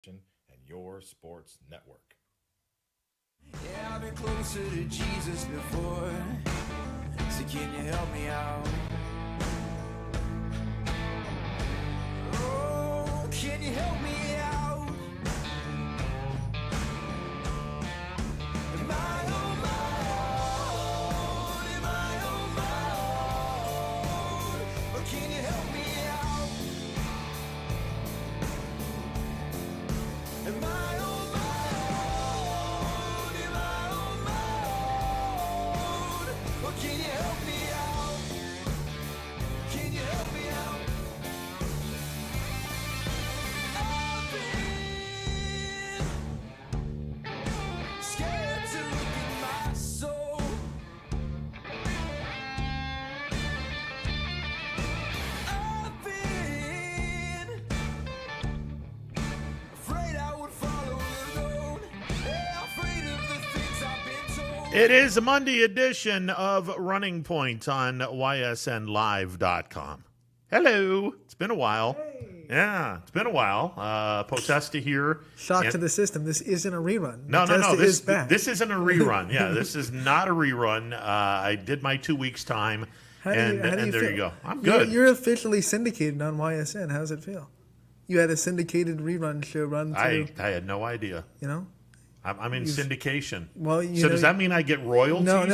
and your sports network. Yeah, I've been closer to Jesus before. So can you help me out? Oh, can you help me out? Am I on my own? Am I on my own? Or can you help me out? Am I on my own? Am I on my own? Or can you help me out? Can you help me out? I've been scared to look at my soul. I've been afraid I would follow alone. Yeah, afraid of the things I've been told. It is a Monday edition of Running Point on YSNLive.com. Hello. It's been a while. Yeah, it's been a while. Potesta here. Shock And- to the system. This isn't a rerun. No. Bethesda is back. This isn't a rerun. Yeah, this is not a rerun. I did my 2 weeks time, How do you there feel? you go. I'm good. You're officially syndicated on YSN. How does it feel? You had a syndicated rerun show run through. I had no idea. You know. I'm in syndication. Well, so does that mean I get royalties? No. It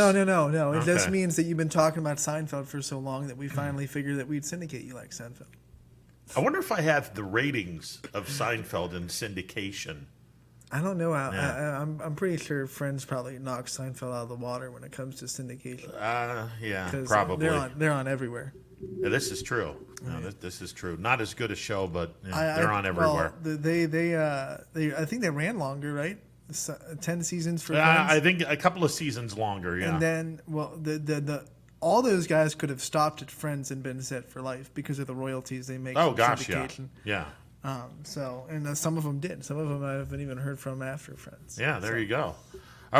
just Okay. means that you've been talking about Seinfeld for so long that we finally figured that we'd syndicate you like Seinfeld. I wonder if I have the ratings of Seinfeld in syndication. I don't know how. Yeah. I'm pretty sure Friends probably knocks Seinfeld out of the water when it comes to syndication. Yeah, 'Cause probably. they're on everywhere. Yeah, this is true. No, this is true. Not as good a show, but they're on everywhere. Well, they I think they ran longer, right? 10 seasons for Friends. I think a couple of seasons longer. Yeah. And then, well, the all those guys could have stopped at Friends and been set for life because of the royalties they make. Oh from gosh, yeah, syndication. yeah, Some of them did. Some of them I haven't even heard from after Friends. yeah. There you go.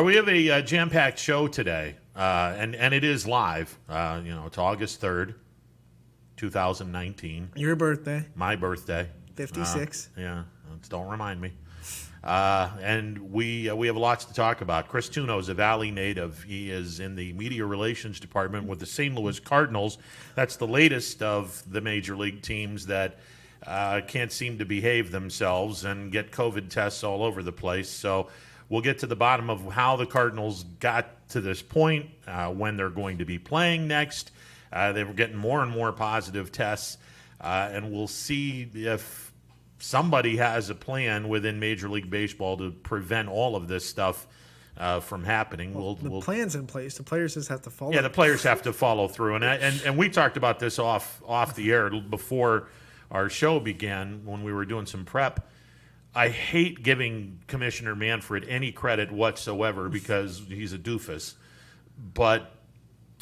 We have a jam-packed show today, and it is live. It's August 3rd, 2019. Your birthday, My birthday. 56. Yeah, don't remind me. And we have lots to talk about. Chris Tuno is a Valley native. He is in the media relations department with the St. Louis Cardinals. That's the latest of the major league teams that can't seem to behave themselves and get COVID tests all over the place. So we'll get to the bottom of how the Cardinals got to this point, when they're going to be playing next. They were getting more and more positive tests, and we'll see if somebody has a plan within Major League Baseball to prevent all of this stuff from happening. The plan's in place. The players just have to follow. Yeah, the players have to follow through, and we talked about this off the air before our show began when we were doing some prep. I hate giving Commissioner Manfred any credit whatsoever because he's a doofus, but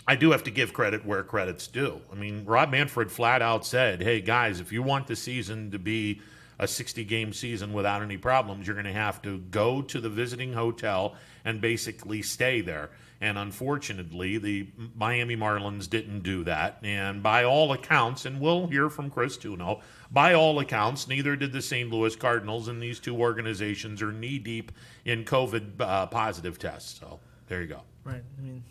I do have to give credit where credit's due. I mean, Rob Manfred flat out said, "Hey guys, if you want the season to be a 60-game season without any problems, you're going to have to go to the visiting hotel and basically stay there." And unfortunately, the Miami Marlins didn't do that. And by all accounts, and we'll hear from Chris Tuno, by all accounts, neither did the St. Louis Cardinals, and these two organizations are knee-deep in COVID positive tests. So there you go. Right. I mean,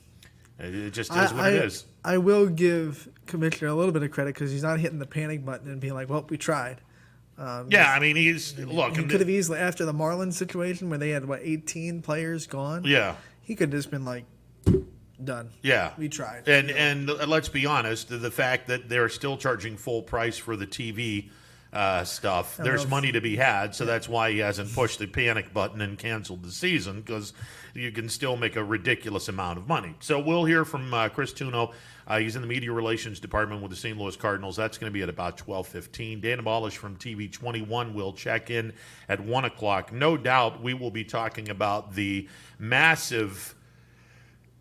it just is what it is. I will give Commissioner a little bit of credit because he's not hitting the panic button and being like, "Well, we tried." Yeah, I mean, he could have easily, after the Marlins situation where they had 18 players gone. Yeah, he could have just been like, "Done." Yeah, we tried. And let's be honest, the fact that they're still charging full price for the TV stuff, there's money to be had, so that's why he hasn't pushed the panic button and canceled the season, because you can still make a ridiculous amount of money. So we'll hear from Chris Tuno. He's in the media relations department with the St. Louis Cardinals. That's going to be at about 12:15. Dana Balish from TV 21 will check in at 1 o'clock. No doubt we will be talking about the massive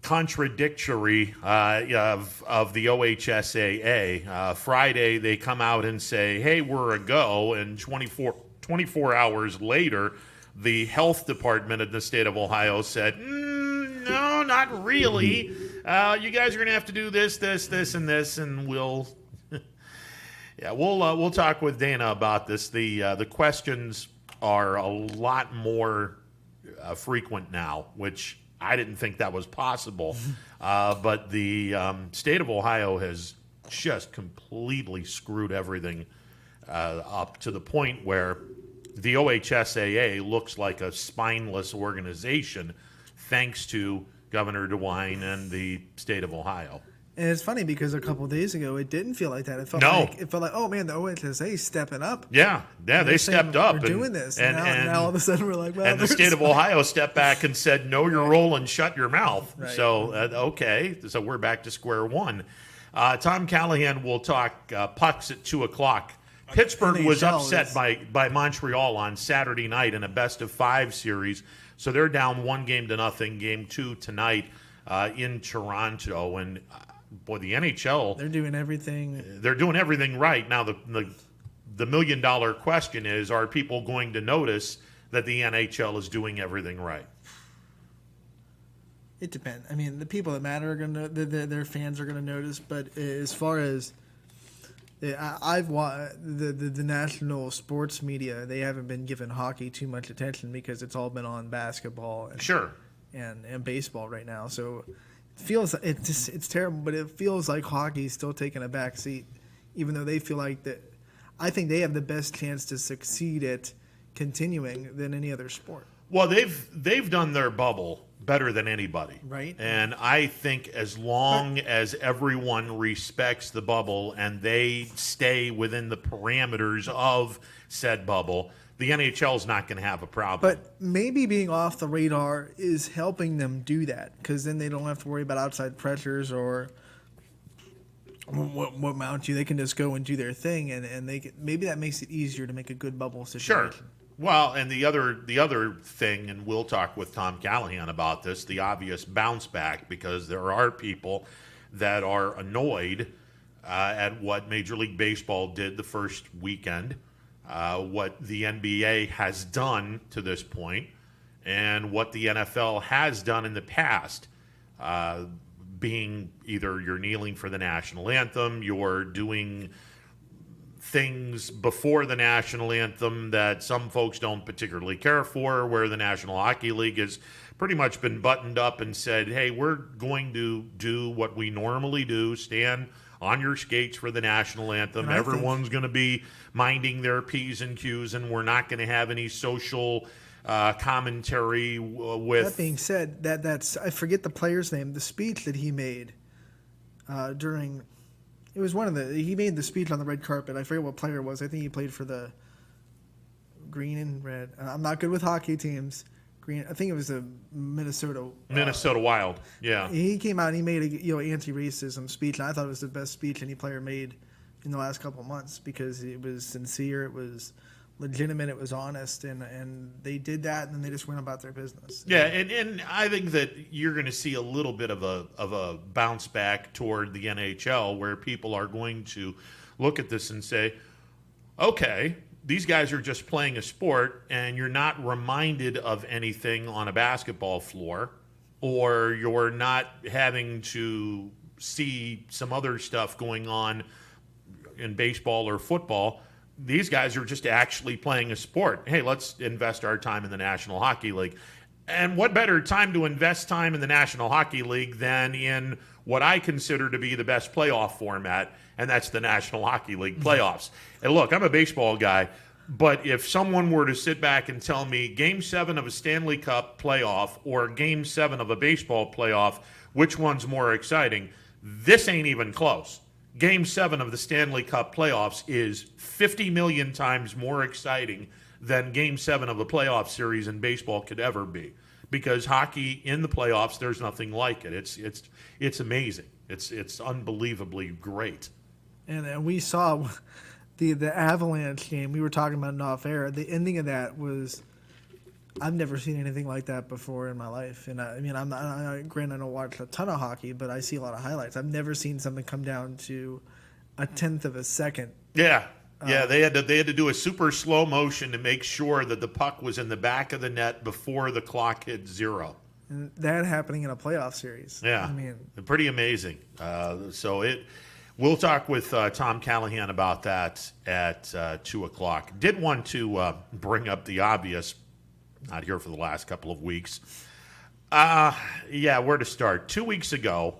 contradictory of the OHSAA. Friday, they come out and say, "Hey, we're a go," and 24 hours later, the health department of the state of Ohio said, "No, not really. You guys are going to have to do this, and this," and we'll talk with Dana about this. The questions are a lot more frequent now, which I didn't think that was possible. But the state of Ohio has just completely screwed everything up to the point where the OHSAA looks like a spineless organization thanks to Governor DeWine and the state of Ohio. And it's funny because a couple of days ago it didn't feel like that. It felt No. like oh man, the OHSA is stepping up. Yeah, they They're stepped saying, up. We're doing this, and now all of a sudden we're like, well, and the state of Ohio stepped back and said, "No, your role and shut your mouth." Right. So okay, so we're back to square one. Tom Callahan will talk pucks at 2:00. Pittsburgh was NHL upset by Montreal on Saturday night in a best-of-5 series, so they're down 1-0. Game 2 tonight in Toronto, and boy, the NHL they're doing everything. they're doing everything right. Now the million-dollar question is: are people going to notice that the NHL is doing everything right? It depends. I mean, the people that matter are going to, their fans are going to notice. But as far as I've watched the national sports media, they haven't been giving hockey too much attention because it's all been on basketball and, Sure. and baseball right now. So it feels it's terrible, but it feels like hockey's still taking a back seat, even though they feel like that. I think they have the best chance to succeed at continuing than any other sport. Well, they've done their bubble better than anybody. Right. And I think as long as everyone respects the bubble and they stay within the parameters of said bubble, the NHL is not going to have a problem. But maybe being off the radar is helping them do that, because then they don't have to worry about outside pressures or what mount you. They can just go and do their thing, and maybe that makes it easier to make a good bubble situation. Sure. Well, and the other thing, and we'll talk with Tom Callahan about this, the obvious bounce back, because there are people that are annoyed at what Major League Baseball did the first weekend, what the NBA has done to this point, and what the NFL has done in the past, being either you're kneeling for the national anthem, you're doing things before the national anthem that some folks don't particularly care for, where the National Hockey League has pretty much been buttoned up and said, hey, we're going to do what we normally do, stand on your skates for the national anthem. Everyone's going to be minding their P's and Q's, and we're not going to have any social commentary with... That being said, that's I forget the player's name, the speech that he made during... It was he made the speech on the red carpet. I forget what player it was. I think he played for the green and red. I'm not good with hockey teams. Green. I think it was the Minnesota Wild. Yeah. He came out and he made a anti-racism speech, and I thought it was the best speech any player made in the last couple of months, because it was sincere, it was legitimate, it was honest, and they did that, and then they just went about their business. Yeah, and I think that you're going to see a little bit of a bounce back toward the NHL, where people are going to look at this and say, okay, these guys are just playing a sport, and you're not reminded of anything on a basketball floor, or you're not having to see some other stuff going on in baseball or football. These guys are just actually playing a sport. Hey, let's invest our time in the National Hockey League. And what better time to invest time in the National Hockey League than in what I consider to be the best playoff format, and that's the National Hockey League playoffs. And look, I'm a baseball guy, but if someone were to sit back and tell me Game 7 of a Stanley Cup playoff or Game 7 of a baseball playoff, which one's more exciting, this ain't even close. Game 7 of the Stanley Cup playoffs is 50 million times more exciting than Game 7 of a playoff series in baseball could ever be. Because hockey in the playoffs, there's nothing like it. It's amazing. It's unbelievably great. And we saw the Avalanche game. We were talking about it off air. The ending of that was, I've never seen anything like that before in my life. And I mean, granted, I don't watch a ton of hockey, but I see a lot of highlights. I've never seen something come down to a tenth of a second. Yeah. Yeah, they had to do a super slow motion to make sure that the puck was in the back of the net before the clock hit 0. And that happening in a playoff series. Yeah, I mean, pretty amazing. So We'll talk with Tom Callahan about that at 2 o'clock. Did want to bring up the obvious. Not here for the last couple of weeks. Yeah, where to start? 2 weeks ago,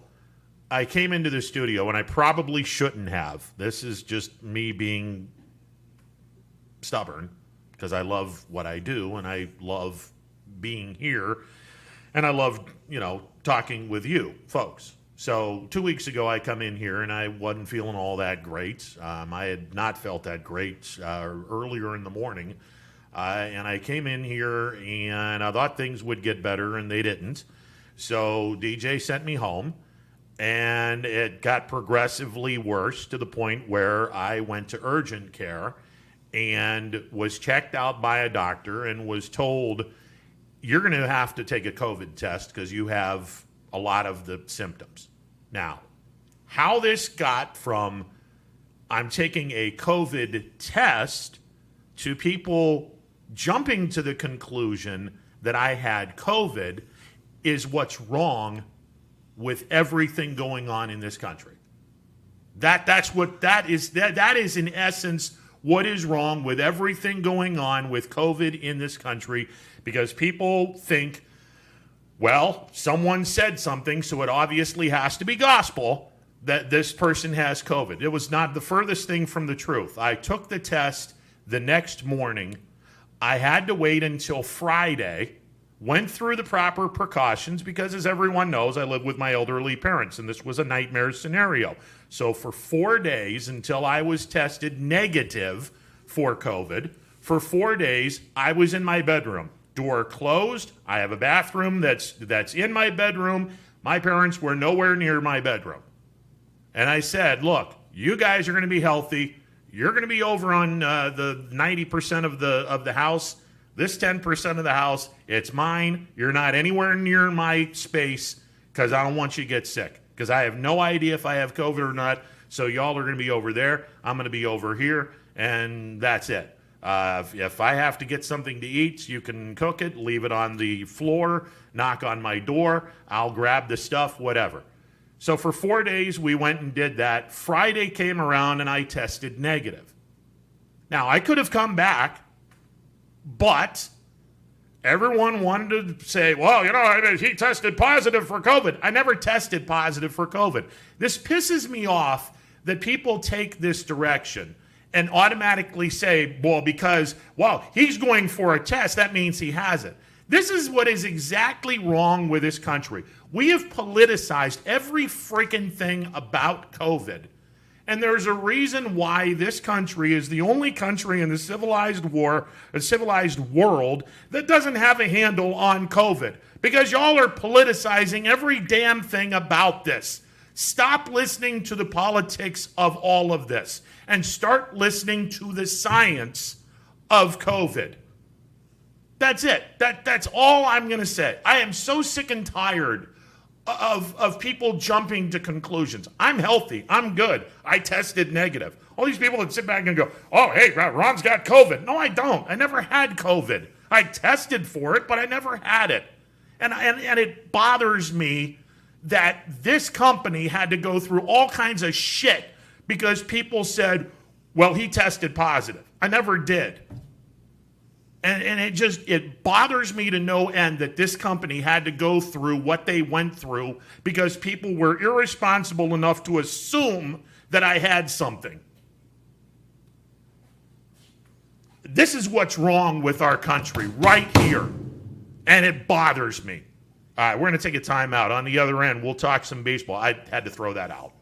I came into the studio, and I probably shouldn't have. This is just me being stubborn, because I love what I do, and I love being here, and I love, talking with you folks. So 2 weeks ago, I come in here, and I wasn't feeling all that great. I had not felt that great earlier in the morning. And I came in here, and I thought things would get better, and they didn't. So DJ sent me home, and it got progressively worse to the point where I went to urgent care and was checked out by a doctor and was told, you're going to have to take a COVID test because you have a lot of the symptoms. Now, how this got from I'm taking a COVID test to people jumping to the conclusion that I had COVID is what's wrong with everything going on in this country. That is in essence what is wrong with everything going on with COVID in this country, because people think, well, someone said something, so it obviously has to be gospel that this person has COVID. It was not the furthest thing from the truth. I took the test the next morning. I had to wait until Friday, went through the proper precautions because, as everyone knows, I live with my elderly parents, and this was a nightmare scenario. So for 4 days until I was tested negative for COVID, for 4 days, I was in my bedroom. Door closed. I have a bathroom that's in my bedroom. My parents were nowhere near my bedroom. And I said, look, you guys are going to be healthy. You're going to be over on the 90% of the house. This 10% of the house, it's mine. You're not anywhere near my space because I don't want you to get sick, because I have no idea if I have COVID or not. So y'all are going to be over there. I'm going to be over here, and that's it. If I have to get something to eat, you can cook it, leave it on the floor, knock on my door, I'll grab the stuff, whatever. So for 4 days, we went and did that. Friday came around, and I tested negative. Now, I could have come back, but everyone wanted to say, well, he tested positive for COVID. I never tested positive for COVID. This pisses me off that people take this direction and automatically say, because he's going for a test, that means he has it. This is what is exactly wrong with this country. We have politicized every freaking thing about COVID. And there's a reason why this country is the only country in the civilized world that doesn't have a handle on COVID. Because y'all are politicizing every damn thing about this. Stop listening to the politics of all of this and start listening to the science of COVID. That's it. That's all I'm going to say. I am so sick and tired of people jumping to conclusions. I'm healthy. I'm good. I tested negative. All these people that sit back and go, oh, hey, Ron's got COVID. No, I don't. I never had COVID. I tested for it, but I never had it. And it bothers me that this company had to go through all kinds of shit because people said, well, he tested positive. I never did. And it bothers me to no end that this company had to go through what they went through because people were irresponsible enough to assume that I had something. This is what's wrong with our country right here. And it bothers me. All right, we're going to take a timeout. On the other end, we'll talk some baseball. I had to throw that out.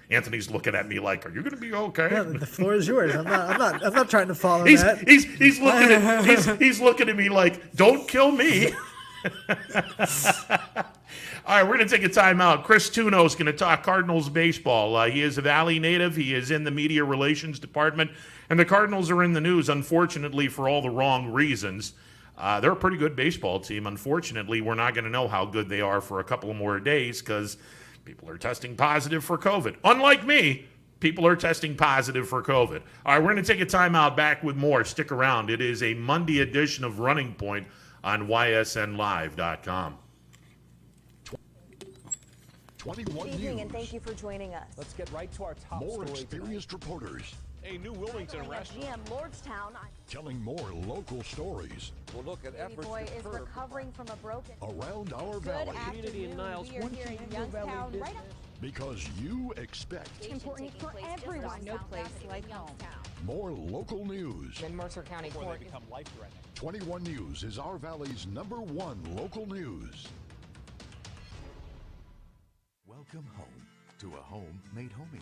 Anthony's looking at me like, "Are you going to be okay?" Yeah, the floor is yours. I'm not trying to follow he's, that. He's looking at me like, "Don't kill me." All right, we're going to take a timeout. Chris Tuno is going to talk Cardinals baseball. He is a Valley native. He is in the media relations department, and the Cardinals are in the news, unfortunately, for all the wrong reasons. They're a pretty good baseball team. Unfortunately, we're not going to know how good they are for a couple of more days because people are testing positive for COVID. Unlike me, people are testing positive for COVID. All right, we're going to take a timeout. Back with more. Stick around. It is a Monday edition of Running Point on YSNLive.com. 21 Good evening, News. and thank you for joining us. Let's get right to our top More story experienced reporters A new Wilmington At restaurant. GM Lordstown, telling more local stories We'll look at baby efforts boy to is curb recovering from a broken. around our Good valley. afternoon. in Niles, We are one here in Triangle Valley Youngstown, right business. Because you expect important for everyone. No place like home. more local news. Then Mercer County before Court they become life-threatening. 21 News is our valley's #1 local news. Welcome home to a home made homier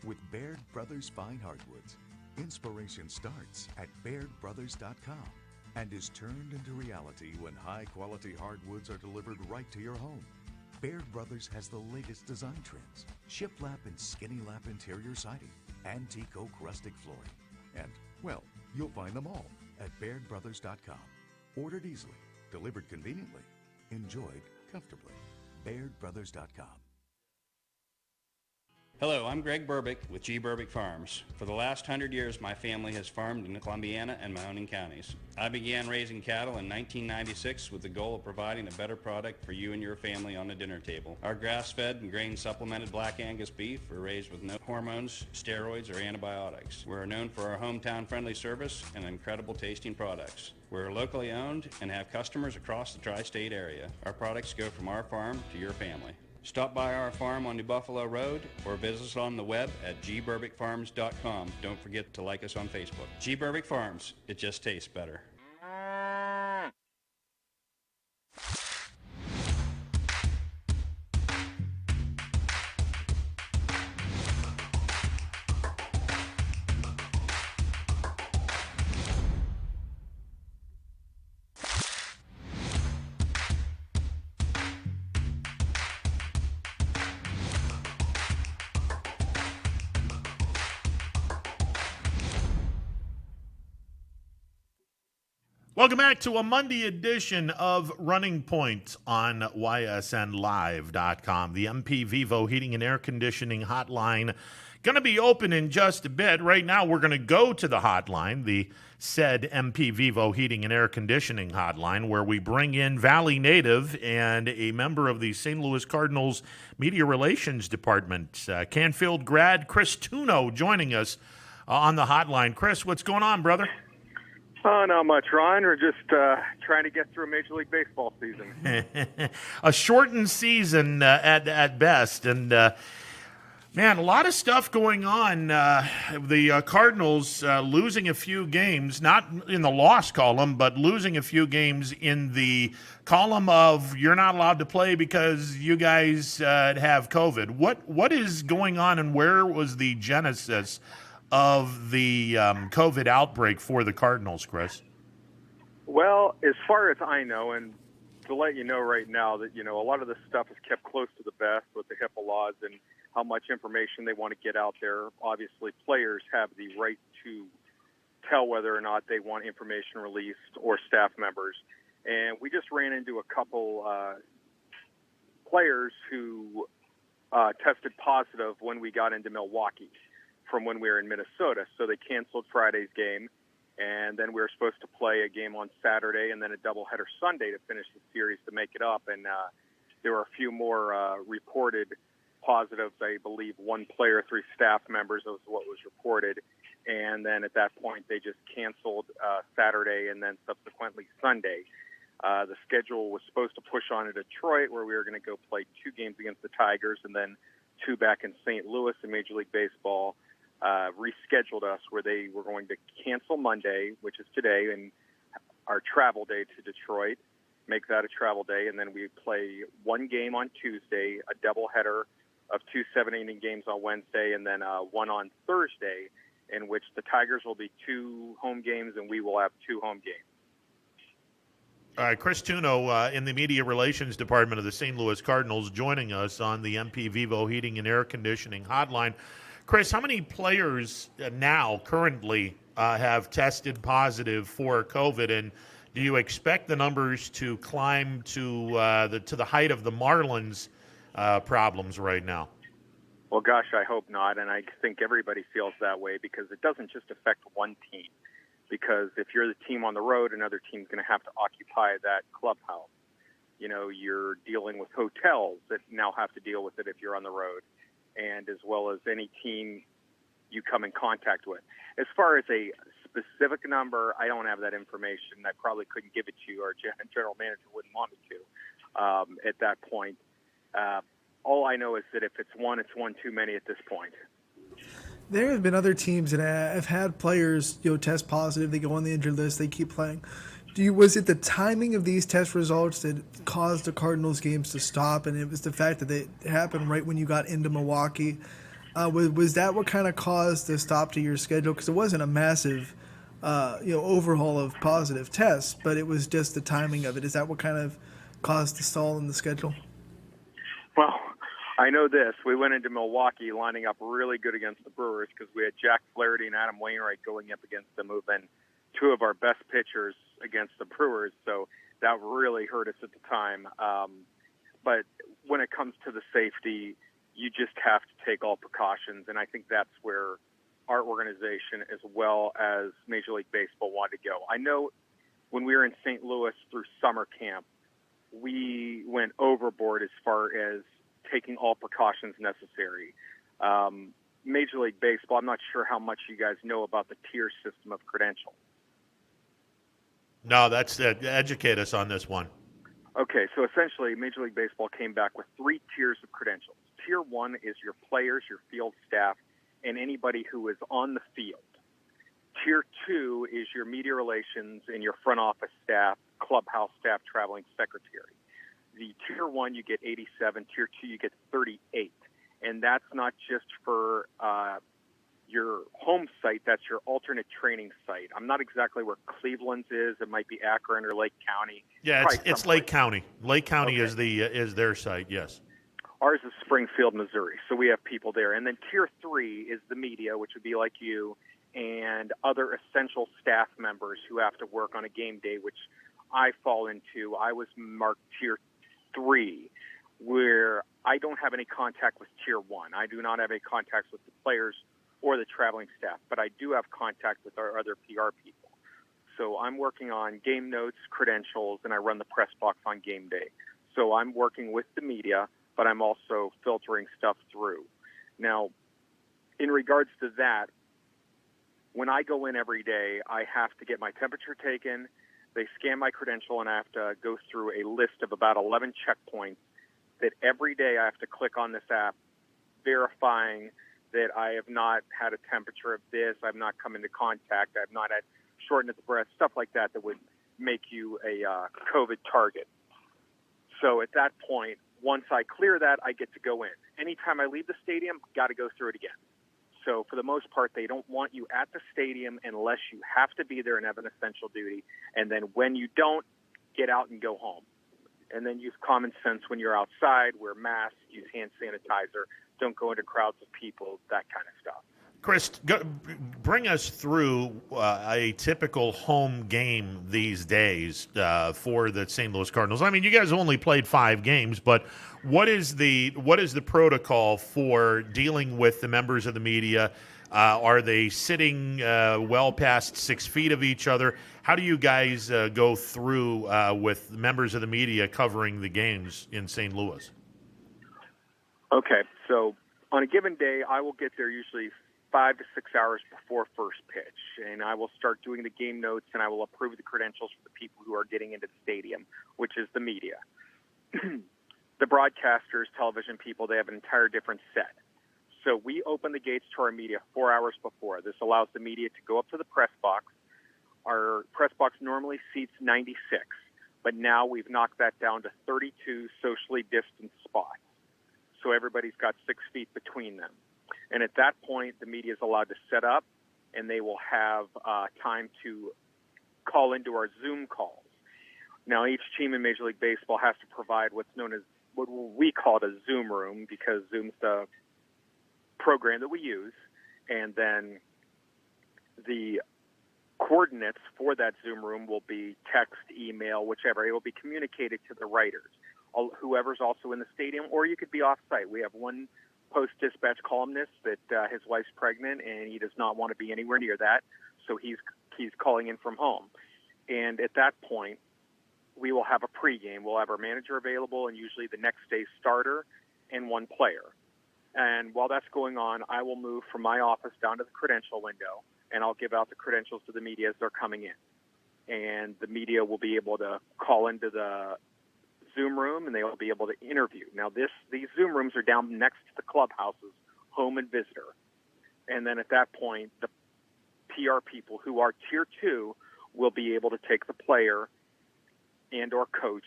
with Baird Brothers Fine Hardwoods. Inspiration starts at BairdBrothers.com and is turned into reality when high-quality hardwoods are delivered right to your home. Baird Brothers has the latest design trends, shiplap and skinny lap interior siding, antique oak rustic flooring, and, well, you'll find them all at BairdBrothers.com. Ordered easily, delivered conveniently, enjoyed comfortably. BairdBrothers.com. Hello, I'm Greg Burbick with G. Burbick Farms. For the last 100 years, my family has farmed in Columbiana and Mahoning counties. I began raising cattle in 1996 with the goal of providing a better product for you and your family on the dinner table. Our grass-fed and grain-supplemented Black Angus beef are raised with no hormones, steroids, or antibiotics. We're known for our hometown-friendly service and incredible tasting products. We're locally owned and have customers across the tri-state area. Our products go from our farm to your family. Stop by our farm on New Buffalo Road or visit us on the web at gburbickfarms.com. Don't forget to like us on Facebook. G. Burbick Farms, it just tastes better. Welcome back to a Monday edition of Running Point on YSNLive.com. The MP Vivo Heating and Air Conditioning Hotline going to be open in just a bit. Right now, we're going to go to the hotline, the said MP Vivo Heating and Air Conditioning Hotline, where we bring in Valley native and a member of the St. Louis Cardinals Media Relations Department, Canfield grad Chris Tuno, joining us on the hotline. Chris, what's going on, brother? Oh, not much, Ron. We're just trying to get through a Major League Baseball season. A shortened season at best. And, man, a lot of stuff going on. The Cardinals losing a few games, not in the loss column, but losing a few games in the column of you're not allowed to play because you guys have COVID. What is going on, and where was the genesis of the COVID outbreak for the Cardinals, Chris? Well, as far as I know, and to let you know right now that, a lot of this stuff is kept close to the vest with the HIPAA laws and how much information they want to get out there. Obviously, players have the right to tell whether or not they want information released, or staff members. And we just ran into a couple players who tested positive when we got into Milwaukee from when we were in Minnesota. So they canceled Friday's game, and then we were supposed to play a game on Saturday and then a doubleheader Sunday to finish the series to make it up. And there were a few more reported positives. I believe one player, 3 staff members was what was reported. And then at that point, they just canceled Saturday and then subsequently Sunday. The schedule was supposed to push on to Detroit, where we were going to go play 2 games against the Tigers and then 2 back in St. Louis in Major League Baseball. Rescheduled us where they were going to cancel Monday, which is today, and our travel day to Detroit, make that a travel day, and then we play 1 game on Tuesday, a doubleheader of 2 7-inning games on Wednesday, and then 1 on Thursday, in which the Tigers will be 2 home games and we will have 2 home games. All right, Chris Tuno in the Media Relations Department of the St. Louis Cardinals joining us on the MP Vivo Heating and Air Conditioning Hotline. Chris, how many players now currently have tested positive for COVID, and do you expect the numbers to climb to the height of the Marlins problems right now? Well, gosh, I hope not, and I think everybody feels that way because it doesn't just affect one team. Because if you're the team on the road, another team's going to have to occupy that clubhouse. You're dealing with hotels that now have to deal with it if you're on the road, and as well as any team you come in contact with. As far as a specific number, I don't have that information. I probably couldn't give it to you. Our general manager wouldn't want me to at that point. All I know is that if it's one too many at this point. There have been other teams that have had players, test positive. They go on the injured list. They keep playing. Was it the timing of these test results that caused the Cardinals games to stop, and it was the fact that it happened right when you got into Milwaukee? Was that what kind of caused the stop to your schedule? Because it wasn't a massive, overhaul of positive tests, but it was just the timing of it. Is that what kind of caused the stall in the schedule? Well, I know this. We went into Milwaukee lining up really good against the Brewers because we had Jack Flaherty and Adam Wainwright going up against them, who've been two of our best pitchers against the Brewers. So that really hurt us at the time. But when it comes to the safety, you just have to take all precautions. And I think that's where our organization, as well as Major League Baseball, wanted to go. I know when we were in St. Louis through summer camp, we went overboard as far as taking all precautions necessary. Major League Baseball, I'm not sure how much you guys know about the tier system of credentials. No, that's educate us on this one. Okay, so essentially Major League Baseball came back with 3 tiers of credentials. Tier 1 is your players, your field staff, and anybody who is on the field. Tier 2 is your media relations and your front office staff, clubhouse staff, traveling secretary. The Tier 1, you get 87. Tier 2, you get 38. And that's not just for your home site. That's your alternate training site. I'm not exactly where Cleveland's is. It might be Akron or Lake County. Yeah, it's Lake County. Lake County Okay. is their site, yes. Ours is Springfield, Missouri, so we have people there. And then Tier 3 is the media, which would be like you, and other essential staff members who have to work on a game day, which I fall into. I was marked Tier 3, where I don't have any contact with Tier 1. I do not have any contacts with the players or the traveling staff, but I do have contact with our other PR people. So I'm working on game notes, credentials, and I run the press box on game day. So I'm working with the media, but I'm also filtering stuff through. Now, in regards to that, when I go in every day, I have to get my temperature taken. They scan my credential, and I have to go through a list of about 11 checkpoints that every day I have to click on this app, verifying that I have not had a temperature of this, I've not come into contact, I've not had shortness of breath, stuff like that that would make you a COVID target. So at that point, once I clear that, I get to go in. Anytime I leave the stadium, got to go through it again. So for the most part, they don't want you at the stadium unless you have to be there and have an essential duty. And then when you don't, get out and go home. And then use common sense when you're outside, wear masks, use hand sanitizer, don't go into crowds of people, that kind of stuff. Chris, bring us through a typical home game these days for the St. Louis Cardinals. I mean, you guys only played 5 games, but what is the protocol for dealing with the members of the media? Are they sitting well past 6 feet of each other? How do you guys go through with members of the media covering the games in St. Louis? Okay, so on a given day, I will get there usually 5 to 6 hours before first pitch, and I will start doing the game notes, and I will approve the credentials for the people who are getting into the stadium, which is the media. The broadcasters, television people, they have an entire different set. So we open the gates to our media 4 hours before. This allows the media to go up to the press box. Our press box normally seats 96, but now we've knocked that down to 32 socially distanced spots. So everybody's got 6 feet between them. And at that point, the media is allowed to set up, and they will have time to call into our Zoom calls. Now, each team in Major League Baseball has to provide what's known as what we call it a Zoom room, because Zoom's the program that we use, and then the coordinates for that Zoom room will be text, email, whichever. It will be communicated to the writers, whoever's also in the stadium, or you could be off-site. We have one Post-Dispatch columnist that his wife's pregnant, and he does not want to be anywhere near that, so he's calling in from home. And at that point, we will have a pregame. We'll have our manager available and usually the next day's starter and one player. And while that's going on, I will move from my office down to the credential window, and I'll give out the credentials to the media as they're coming in. And the media will be able to call into the Zoom room, and they will be able to interview. Now, these Zoom rooms are down next to the clubhouses, home and visitor. And then at that point, the PR people who are Tier 2 will be able to take the player and or coach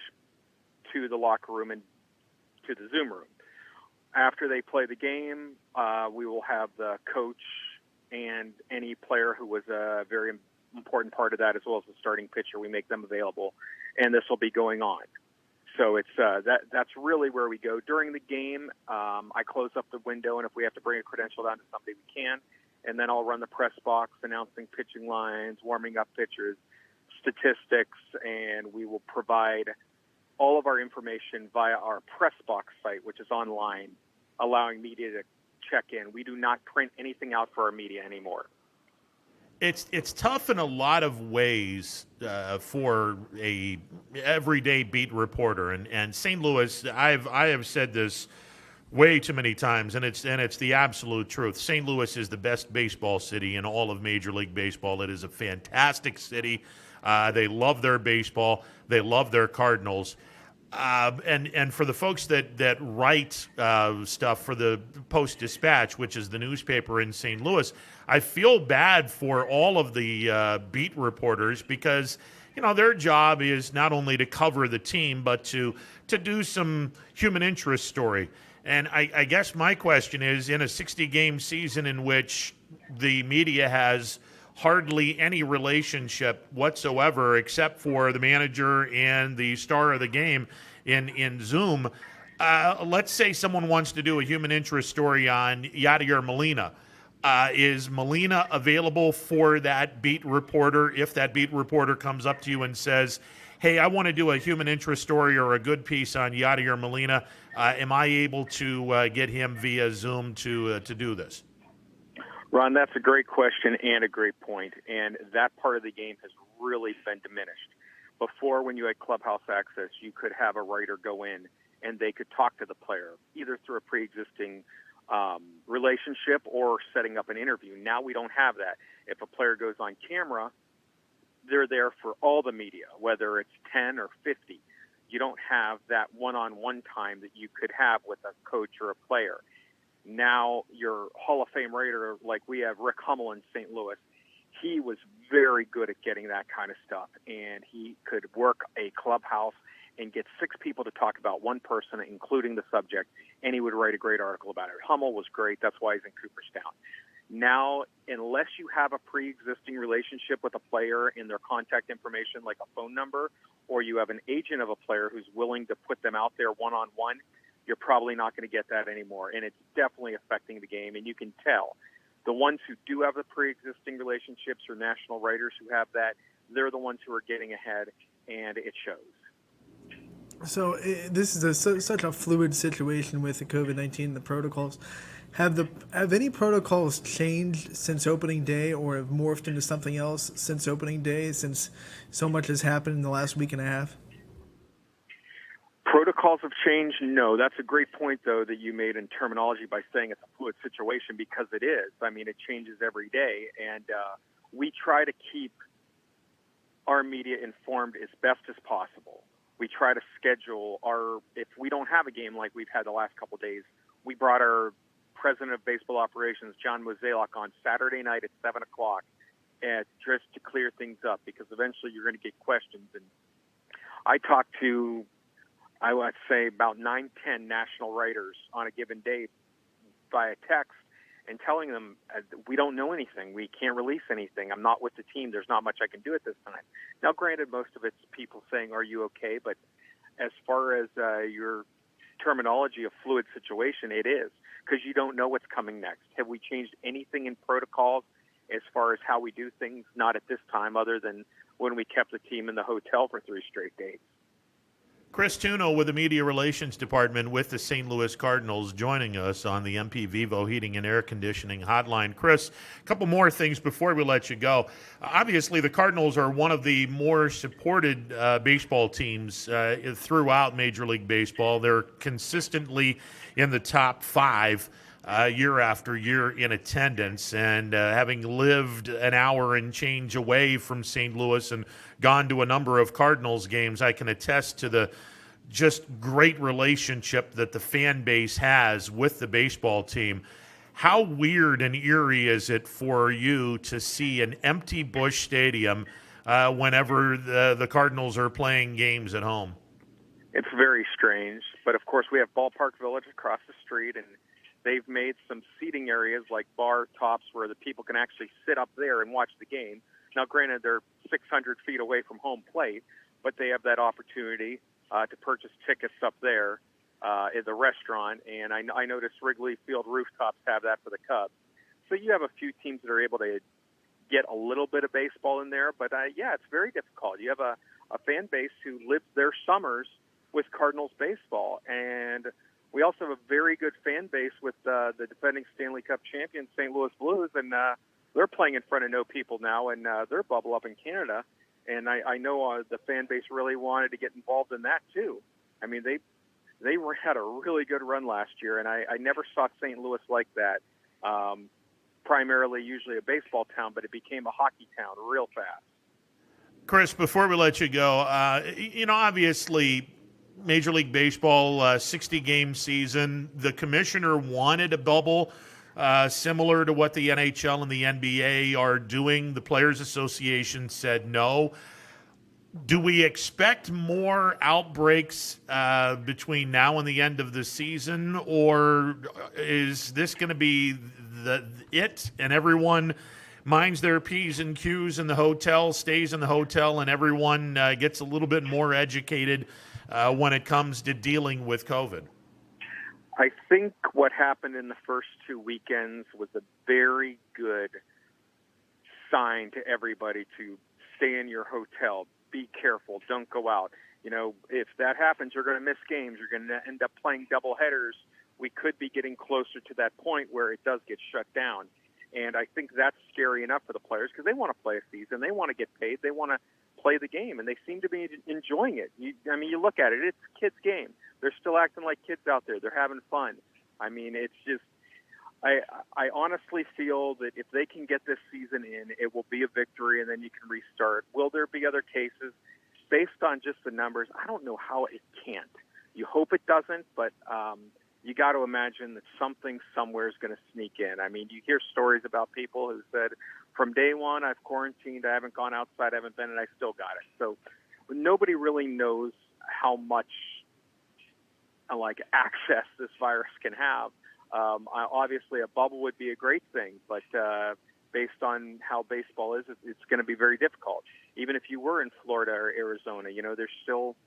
to the locker room and to the Zoom room. After they play the game, we will have the coach and any player who was a very important part of that, as well as the starting pitcher. We make them available, and this will be going on. So it's that's really where we go during the game. I close up the window, and if we have to bring a credential down to somebody, we can. And then I'll run the press box, announcing pitching lines, warming up pitchers, statistics, and we will provide all of our information via our press box site, which is online, allowing media to check in. We do not print anything out for our media anymore. It's tough in a lot of ways for a everyday beat reporter, and St. Louis. I have said this way too many times, and it's the absolute truth. St. Louis is the best baseball city in all of Major League Baseball. It is a fantastic city. They love their baseball. They love their Cardinals. And for the folks that write stuff for the Post-Dispatch, which is the newspaper in St. Louis, I feel bad for all of the beat reporters because, their job is not only to cover the team, but to do some human interest story. And I guess my question is, in a 60-game season in which the media has hardly any relationship whatsoever except for the manager and the star of the game in Zoom. Let's say someone wants to do a human interest story on Yadier Molina. Is Molina available for that beat reporter if that beat reporter comes up to you and says, hey, I want to do a human interest story or a good piece on Yadier Molina. Am I able to get him via Zoom to do this? Ron, that's a great question and a great point, and that part of the game has really been diminished. Before, when you had clubhouse access, you could have a writer go in and they could talk to the player, either through a pre-existing relationship or setting up an interview. Now we don't have that. If a player goes on camera, they're there for all the media, whether it's 10 or 50. You don't have that one-on-one time that you could have with a coach or a player. Now your Hall of Fame writer, like we have Rick Hummel in St. Louis, he was very good at getting that kind of stuff, and he could work a clubhouse and get 6 people to talk about one person, including the subject, and he would write a great article about it. Hummel was great. That's why he's in Cooperstown. Now, unless you have a pre-existing relationship with a player in their contact information, like a phone number, or you have an agent of a player who's willing to put them out there one-on-one, you're probably not going to get that anymore, and it's definitely affecting the game, and you can tell. The ones who do have the pre-existing relationships or national writers who have that, they're the ones who are getting ahead, and it shows. So this is such a fluid situation with the COVID-19, the protocols. Have any protocols changed since opening day, or have morphed into something else since opening day, since so much has happened in the last week and a half? Protocols have changed? No. That's a great point, though, that you made in terminology by saying it's a fluid situation, because it is. I mean, it changes every day, and we try to keep our media informed as best as possible. We try to schedule if we don't have a game like we've had the last couple of days, we brought our president of baseball operations, John Mozeliak, on Saturday night at 7 o'clock just to clear things up, because eventually you're going to get questions. And I talked to, I would say, about 9-10 national writers on a given day via text, and telling them, we don't know anything. We can't release anything. I'm not with the team. There's not much I can do at this time. Now, granted, most of it's people saying, are you okay? But as far as your terminology of fluid situation, it is, because you don't know what's coming next. Have we changed anything in protocols as far as how we do things? Not at this time, other than when we kept the team in the hotel for 3 straight days. Chris Tuno with the Media Relations Department with the St. Louis Cardinals joining us on the MP Vivo Heating and Air Conditioning Hotline. Chris, a couple more things before we let you go. Obviously, the Cardinals are one of the more supported baseball teams throughout Major League Baseball. They're consistently in the top 5 year after year in attendance, and having lived an hour and change away from St. Louis and gone to a number of Cardinals games, I can attest to the just great relationship that the fan base has with the baseball team. How weird and eerie is it for you to see an empty Busch Stadium whenever the Cardinals are playing games at home? It's very strange, but of course we have Ballpark Village across the street, and they've made some seating areas like bar tops where the people can actually sit up there and watch the game. Now, granted, they're 600 feet away from home plate, but they have that opportunity to purchase tickets up there at the restaurant. And I noticed Wrigley Field rooftops have that for the Cubs. So you have a few teams that are able to get a little bit of baseball in there. But, yeah, it's very difficult. You have a fan base who lives their summers with Cardinals baseball. And we also have a very good fan base with the defending Stanley Cup champion, St. Louis Blues, and they're playing in front of no people now, and they're bubble up in Canada. And I know the fan base really wanted to get involved in that too. I mean, they had a really good run last year, and I never saw St. Louis like that. Primarily, usually a baseball town, but it became a hockey town real fast. Chris, before we let you go, obviously Major League Baseball, 60-game season. The commissioner wanted a bubble similar to what the NHL and the NBA are doing. The Players Association said no. Do we expect more outbreaks between now and the end of the season, or is this going to be it and everyone minds their P's and Q's in the hotel, stays in the hotel, and everyone gets a little bit more educated when it comes to dealing with COVID? I think what happened in the first 2 weekends was a very good sign to everybody to stay in your hotel, be careful, don't go out. You know, if that happens, you're going to miss games. You're going to end up playing double headers. We could be getting closer to that point where it does get shut down. And I think that's scary enough for the players because they want to play a season. They want to get paid. They want to play the game, and they seem to be enjoying it. You look at it, it's a kid's game. They're still acting like kids out there. They're having fun. I mean, it's just I honestly feel that if they can get this season in, it will be a victory, and then you can restart. Will there be other cases? Based on just the numbers, I don't know how it can't. You hope it doesn't, but you got to imagine that something somewhere is going to sneak in. I mean, you hear stories about people who said, from day one, I've quarantined, I haven't gone outside, I haven't been, and I still got it. So nobody really knows how much access this virus can have. Obviously, a bubble would be a great thing, but based on how baseball is, it's going to be very difficult. Even if you were in Florida or Arizona, there's still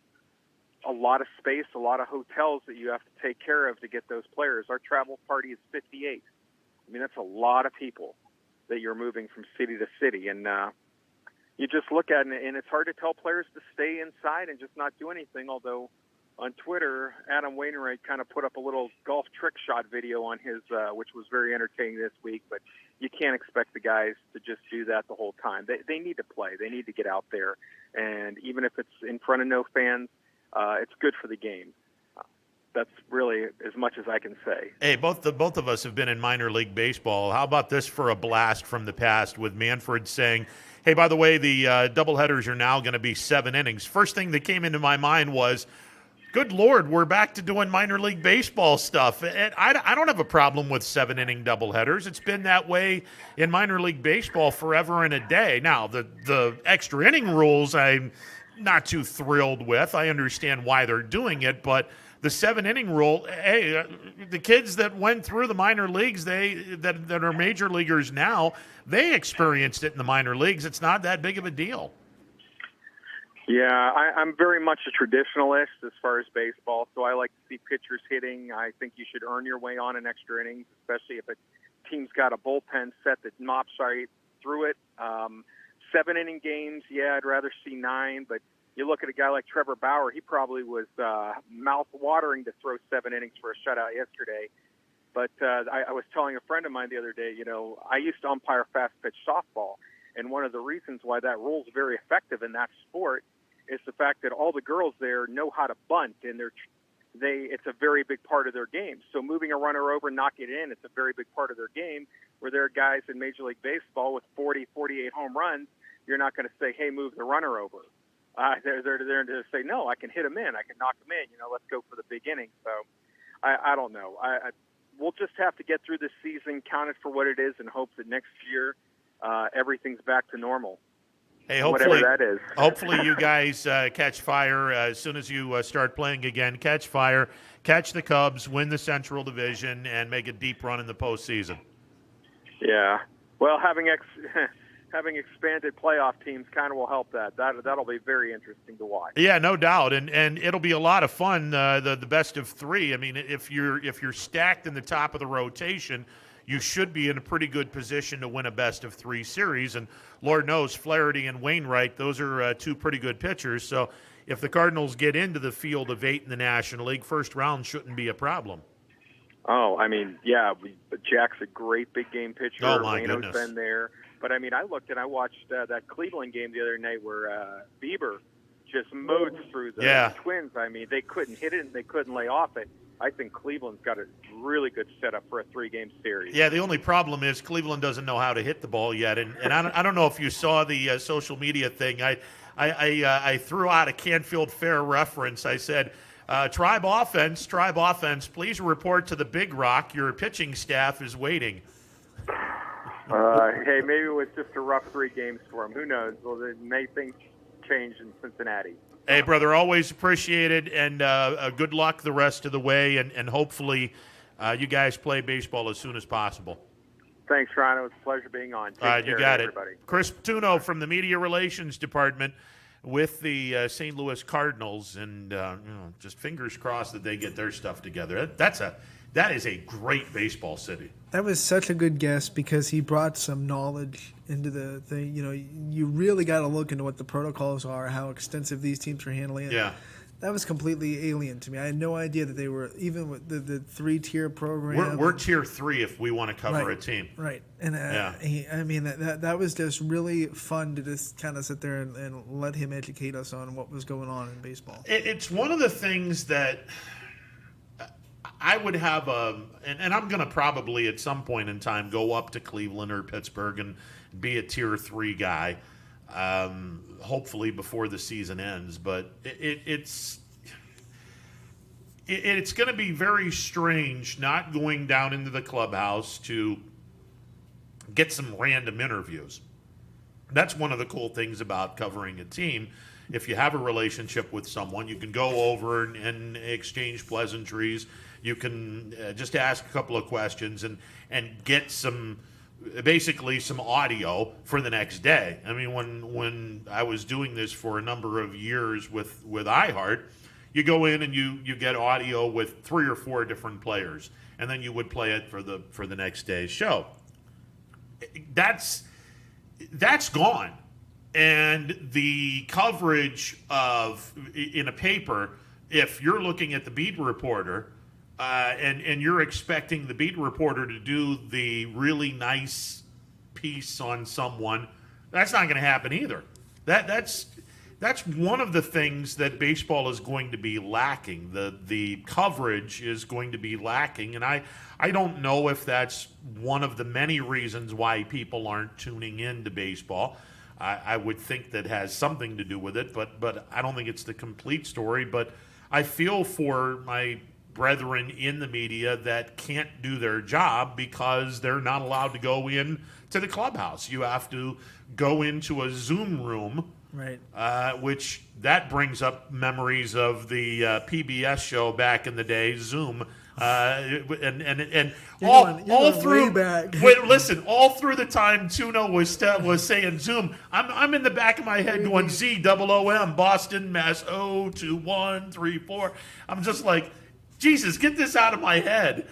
a lot of space, a lot of hotels that you have to take care of to get those players. Our travel party is 58. I mean, that's a lot of people that you're moving from city to city. And you just look at it, and it's hard to tell players to stay inside and just not do anything, although on Twitter, Adam Wainwright kind of put up a little golf trick shot video on his, which was very entertaining this week. But you can't expect the guys to just do that the whole time. They need to play. They need to get out there. And even if it's in front of no fans, it's good for the game. That's really as much as I can say. Hey, both of us have been in minor league baseball. How about this for a blast from the past with Manfred saying, hey, by the way, the doubleheaders are now going to be 7 innings. First thing that came into my mind was, good Lord, we're back to doing minor league baseball stuff. And I don't have a problem with 7-inning doubleheaders. It's been that way in minor league baseball forever and a day. Now, the extra inning rules I'm not too thrilled with. I understand why they're doing it, but the 7-inning rule, hey, the kids that went through the minor leagues, that are major leaguers now, they experienced it in the minor leagues. It's not that big of a deal. Yeah, I'm very much a traditionalist as far as baseball, so I like to see pitchers hitting. I think you should earn your way on in extra innings, especially if a team's got a bullpen set that mops right through it. 7-inning games, yeah, I'd rather see 9, but you look at a guy like Trevor Bauer, he probably was mouth-watering to throw 7 innings for a shutout yesterday. But I was telling a friend of mine the other day, I used to umpire fast-pitch softball, and one of the reasons why that rule is very effective in that sport is the fact that all the girls there know how to bunt, and it's a very big part of their game. So moving a runner over, knocking it in, it's a very big part of their game, where there are guys in Major League Baseball with 40, 48 home runs. You're not going to say, hey, move the runner over. They're there to say, no, I can hit him in. I can knock him in. Let's go for the big inning. So I don't know. We'll just have to get through this season, count it for what it is, and hope that next year everything's back to normal. Hey, hopefully, whatever that is. Hopefully you guys catch fire as soon as you start playing again. Catch fire, catch the Cubs, win the Central Division, and make a deep run in the postseason. Yeah. Well, having expanded playoff teams kind of will help that. That'll be very interesting to watch. Yeah, no doubt, and it'll be a lot of fun. The best of 3. I mean, if you're stacked in the top of the rotation, you should be in a pretty good position to win a best of 3 series. And Lord knows, Flaherty and Wainwright, those are 2 pretty good pitchers. So if the Cardinals get into the field of 8 in the National League, first round shouldn't be a problem. Oh, I mean, yeah, Jack's a great big game pitcher. Oh, my Lano's goodness. been there. But, I mean, I watched that Cleveland game the other night where Bieber just mowed through the Twins. I mean, they couldn't hit it and they couldn't lay off it. I think Cleveland's got a really good setup for a 3-game series. Yeah, the only problem is Cleveland doesn't know how to hit the ball yet. And I don't know if you saw the social media thing. I threw out a Canfield Fair reference. I said, Tribe offense, please report to the Big Rock. Your pitching staff is waiting. Hey, maybe it was just a rough 3 games for him. Who knows? Well, may things change in Cincinnati. Hey, brother, always appreciated, and good luck the rest of the way, and hopefully you guys play baseball as soon as possible. Thanks, Ron. It was a pleasure being on. Take All right, care, you got everybody. it. Chris Patuno from the Media Relations Department with the St. Louis Cardinals, and just fingers crossed that they get their stuff together. That is a great baseball city. That was such a good guess because he brought some knowledge into the thing. You really got to look into what the protocols are, how extensive these teams are handling it. Yeah. That was completely alien to me. I had no idea that they were, even with the 3-tier program. We're tier 3 if we want to cover a team. Right. And that was just really fun to just kind of sit there and let him educate us on what was going on in baseball. It's one of the things that I would have and I'm going to probably at some point in time go up to Cleveland or Pittsburgh and be a tier 3 guy, hopefully before the season ends. But it's going to be very strange not going down into the clubhouse to get some random interviews. That's one of the cool things about covering a team. If you have a relationship with someone, you can go over and exchange pleasantries. You can just ask a couple of questions and get basically some audio for the next day. I mean, when I was doing this for a number of years with iHeart, you go in and you get audio with 3 or 4 different players, and then you would play it for the next day's show. That's gone. And the coverage in a paper, if you're looking at the beat reporter and you're expecting the beat reporter to do the really nice piece on someone, that's not going to happen either. That's one of the things that baseball is going to be lacking. The coverage is going to be lacking, and I don't know if that's one of the many reasons why people aren't tuning in to baseball. I would think that has something to do with it, but I don't think it's the complete story. But I feel for my brethren in the media that can't do their job because they're not allowed to go in to the clubhouse. You have to go into a Zoom room, right? Which that brings up memories of the PBS show back in the day, Zoom. And all through back. Wait, listen, all through the time Tuno was saying Zoom, I'm in the back of my head going ZOOM, Boston, Mass 02134. I'm just like, Jesus, get this out of my head.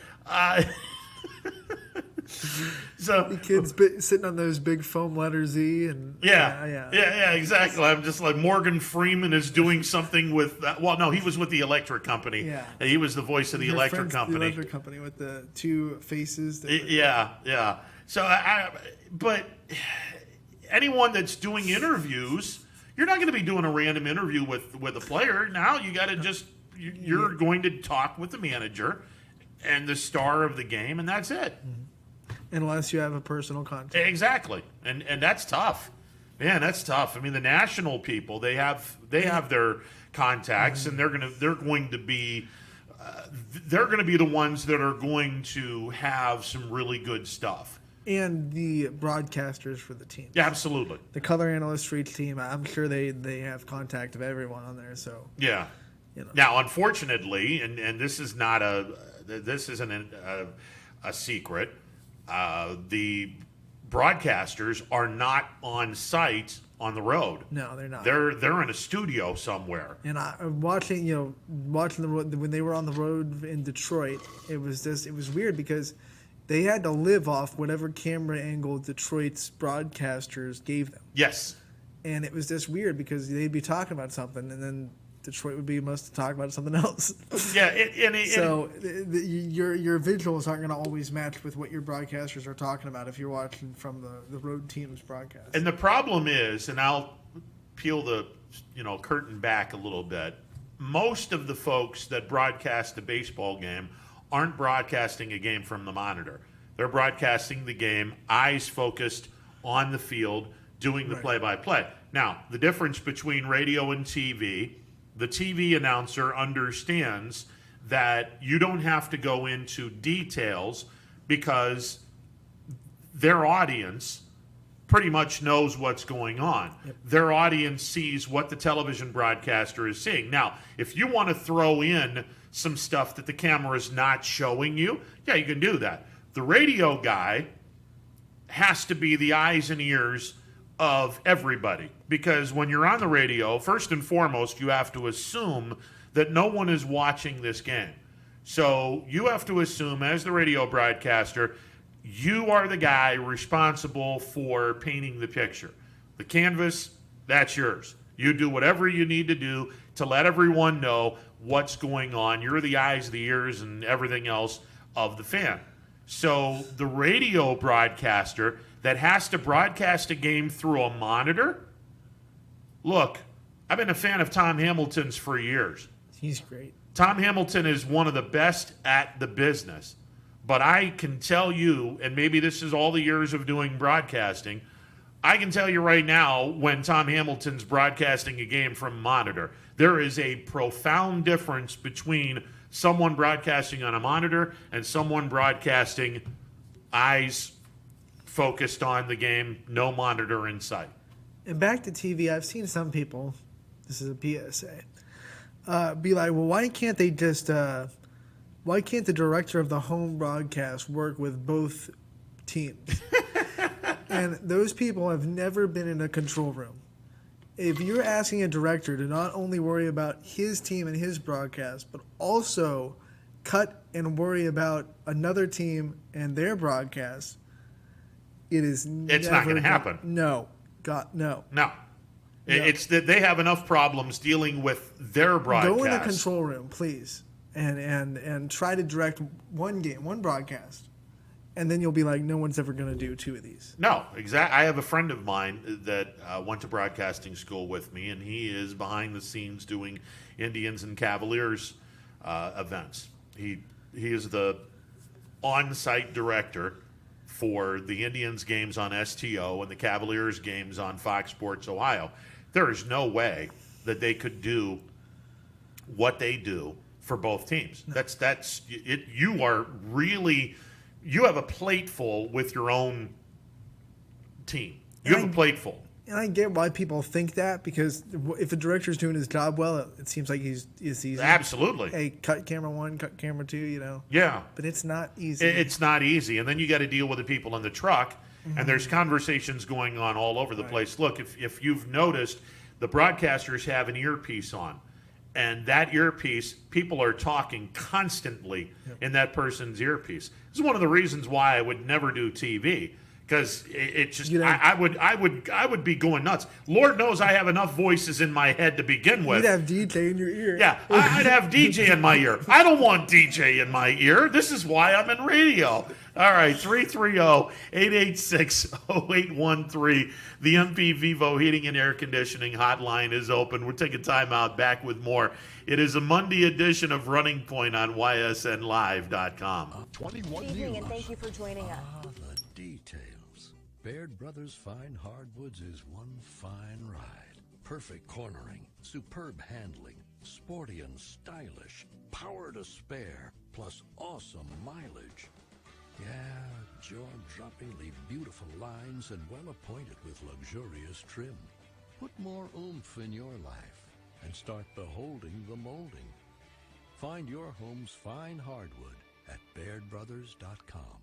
So Kids sitting on those big foam letter Z and yeah, exactly. I'm just like Morgan Freeman is doing something with. Well, no, he was with the electric company. Yeah. He was the voice of the Your electric friend's company. The electric company with the two faces. Yeah. So, but anyone that's doing interviews, you're not going to be doing a random interview with a player. Now you got to you're going to talk with the manager and the star of the game, and that's it. Unless you have a personal contact. Exactly, and that's tough. Man, that's tough. I mean, the national people, they have their contacts, and they're going to be the ones that are going to have some really good stuff. And the broadcasters for the team. Yeah, absolutely. The color analysts for each team, I'm sure they have contact of everyone on there. So yeah. Now, unfortunately, and this isn't a secret. The broadcasters are not on site on the road. No, they're not. They're in a studio somewhere. And watching the road when they were on the road in Detroit, it was weird because they had to live off whatever camera angle Detroit's broadcasters gave them. Yes. And it was just weird because they'd be talking about something, and then Detroit would be must talk about something else. Yeah, so your visuals aren't going to always match with what your broadcasters are talking about if you're watching from the road team's broadcast. And the problem is, and I'll peel the curtain back a little bit. Most of the folks that broadcast the baseball game aren't broadcasting a game from the monitor. They're broadcasting the game, eyes focused on the field, doing the play-by-play. Now, the difference between radio and TV, the TV announcer understands that you don't have to go into details because their audience pretty much knows what's going on. Yep. Their audience sees what the television broadcaster is seeing. Now, if you want to throw in some stuff that the camera is not showing you, yeah, you can do that. The radio guy has to be the eyes and ears of everybody, because when you're on the radio, first and foremost, you have to assume that no one is watching this game. So you have to assume, as the radio broadcaster, you are the guy responsible for painting the picture. The canvas, that's yours. You do whatever you need to do to let everyone know what's going on. You're the eyes, the ears, and everything else of the fan. So the radio broadcaster that has to broadcast a game through a monitor, look, I've been a fan of Tom Hamilton's for years. He's great. Tom Hamilton is one of the best at the business. But I can tell you, and maybe this is all the years of doing broadcasting, I can tell you right now when Tom Hamilton's broadcasting a game from a monitor, there is a profound difference between someone broadcasting on a monitor and someone broadcasting eyes focused on the game, no monitor in sight. And back to TV, I've seen some people, this is a PSA, be like, well, why can't they just, why can't the director of the home broadcast work with both teams? And those people have never been in a control room. If you're asking a director to not only worry about his team and his broadcast, but also cut and worry about another team and their broadcast, it's not going to happen. No. God, no. No. It's that they have enough problems dealing with their broadcast. Go in a control room, please, and try to direct one game, one broadcast. And then you'll be like, no one's ever going to do two of these. No, exactly. I have a friend of mine that went to broadcasting school with me, and he is behind the scenes doing Indians and Cavaliers events. He is the on-site director for the Indians games on STO and the Cavaliers games on Fox Sports Ohio. There is no way that they could do what they do for both teams. No. That's it. You have a plate full with your own team. You have a plate full. And I get why people think that, because if the director's doing his job well, it seems like it's easy. Absolutely. Hey, cut camera one, cut camera two, Yeah. But it's not easy. It's not easy. And then you got to deal with the people in the truck, and there's conversations going on all over the place. Look, if you've noticed, the broadcasters have an earpiece on. and that earpiece, people are talking constantly in that person's earpiece. This is one of the reasons why I would never do TV. Because it just, I would be going nuts. Lord knows I have enough voices in my head to begin with. You'd have DJ in your ear. Yeah, I'd have DJ in my ear. I don't want DJ in my ear. This is why I'm in radio. All right, 330-886-0813. The MP Vivo Heating and Air Conditioning hotline is open. We're taking time out. Back with more. It is a Monday edition of Running Point on YSNLive.com. 21 Good evening, News. and thank you for joining us. The details. Baird Brothers Fine Hardwoods is one fine ride. Perfect cornering, superb handling, sporty and stylish, power to spare, plus awesome mileage. Yeah, jaw-droppingly beautiful lines and well appointed with luxurious trim. Put more oomph in your life and start beholding the molding. Find your home's fine hardwood at BairdBrothers.com.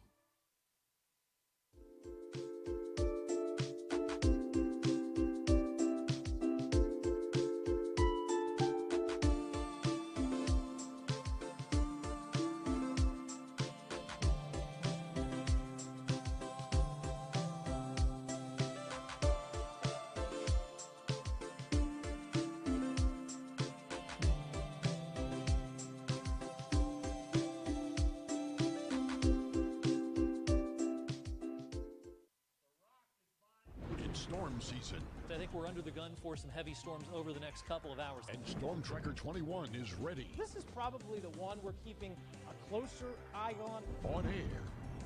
It's storm season, I think we're under the gun for some heavy storms over the next couple of hours. and Storm Tracker 21 is ready. This is probably the one we're keeping a closer eye on. On air,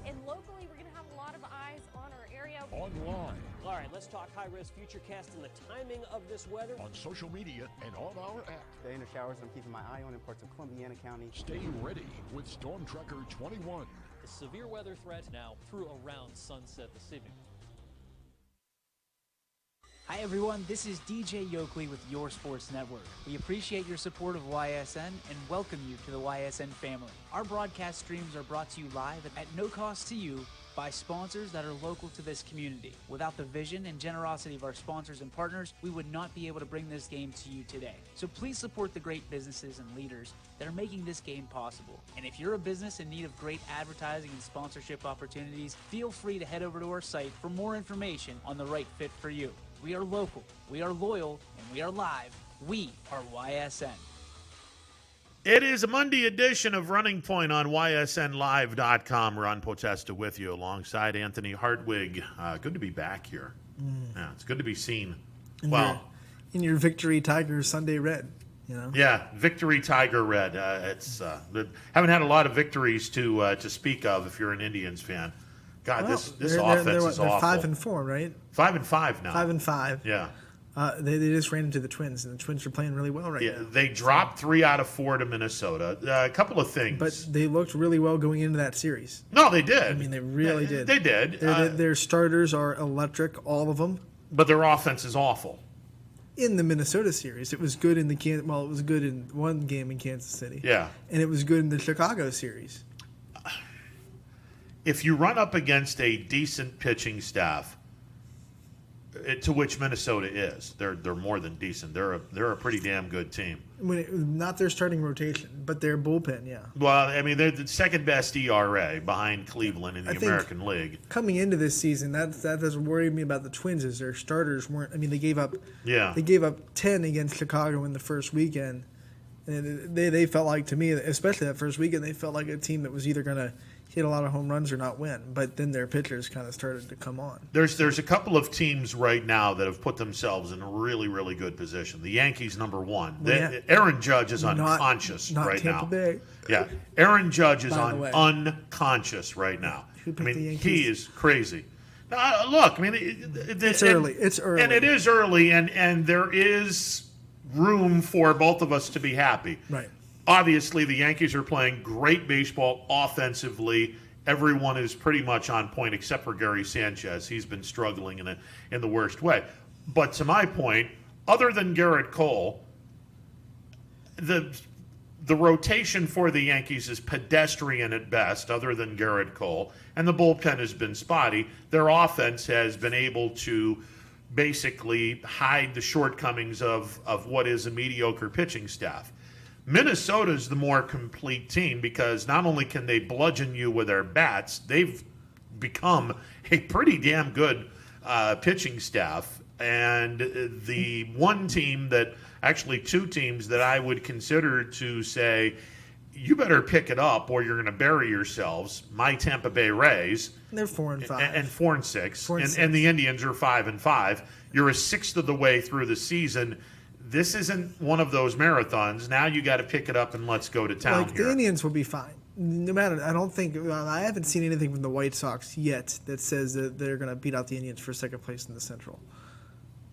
And locally, we're going to have a lot of eyes on our area. online, All right, let's talk high-risk futurecast and the timing of this weather. on social media, and on our app. Stay in the showers. I'm keeping my eye on in parts of Columbiana County. Stay ready with Storm Tracker 21. The severe weather threat now through around sunset this evening. Hi everyone, this is DJ Yoakley with Your Sports Network. We appreciate your support of YSN and welcome you to the YSN family. Our broadcast streams are brought to you live at no cost to you by sponsors that are local to this community. Without the vision and generosity of our sponsors and partners, we would not be able to bring this game to you today. So please support the great businesses and leaders that are making this game possible. And if you're a business in need of great advertising and sponsorship opportunities, feel free to head over to our site for more information on the right fit for you. We are local, we are loyal, and we are live. We are YSN. It is a Monday edition of Running Point on YSNLive.com. Ron Potesta with you alongside Anthony Hartwig. Good to be back here. Yeah, it's good to be seen. In your Victory Tiger Sunday red, you know. Yeah, Victory Tiger Red. Haven't had a lot of victories to speak of if you're an Indians fan. God, Well, this offense is they're awful. 5-4, right? 5-5 now. 5-5. Yeah. They just ran into the Twins, and the Twins are playing really well right now. They dropped 3 out of 4 to Minnesota. A couple of things. But they looked really well going into that series. No, they did. I mean, they really did. They did. Their starters are electric, all of them. But their offense is awful. In the Minnesota series, it was good in it was good in one game in Kansas City. Yeah. And it was good in the Chicago series. If you run up against a decent pitching staff, to which Minnesota is, they're more than decent. They're a pretty damn good team. Not their starting rotation, but their bullpen, yeah. Well, I mean, they're the second best ERA behind Cleveland in the American League. Coming into this season, that doesn't worry me about the Twins is their starters weren't. I mean, they gave up 10 against Chicago in the first weekend. And they felt like, to me, especially that first weekend, they felt like a team that was either going to hit a lot of home runs or not win. But then their pitchers kind of started to come on. There's a couple of teams right now that have put themselves in a really, really good position. The Yankees, number one. Aaron Judge is unconscious not right Tampa now. Bay. Yeah, Aaron Judge is By the way. unconscious right now. Who I picked mean, the Yankees? he is crazy. Now, look, I mean, It's early. It's early. And it is early, and there is room for both of us to be happy. Right. Obviously, the Yankees are playing great baseball offensively. Everyone is pretty much on point except for Gary Sanchez. He's been struggling in the worst way. But to my point, other than Garrett Cole, the rotation for the Yankees is pedestrian at best, other than Garrett Cole, and the bullpen has been spotty. Their offense has been able to basically hide the shortcomings of what is a mediocre pitching staff. Minnesota's the more complete team because not only can they bludgeon you with their bats, they've become a pretty damn good pitching staff. And the one team that, actually two teams that I would consider to say, you better pick it up or you're going to bury yourselves, my Tampa Bay Rays. They're 4-5. And 4-6. 4-6. And the Indians are 5-5. You're a sixth of the way through the season. This isn't one of those marathons. Now you got to pick it up and let's go to town here. The Indians will be fine. No matter, I don't think, I haven't seen anything from the White Sox yet that says that they're going to beat out the Indians for second place in the Central.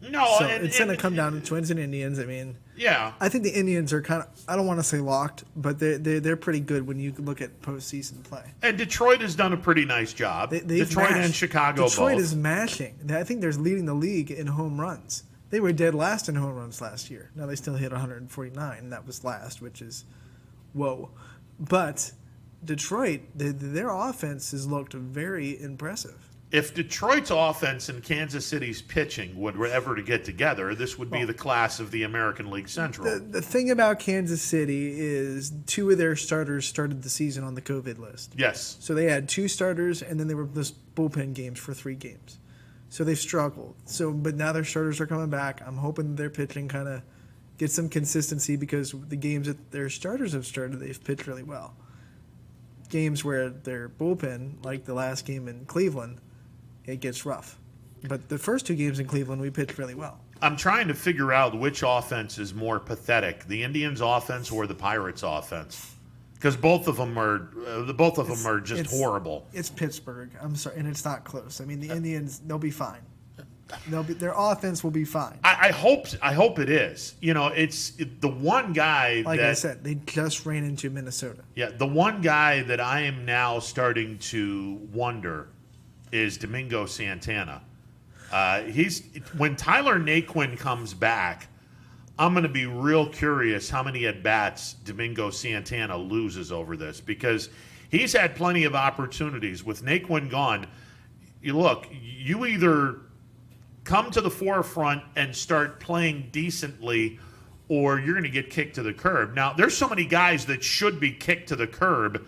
No, so it's going to come down to Twins and Indians. I mean, yeah, I think the Indians are kind of, I don't want to say locked, but they're pretty good when you look at postseason play. And Detroit has done a pretty nice job. Detroit and Chicago Detroit both. is mashing. I think they're leading the league in home runs. They were dead last in home runs last year. Now they still hit 149, and that was last, which is whoa. But Detroit, their offense has looked very impressive. If Detroit's offense and Kansas City's pitching would ever to get together, this would be the class of the American League Central. The thing about Kansas City is two of their starters started the season on the COVID list. Yes. So they had two starters, and then they were just bullpen games for 3 games. So they've struggled. But now their starters are coming back. I'm hoping their pitching kind of gets some consistency because the games that their starters have started, they've pitched really well. Games where their bullpen, like the last game in Cleveland, it gets rough. But the first 2 games in Cleveland, we pitched really well. I'm trying to figure out which offense is more pathetic, the Indians' offense or the Pirates' offense, because both of them are just horrible. It's Pittsburgh. I'm sorry, and it's not close. I mean, the Indians, they'll be fine. Their offense will be fine. I hope it is. You know, it's the one guy. Like I said, they just ran into Minnesota. Yeah, the one guy that I am now starting to wonder is Domingo Santana. When Tyler Naquin comes back, I'm going to be real curious how many at-bats Domingo Santana loses over this because he's had plenty of opportunities. With Naquin gone, you either come to the forefront and start playing decently or you're going to get kicked to the curb. Now, there's so many guys that should be kicked to the curb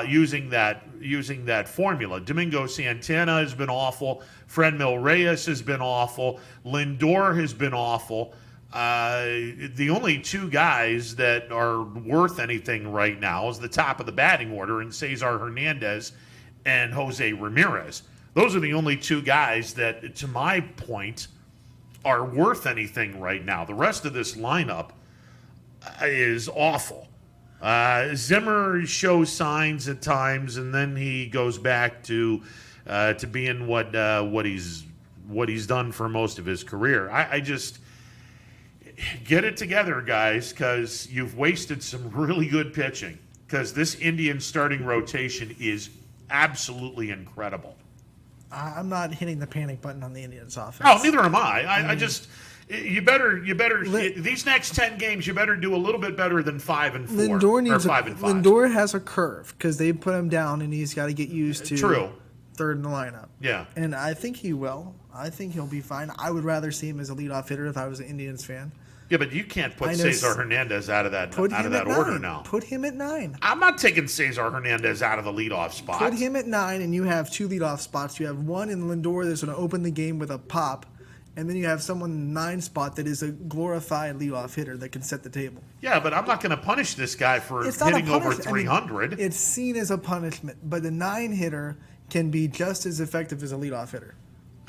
using that formula. Domingo Santana has been awful. Frenmil Reyes has been awful. Lindor has been awful. The only 2 guys that are worth anything right now is the top of the batting order in Cesar Hernandez and Jose Ramirez. Those are the only 2 guys that, to my point, are worth anything right now. The rest of this lineup is awful. Zimmer shows signs at times, and then he goes back to being what he's done for most of his career. I just get it together, guys, because you've wasted some really good pitching. Because this Indian starting rotation is absolutely incredible. I'm not hitting the panic button on the Indians' offense. Oh, neither am I. I just. You better. These next 10 games, you better do a little bit better than 5-4 or 5-5. Lindor has a curve because they put him down, and he's got to get used to third in the lineup. Yeah, and I think he will. I think he'll be fine. I would rather see him as a leadoff hitter if I was an Indians fan. Yeah, but you can't put Cesar Hernandez out of that order now. Put him at 9. I'm not taking Cesar Hernandez out of the leadoff spot. Put him at 9, and you have 2 leadoff spots. You have one in Lindor that's going to open the game with a pop. And then you have someone in the 9 spot that is a glorified leadoff hitter that can set the table. Yeah, but I'm not going to punish this guy for hitting over 300. I mean, it's seen as a punishment, but the 9 hitter can be just as effective as a leadoff hitter.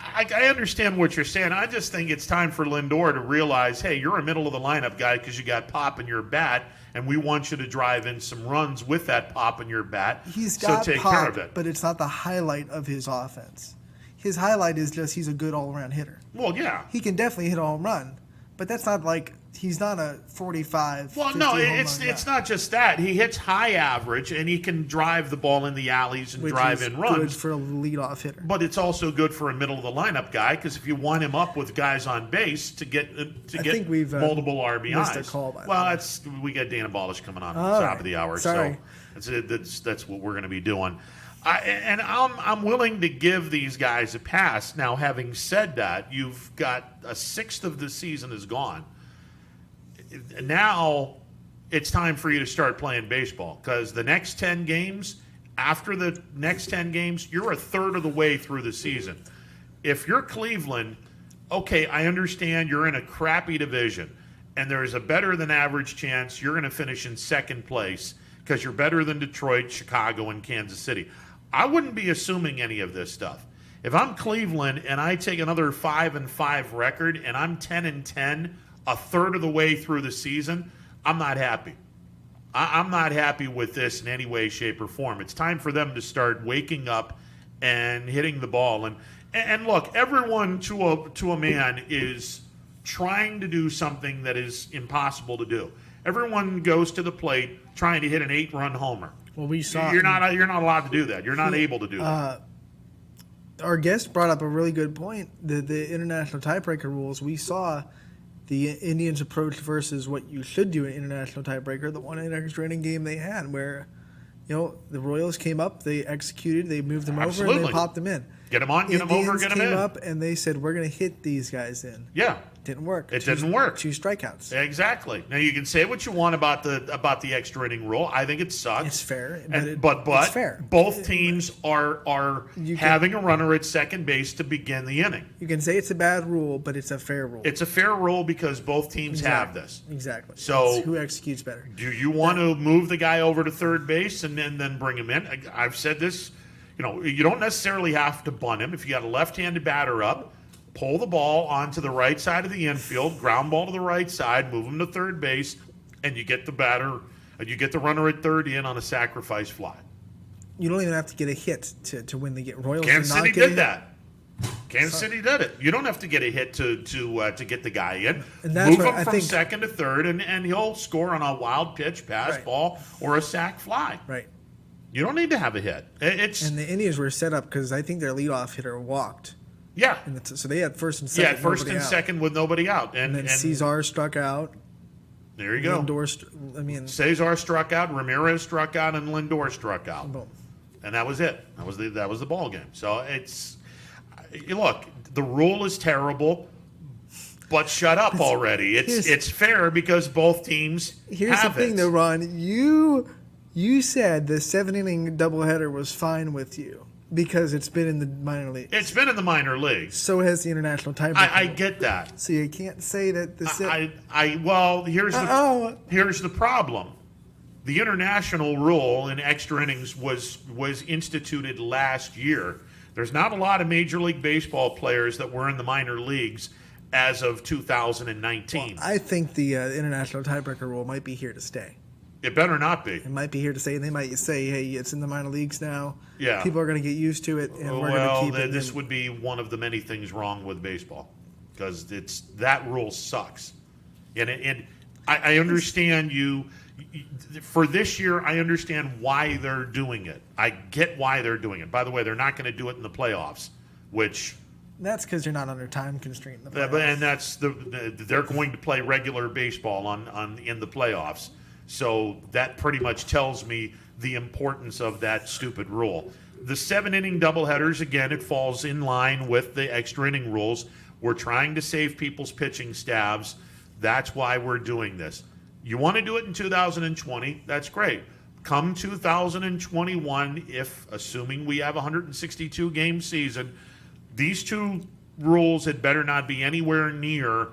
I understand what you're saying. I just think it's time for Lindor to realize, hey, you're a middle of the lineup guy because you got pop in your bat, and we want you to drive in some runs with that pop in your bat. He's got take pop, care of it. But it's not the highlight of his offense. His highlight is just he's a good all-around hitter. Well, yeah. He can definitely hit a home run, but that's not like he's not a 45. Well, no, it's not just that. He hits high average, and he can drive the ball in the alleys and drive in runs. Good for a leadoff hitter. But it's also good for a middle of the lineup guy because if you want him up with guys on base to get think we've multiple RBIs. Missed a call by we got Dana Balish coming on at the top of the hour, Sorry. so that's what we're going to be doing. I'm willing to give these guys a pass. Now, having said that, you've got a sixth of the season is gone. Now, it's time for you to start playing baseball, because the next 10 games, after the next 10 games, you're a third of the way through the season. If you're Cleveland, okay, I understand you're in a crappy division, and there's a better than average chance you're going to finish in second place because you're better than Detroit, Chicago, and Kansas City. I wouldn't be assuming any of this stuff. If I'm Cleveland and I take another 5-5 record and I'm 10-10, a third of the way through the season, I'm not happy. I'm not happy with this in any way, shape, or form. It's time for them to start waking up and hitting the ball. And look, everyone to a man is trying to do something that is impossible to do. Everyone goes to the plate trying to hit an 8-run homer. Well, we saw you're not allowed to do that. You're not able to do that. Our guest brought up a really good point. The international tiebreaker rules. We saw the Indians' approach versus what you should do in international tiebreaker. The one extra inning game they had, where the Royals came up, they executed, they moved them over, and they popped them in. Get them on, get them over, get them in. Came up and they said, we're going to hit these guys in. Yeah. Didn't work. It didn't work. 2 strikeouts. Exactly. Now you can say what you want about the extra inning rule. I think it sucks. It's fair, but it's fair. Both teams are having a runner at second base to begin the inning. You can say it's a bad rule, but it's a fair rule. It's a fair rule because both teams have this. Exactly. So it's who executes better? Do you want to move the guy over to third base and then bring him in? I've said this. You don't necessarily have to bunt him. If you got a left-handed batter up, pull the ball onto the right side of the infield, ground ball to the right side, move him to third base, and you get the batter, and you get the runner at third in on a sacrifice fly. You don't even have to get a hit to win the game. Royals Kansas City did that. Kansas City did it. You don't have to get a hit to get the guy in. And that's move him from second to third, and he'll score on a wild pitch, pass ball, or a sac fly. Right. You don't need to have a hit. And the Indians were set up because I think their leadoff hitter walked. Yeah. So they had first and second. Yeah, first and second with nobody out. And then Cesar struck out. There you go. Cesar struck out, Ramirez struck out, and Lindor struck out. Boom. And that was it. That was the ball game. So look, the rule is terrible, but shut up already. It's fair because both teams Here's have the thing, though, Ron. You said the 7-inning doubleheader was fine with you because it's been in the minor leagues. It's been in the minor leagues. So has the international tiebreaker. I get that. So you can't say that the here's the problem. The international rule in extra innings was instituted last year. There's not a lot of Major League Baseball players that were in the minor leagues as of 2019. Well, I think the international tiebreaker rule might be here to stay. It better not be. It might be here to stay. They might say, hey, it's in the minor leagues now. Yeah. People are going to get used to it, and we're going to keep it. This would be one of the many things wrong with baseball because that rule sucks. And I understand you. For this year, I understand why they're doing it. I get why they're doing it. By the way, they're not going to do it in the playoffs, which... That's because you're not under time constraint in the playoffs. And that's they're going to play regular baseball in the playoffs. So that pretty much tells me the importance of that stupid rule. The 7-inning doubleheaders, again, it falls in line with the extra inning rules. We're trying to save people's pitching staffs. That's why we're doing this. You want to do it in 2020, that's great. Come 2021, assuming we have a 162-game season, these two rules had better not be anywhere near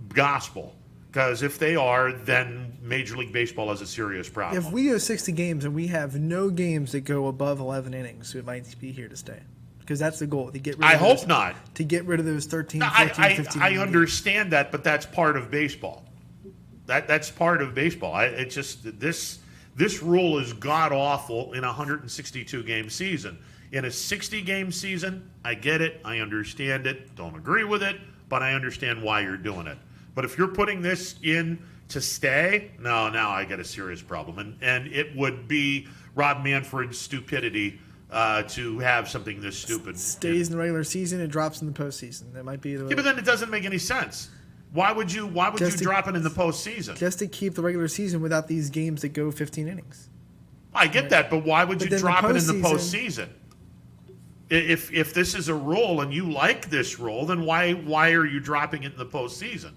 gospel. Because if they are, then Major League Baseball has a serious problem. If we have 60 games and we have no games that go above 11 innings, it might be here to stay. Because that's the goal. To get rid of hope not. To get rid of those 13, 14, 15 I understand that, but that's part of baseball. That's part of baseball. It's just this rule is god-awful in a 162-game season. In a 60-game season, I get it. I understand it. Don't agree with it, but I understand why you're doing it. But if you're putting this in to stay, now I get a serious problem. And it would be Rob Manfred's stupidity to have something this stupid. Stays in the regular season, it drops in the postseason. That might be the way. Yeah, but then it doesn't make any sense. Why would you drop it in the postseason? Just to keep the regular season without these games that go 15 innings. I get that, but why would you drop it in the postseason? If this is a rule and you like this rule, then why are you dropping it in the postseason?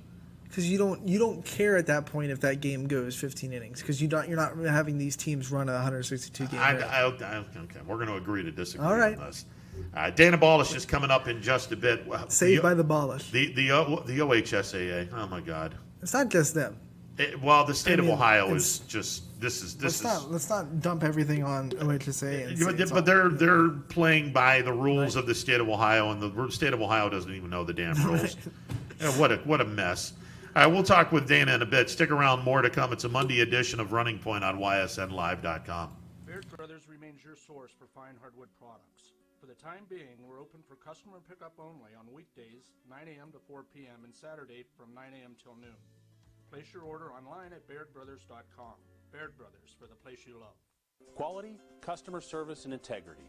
Because you don't care at that point if that game goes 15 innings because you're not having these teams run a 162 game. Okay, we're going to agree to disagree All right. on this. Dana Balish is coming up in just a bit. Saved by the Balish. The OHSAA. Oh my God. It's not just them. The state of Ohio is just Let's not dump everything on OHSA. And but they're playing by the rules of the state of Ohio, and the state of Ohio doesn't even know the damn rules. Yeah, what a mess. All right, we'll talk with Dana in a bit. Stick around, more to come. It's a Monday edition of Running Point on YSNLive.com. Baird Brothers remains your source for fine hardwood products. For the time being, we're open for customer pickup only on weekdays, 9 a.m. to 4 p.m., and Saturday from 9 a.m. till noon. Place your order online at BairdBrothers.com. Baird Brothers, for the place you love. Quality, customer service, and integrity.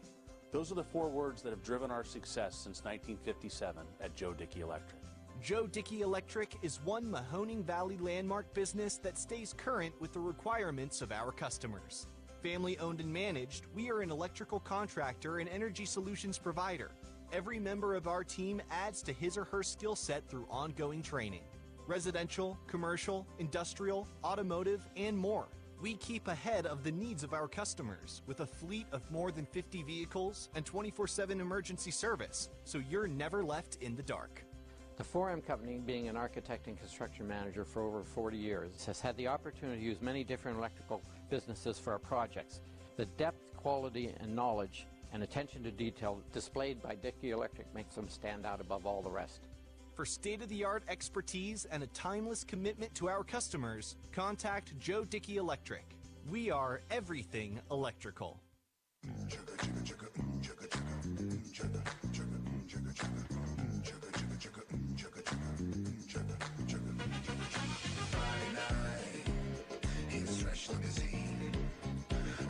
Those are the 4 words that have driven our success since 1957 at Joe Dickey Electric. Joe Dickey Electric is one Mahoning Valley landmark business that stays current with the requirements of our customers. Family owned and managed, we are an electrical contractor and energy solutions provider. Every member of our team adds to his or her skill set through ongoing training. Residential, commercial, industrial, automotive, and more. We keep ahead of the needs of our customers with a fleet of more than 50 vehicles and 24/7 emergency service, so you're never left in the dark. The 4M Company, being an architect and construction manager for over 40 years, has had the opportunity to use many different electrical businesses for our projects. The depth, quality, and knowledge and attention to detail displayed by Dickey Electric makes them stand out above all the rest. For state-of-the-art expertise and a timeless commitment to our customers, contact Joe Dickey Electric. We are everything electrical. I'm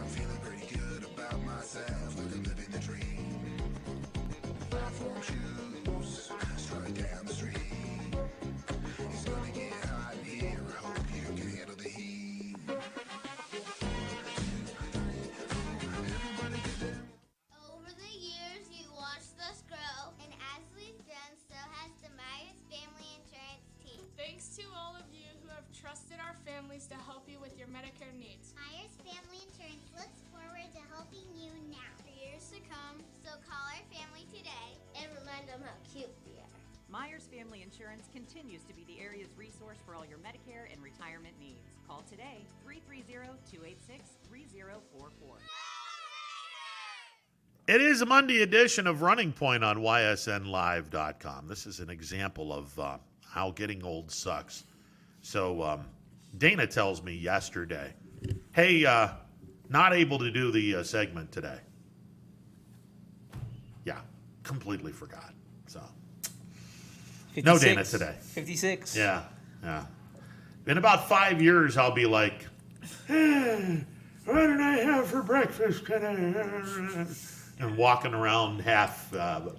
feeling pretty good about myself, living the dream. Platform shoes, strutting down the street. It's gonna get hot in here. I hope you can handle the heat. Over the years, you watched us grow, and as we've grown, so has the Myers Family Insurance team. Thanks to all of you who have trusted our families to help you with your Medicare needs. Myers Family Insurance looks forward to helping you now for years to come. So call our family today and remind them how cute we are. Myers Family Insurance continues to be the area's resource for all your Medicare and retirement needs. Call today, 330-286-3044. It is a Monday edition of Running Point on YSNLive.com. This is an example of how getting old sucks. So Dana tells me yesterday, hey, not able to do the segment today. Yeah, completely forgot. So 56, no Dana today. 56. Yeah. In about 5 years, I'll be like, what did I have for breakfast today? And walking around half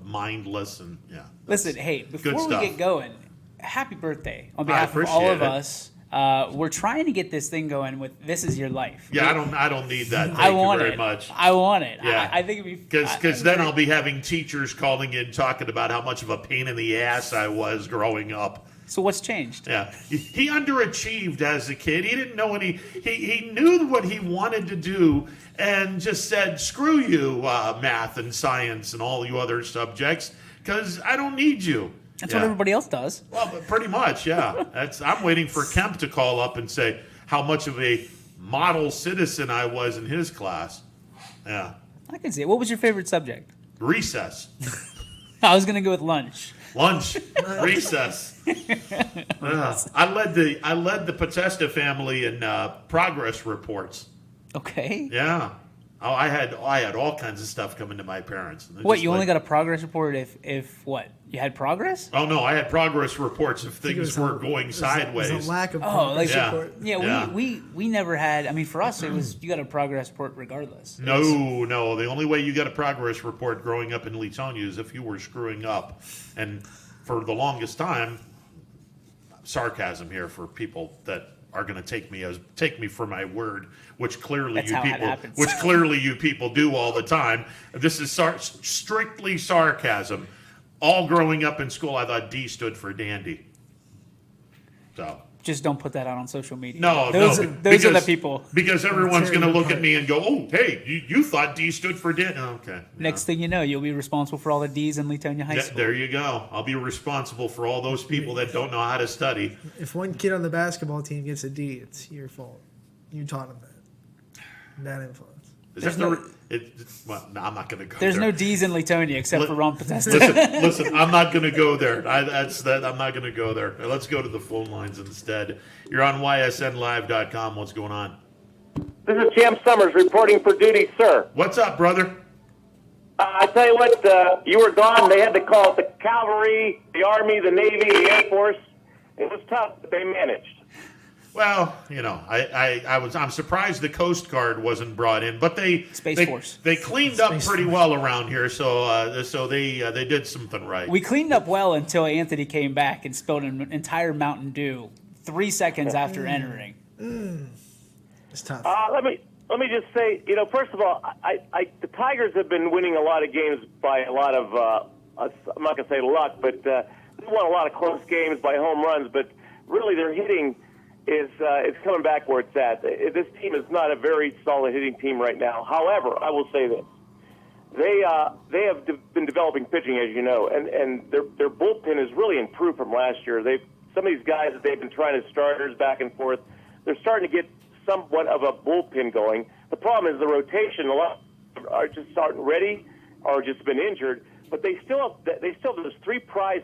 mindless and yeah. Listen, hey, before we get going, happy birthday on behalf of all of us. We're trying to get this thing going with "This Is Your Life." Yeah, I don't need that. Thank you very much. I want it. Yeah, I think it'd be because then I'll be having teachers calling in talking about how much of a pain in the ass I was growing up. So what's changed? Yeah, he underachieved as a kid. He didn't know any. He knew what he wanted to do and just said, "Screw you, math and science and all you other subjects, because I don't need you." That's what everybody else does. Well, but pretty much, yeah. I'm waiting for Kemp to call up and say how much of a model citizen I was in his class. Yeah. I can see it. What was your favorite subject? Recess. I was gonna go with lunch. Lunch. Recess. I led the Potesta family in progress reports. Okay. Yeah. Oh, I had all kinds of stuff coming to my parents. What, you only got a progress report if what? You had progress? Oh no, I had progress reports if things were going sideways. There's a lack of progress report. We never had. I mean, for us, it was you got a progress report regardless. No. The only way you got a progress report growing up in Leetonia is if you were screwing up, and for the longest time, sarcasm here for people that are going to take me for my word, which clearly you people do all the time. This is strictly sarcasm. All growing up in school, I thought D stood for dandy. So just don't put that out on social media. No, those are the people. Because everyone's going to look at me and go, "Oh, hey, you thought D stood for D." Okay. Next thing you know, you'll be responsible for all the D's in Leetonia High Yeah, School. there you go. I'll be responsible for all those people that don't know how to study. If one kid on the basketball team gets a D, it's your fault. You taught him that. Bad influence. Well, no, I'm not going to go There's there. no D's in Leetonia except for Ron Podesta. Listen, I'm not going to go there. I'm not going to go there. Let's go to the phone lines instead. You're on YSNLive.com. What's going on? This is Champ Summers reporting for duty, sir. What's up, brother? I tell you what, you were gone. They had to call it the Cavalry, the Army, the Navy, the Air Force. It was tough, but they managed. Well, I'm surprised the Coast Guard wasn't brought in, but they cleaned up pretty well around here, so they did something right. We cleaned up well until Anthony came back and spilled an entire Mountain Dew 3 seconds after entering. It's tough. Let me just say, first of all, the Tigers have been winning a lot of games by a lot of I'm not going to say luck, but they won a lot of close games by home runs. But really, their hitting is coming back where it's at. This team is not a very solid hitting team right now. However, I will say this: they have been developing pitching, as you know, and their bullpen has really improved from last year. Some of these guys that they've been trying as starters back and forth, they're starting to get somewhat of a bullpen going. The problem is the rotation. A lot are just starting ready or just been injured, but they still there's 3 prize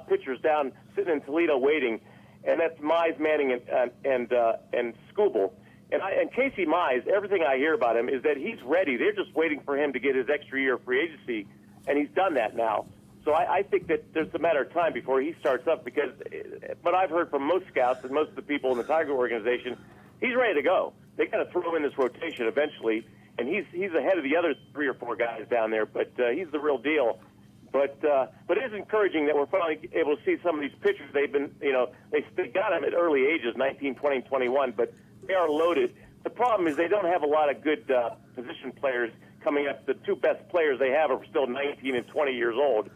pitchers down sitting in Toledo waiting. And that's Mize, Manning, and Scooble. And Casey Mize, everything I hear about him is that he's ready. They're just waiting for him to get his extra year of free agency, and he's done that now. So I think that there's a matter of time before he starts up because what I've heard from most scouts and most of the people in the Tiger organization, he's ready to go. They got to throw him in this rotation eventually, and he's ahead of the other 3 or 4 guys down there, but he's the real deal. But it is encouraging that we're finally able to see some of these pitchers. They've been, they got them at early ages, 19, 20, 21, but they are loaded. The problem is they don't have a lot of good position players coming up. The 2 best players they have are still 19 and 20 years old.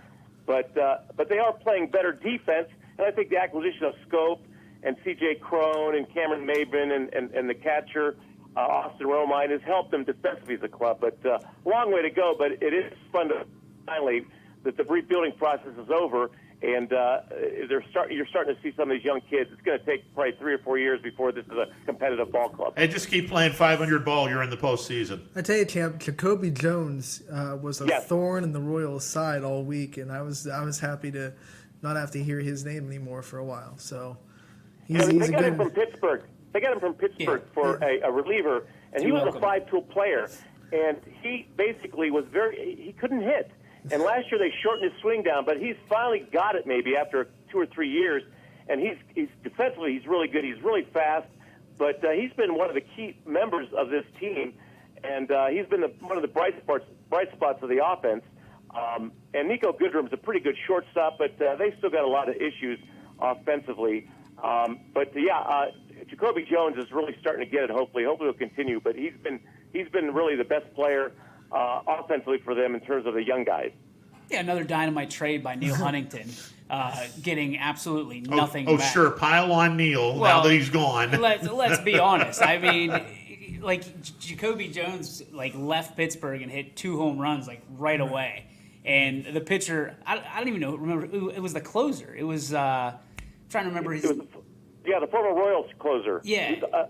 But they are playing better defense, and I think the acquisition of Scope and C.J. Crone and Cameron Maben and the catcher, Austin Romine, has helped them defensively as a club. But long way to go, but it is fun to finally that the rebuilding process is over, and you're starting to see some of these young kids. It's going to take probably 3 or 4 years before this is a competitive ball club. Hey, just keep playing 500 ball. You're in the postseason. I tell you, Champ, Jacoby Jones was a thorn in the Royals' side all week, and I was happy to not have to hear his name anymore for a while. So they got him from Pittsburgh. They got him from Pittsburgh for a reliever, and he was a 5-tool player, and he basically was he couldn't hit. And last year they shortened his swing down, but he's finally got it maybe after 2 or 3 years. And he's defensively he's really good. He's really fast, but he's been one of the key members of this team, and he's been one of the bright spots of the offense. And Nico Goodrum's a pretty good shortstop, but they still got a lot of issues offensively. Jacoby Jones is really starting to get it. Hopefully he'll continue. But he's been really the best player offensively for them in terms of the young guys. Yeah, another dynamite trade by Neil Huntington, getting absolutely nothing back. Sure, pile on Neil now that he's gone. Let's be honest. I mean, Jacoby Jones left Pittsburgh and hit 2 home runs right away, and the pitcher I don't even know. Remember, it was the closer. It was trying to remember his. The former Royals closer. Yeah.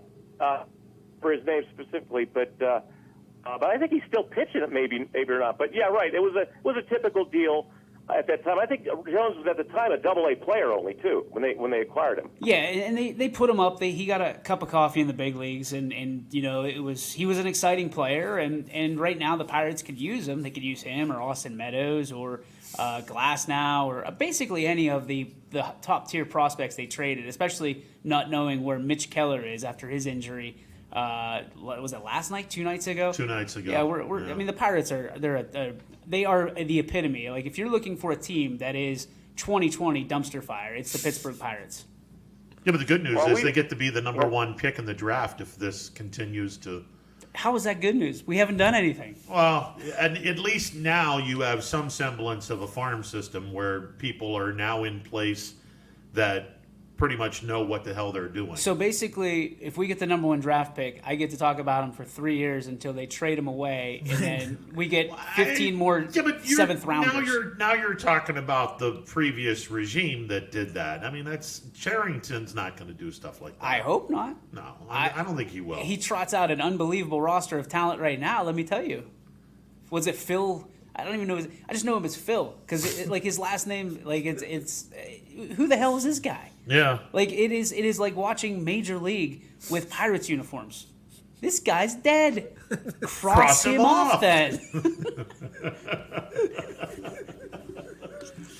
For his name specifically, but I think he's still pitching it, maybe or not. But yeah, right. It was a typical deal at that time. I think Jones was at the time a Double-A player only too when they acquired him. Yeah, and they put him up. He got a cup of coffee in the big leagues, and he was an exciting player. And right now the Pirates could use him. They could use him or Austin Meadows or Glasnow or basically any of the top tier prospects they traded, especially not knowing where Mitch Keller is after his injury. Was it last night? 2 nights ago? 2 nights ago. Yeah, I mean, the Pirates are they are the epitome. If you're looking for a team that is 2020 dumpster fire, it's the Pittsburgh Pirates. Yeah, but the good news is they get to be the number 1 pick in the draft if this continues to. How is that good news? We haven't done anything. Well, and at least now you have some semblance of a farm system where people are now in place that pretty much know what the hell they're doing. So basically, if we get the number 1 draft pick, I get to talk about him for 3 years until they trade him away, and then we get 15 more seventh rounders. Now you're talking about the previous regime that did that. I mean, Charrington's not going to do stuff like that. I hope not. No, I don't think he will. He trots out an unbelievable roster of talent right now. Let me tell you. Was it Phil? I don't even know. I just know him as Phil because like his last name, like it's who the hell is this guy? Yeah. Like it is like watching Major League with Pirates uniforms. This guy's dead. Cross him off then.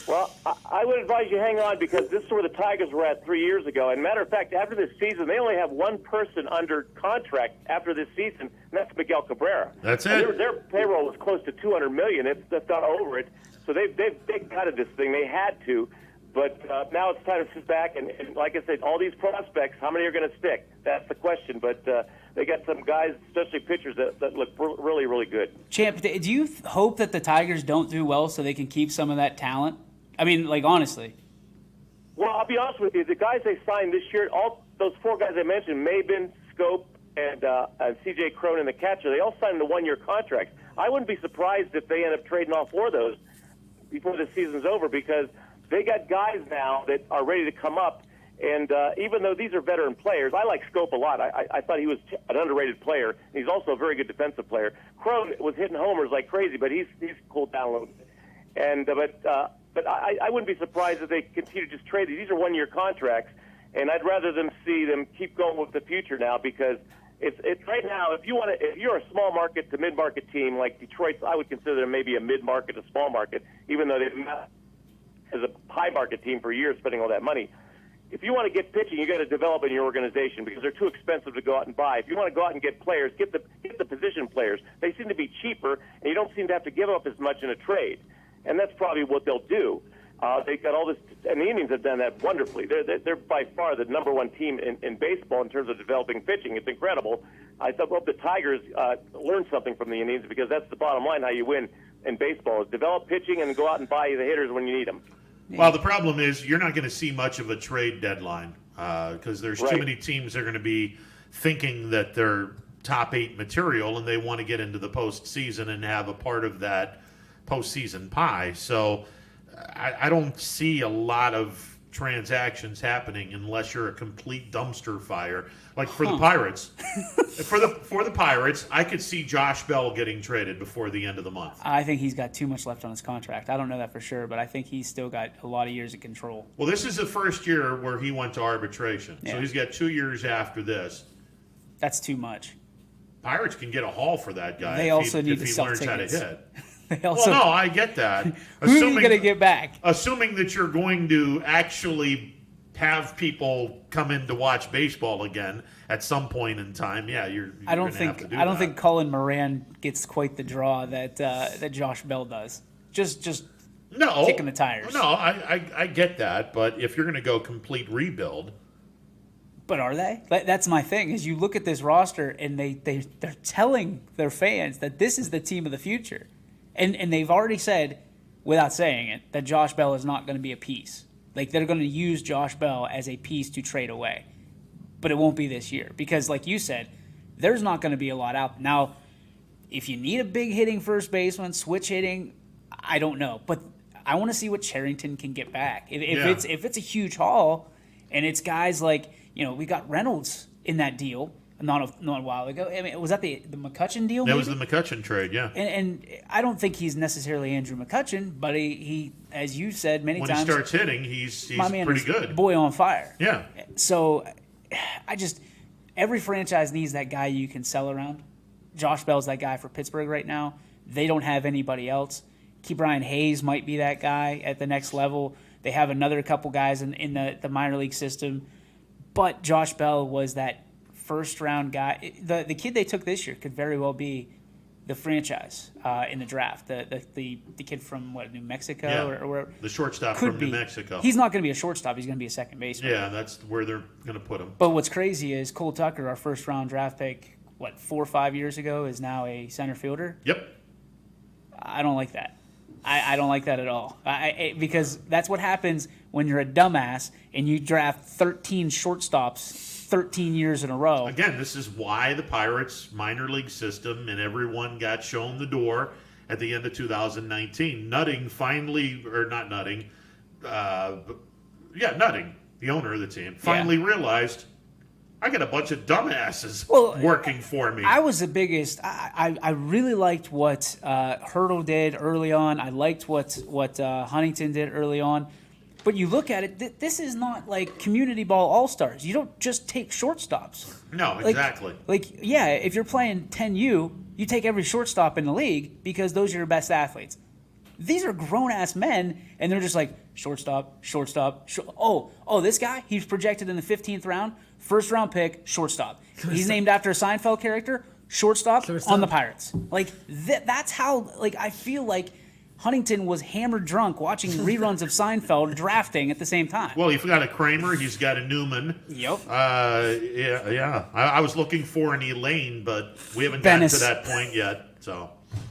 Well, I would advise you hang on because this is where the Tigers were at 3 years ago. And matter of fact, after this season, they only have one person under contract after this season, and that's Miguel Cabrera. That's and it. Their payroll was close to $200 million. It's not over it. So they've gutted this thing. They had to. But now it's time to sit back and like I said, all these prospects, how many are going to stick? That's the question. But they got some guys, especially pitchers, that look really, really good. Champ, do you hope that the Tigers don't do well so they can keep some of that talent? I mean, like, honestly. Well, I'll be honest with you. The guys they signed this year, all those 4 guys I mentioned, Maben, Scope, and C.J. Cronin, the catcher, they all signed the 1-year contracts. I wouldn't be surprised if they end up trading all 4 of those before the season's over because they got guys now that are ready to come up. And even though these are veteran players, I like Scope a lot. I thought he was an underrated player. He's also a very good defensive player. Cronin was hitting homers like crazy, but he's cooled down a little bit. And but I wouldn't be surprised if they continue to just trade these. These are 1-year contracts, and I'd rather see them keep going with the future now because it's right now. If you're a small market to mid market team like Detroit, I would consider them maybe a mid market to small market, even though they've been as a high market team for years, spending all that money. If you want to get pitching, you got to develop in your organization because they're too expensive to go out and buy. If you want to go out and get players, get the position players. They seem to be cheaper, and you don't seem to have to give up as much in a trade. And that's probably what they'll do. They've got all this, and the Indians have done that wonderfully. They're by far the number 1 team in baseball in terms of developing pitching. It's incredible. I hope the Tigers learn something from the Indians because that's the bottom line how you win in baseball is develop pitching and go out and buy the hitters when you need them. Well, the problem is you're not going to see much of a trade deadline because there's too many teams that are going to be thinking that they're top 8 material and they want to get into the postseason and have a part of that postseason pie. So I don't see a lot of transactions happening unless you're a complete dumpster fire. Like for the Pirates, for the Pirates, I could see Josh Bell getting traded before the end of the month. I think he's got too much left on his contract. I don't know that for sure, but I think he's still got a lot of years of control. Well, this is the first year where he went to arbitration, so he's got 2 years after this. That's too much. Pirates can get a haul for that guy They if also he, need if to he sell learns tickets. how to hit. Well, no, I get that. Who are you going to get back? Assuming that you're going to actually have people come in to watch baseball again at some point in time, you're I don't going to have to do I don't that. think Colin Moran gets quite the draw that that Josh Bell does. Just kicking the tires. No, I get that, but if you're going to go complete rebuild. But are they? That's my thing. Is you look at this roster and they're telling their fans that this is the team of the future, and they've already said, without saying it, that Josh Bell is not going to be a piece. Like they're going to use Josh Bell as a piece to trade away, but it won't be this year because, like you said, there's not going to be a lot out now. If you need a big hitting first baseman, switch hitting, I don't know, but I want to see what Charrington can get back. If it's a huge haul, and it's guys like. We got Reynolds in that deal not a while ago. I mean, was that the McCutchen deal? That maybe? was the McCutchen trade, yeah. And I don't think he's necessarily Andrew McCutchen, but he as you said many times, when he starts hitting, he's pretty good. Boy on fire. Yeah. So every franchise needs that guy you can sell around. Josh Bell's that guy for Pittsburgh right now. They don't have anybody else. Ke'Bryan Hayes might be that guy at the next level. They have another couple guys in the minor league system. But Josh Bell was that first-round guy. The kid they took this year could very well be the franchise in the draft. The kid from, New Mexico? Yeah, or where, the shortstop from New Mexico. He's not going to be a shortstop. He's going to be a second baseman. Yeah, that's where they're going to put him. But what's crazy is Cole Tucker, our first-round draft pick, 4 or 5 years ago, is now a center fielder? Yep. I don't like that. I don't like that at all. Because that's what happens when you're a dumbass and you draft 13 shortstops 13 years in a row. Again, this is why the Pirates minor league system and everyone got shown the door at the end of 2019. Nutting finally, or not Nutting, Nutting, the owner of the team, finally realized I got a bunch of dumbasses working for me. I was the biggest. I really liked what Hurdle did early on. I liked what Huntington did early on. But you look at it, this is not like community ball all-stars. You don't just take shortstops. No, exactly. If you're playing 10U, you take every shortstop in the league because those are your best athletes. These are grown-ass men, and they're just like, shortstop. This guy, he's projected in the 15th round, first-round pick, shortstop. He's named after a Seinfeld character, shortstop. On the Pirates. That's how, I feel like Huntington was hammered drunk watching reruns of Seinfeld drafting at the same time. Well, he's got a Kramer. He's got a Newman. Yep. I was looking for an Elaine, but we haven't gotten to that point yet. So,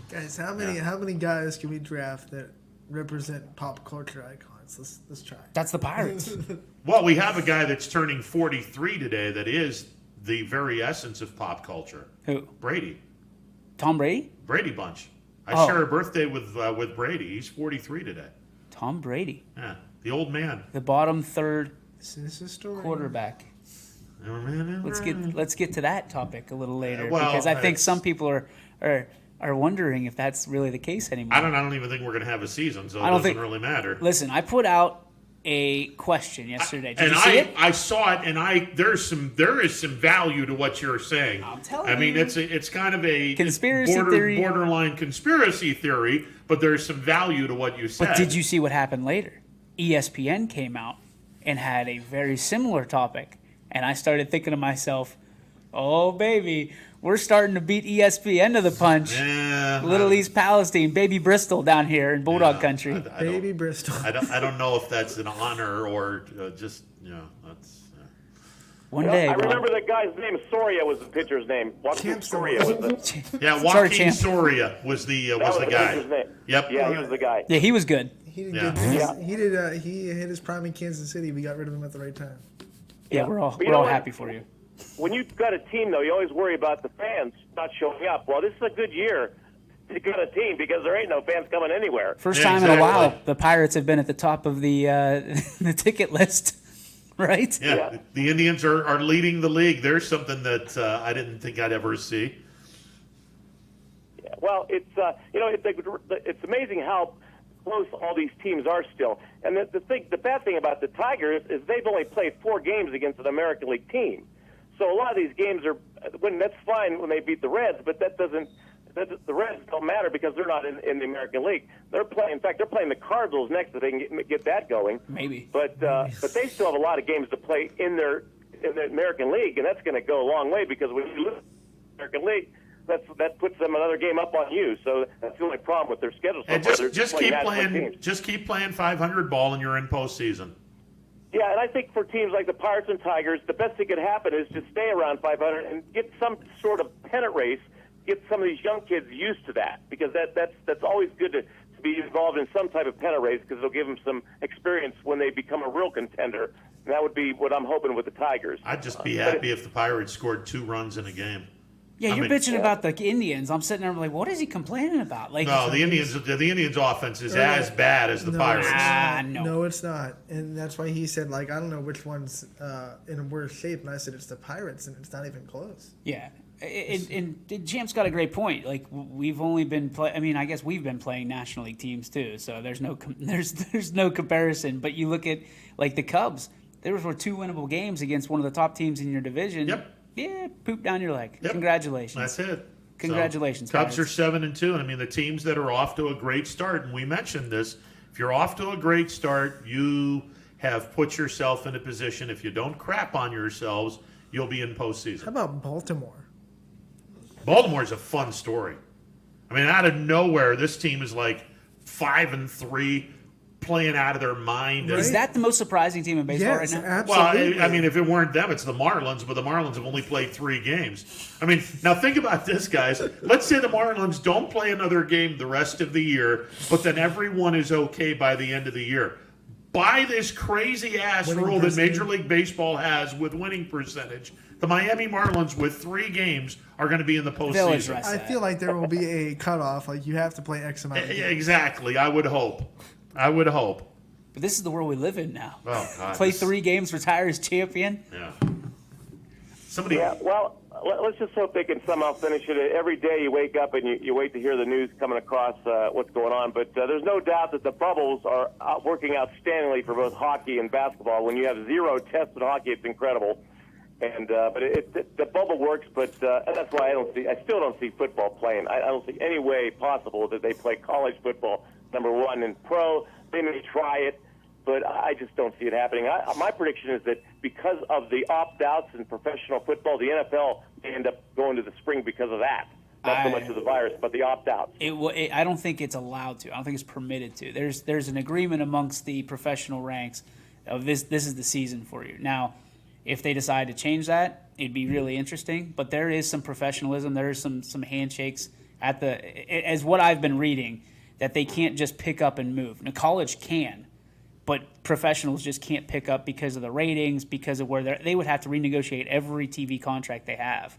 guys, how many guys can we draft that represent pop culture icons? Let's try. That's the Pirates. Well, we have a guy that's turning 43 today that is the very essence of pop culture. Who? Brady. Tom Brady? Brady Bunch. I share a birthday with Brady. He's 43 today. Tom Brady. Yeah, the old man. The bottom third story. quarterback. Let's get to that topic a little later because I think some people are wondering if that's really the case anymore. I don't even think we're going to have a season, so it doesn't really matter. Listen, I put out a question yesterday. Did you see it? I saw it, and there is some value to what you're saying. I'm telling you. I mean, it's kind of a conspiracy theory, borderline conspiracy theory, but there's some value to what you said. But did you see what happened later? ESPN came out and had a very similar topic, and I started thinking to myself, "Oh baby, we're starting to beat ESPN to the punch." Yeah, Little East Palestine, baby Bristol down here in Bulldog country. Baby Bristol. I don't know if that's an honor or just that's. One day. I remember that guy's name. Soria was the pitcher's name. Joaquin Soria was the. Joaquin Soria was the guy. Pitcher's name. Yep. Yeah, he was the guy. Yeah, he was good. He did good. He hit his prime in Kansas City. We got rid of him at the right time. Yeah, we're all happy for you. When you've got a team, though, you always worry about the fans not showing up. Well, this is a good year to get a team because there ain't no fans coming anywhere. First time in a while, the Pirates have been at the top of the the ticket list, right? Yeah, the Indians are leading the league. There's something that I didn't think I'd ever see. Yeah, well, it's amazing how close all these teams are still. And the bad thing about the Tigers is they've only played 4 games against an American League team. So a lot of these games that's fine when they beat the Reds, but the Reds don't matter because they're not in the American League. They're playing the Cardinals next if they can get that going. Maybe. But they still have a lot of games to play in the American League, and that's going to go a long way because when you lose the American League, that puts them another game up on you. So that's the only problem with their schedule. And just keep playing 500 ball, and you're in postseason. Yeah, and I think for teams like the Pirates and Tigers, the best thing could happen is just stay around 500 and get some sort of pennant race, get some of these young kids used to that, because that's always good to be involved in some type of pennant race because it'll give them some experience when they become a real contender. And that would be what I'm hoping with the Tigers. I'd just be happy if the Pirates scored 2 runs in a game. Yeah, you're bitching about the Indians. I'm sitting there like, what is he complaining about? Like, no, the Indians' offense is as bad as the Pirates. No, it's not. And that's why he said, I don't know which one's in worse shape. And I said, it's the Pirates, and it's not even close. Yeah. And Champ's got a great point. Like, we've only been I guess we've been playing National League teams too, so there's no comparison. But you look at, like, the Cubs. There were 2 winnable games against one of the top teams in your division. Yep. Yeah, poop down your leg. Yep. Congratulations. That's it. Congratulations. So, Cubs are 7-2, and I mean the teams that are off to a great start, and we mentioned this. If you're off to a great start, you have put yourself in a position. If you don't crap on yourselves, you'll be in postseason. How about Baltimore? Baltimore's a fun story. I mean, out of nowhere, this team is like 5-3. Playing out of their mind. Is that the most surprising team in baseball right now? Absolutely. Well, I mean, if it weren't them, it's the Marlins, but the Marlins have only played 3 games. I mean, now think about this, guys. Let's say the Marlins don't play another game the rest of the year, but then everyone is okay by the end of the year. by this crazy ass Winning rule that percentage. Major League Baseball has with winning percentage, the Miami Marlins with 3 games are going to be in the They'll postseason. address I feel like there will be a cutoff. Like you have to play X amount. Of games. Exactly. I would hope. But this is the world we live in now. Oh, God. Play 3 games, retire as champion. Yeah. Somebody. Yeah, well, let's just hope they can somehow finish it. Every day you wake up and you wait to hear the news coming across what's going on. But there's no doubt that the bubbles are working outstandingly for both hockey and basketball. When you have 0 tests in hockey, it's incredible. And but the bubble works, but and that's why I still don't see football playing. I don't see any way possible that they play college football, number one, and pro. They may try it, but I just don't see it happening. My prediction is that because of the opt-outs in professional football, the NFL may end up going to the spring because of that. Not so much of the virus, but the opt-outs. I don't think it's allowed to. I don't think it's permitted to. There's an agreement amongst the professional ranks of this is the season for you. Now, if they decide to change that, it'd be really interesting. But there is some professionalism. There is some handshakes as what I've been reading, that they can't just pick up and move. Now, college can, but professionals just can't pick up because of the ratings, because of where they would have to renegotiate every TV contract they have.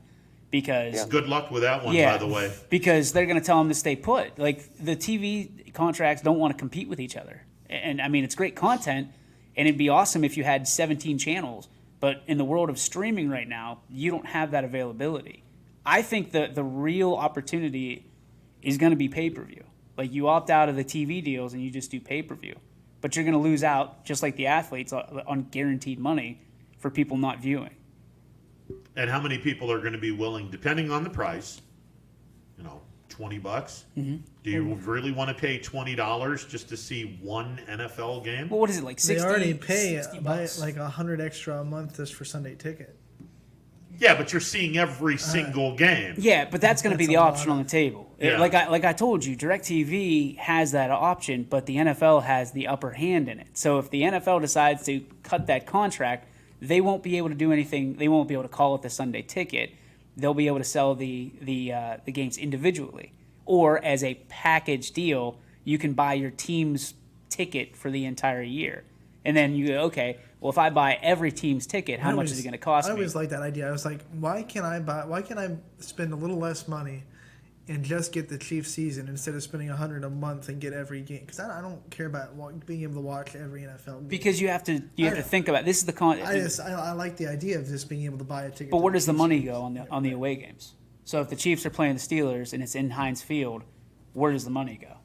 Because Good luck with that one, by the way. Because they're going to tell them to stay put. Like, the TV contracts don't want to compete with each other. And I mean, it's great content, and it'd be awesome if you had 17 channels. But in the world of streaming right now, you don't have that availability. I think the real opportunity is going to be pay-per-view. Like, you opt out of the TV deals and you just do pay-per-view. But you're going to lose out, just like the athletes, on guaranteed money for people not viewing. And how many people are going to be willing, depending on the price, $20? Mm-hmm. Do you really want to pay $20 just to see one NFL game? Well, what is it, like 60? They already pay $60? like $100 extra a month just for Sunday ticket. Yeah, but you're seeing every single game. Yeah, but that's going to be the option on the table. Yeah. Like I told you, DirecTV has that option, but the NFL has the upper hand in it. So if the NFL decides to cut that contract, they won't be able to do anything. They won't be able to call it the Sunday ticket. They'll be able to sell the games individually, or as a package deal. You can buy your team's ticket for the entire year, and then you go, okay, well, if I buy every team's ticket, how much is it going to cost I me? always like that idea. I was like, why can't I spend a little less money and just get the Chiefs season instead of spending $100 a month and get every game? Because I don't care about being able to watch every NFL game. Because you have to think about this is the I like the idea of just being able to buy a ticket. But to where the does the Chiefs money game. go on the away games? So if the Chiefs are playing the Steelers and it's in Heinz Field, where does the money go?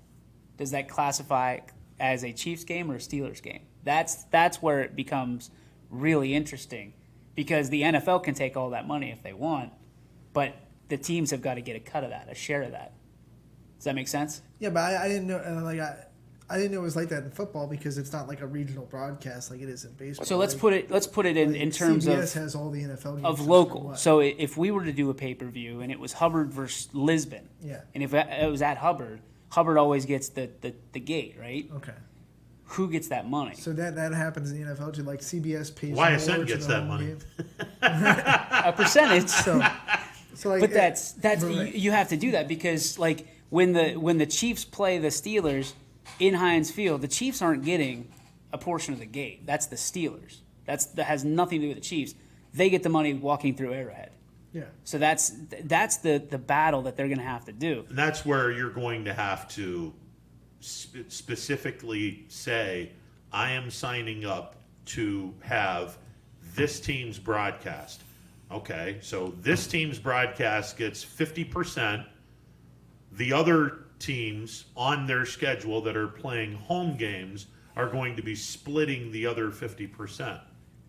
Does that classify as a Chiefs game or a Steelers game? That's where it becomes really interesting, because the NFL can take all that money if they want, but the teams have got to get a cut of that, a share of that. Does that make sense? Yeah, but I didn't know. I didn't know it was like that in football because it's not like a regional broadcast like it is in baseball. So let's put it in terms CBS has all the NFL games of local. So if we were to do a pay-per-view and it was Hubbard versus Lisbon, Yeah. and if it was at Hubbard always gets the gate, right? Okay. Who gets that money? So that happens in the NFL too. Like CBS pays YSN more gets to the that home money. game. A percentage. So like, but that's right. you have to do that because like when the Chiefs play the Steelers in Heinz Field, the Chiefs aren't getting a portion of the gate. That's the Steelers. That has nothing to do with the Chiefs. They get the money walking through Arrowhead. Yeah. So that's the battle that they're going to have to do. And that's where you're going to have to specifically say, I am signing up to have this team's broadcast. Okay, so this team's broadcast gets 50%. The other teams on their schedule that are playing home games are going to be splitting the other 50%.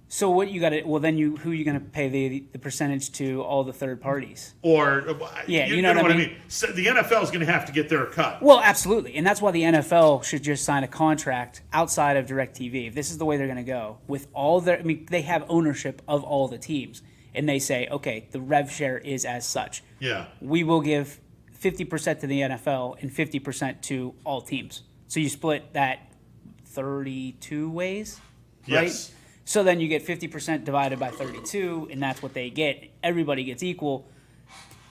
So what you got to then who are you going to pay the percentage to all the third parties? Or yeah, you know what I mean. So the NFL is going to have to get their cut. Well, absolutely, and that's why the NFL should just sign a contract outside of DirecTV. If this is the way they're going to go with all their, I mean, they have ownership of all the teams, and they say, okay, the rev share is as such. Yeah, we will give 50% to the NFL and 50% to all teams. So you split that 32 ways, right? Yes. So then you get 50% divided by 32, and that's what they get. Everybody gets equal.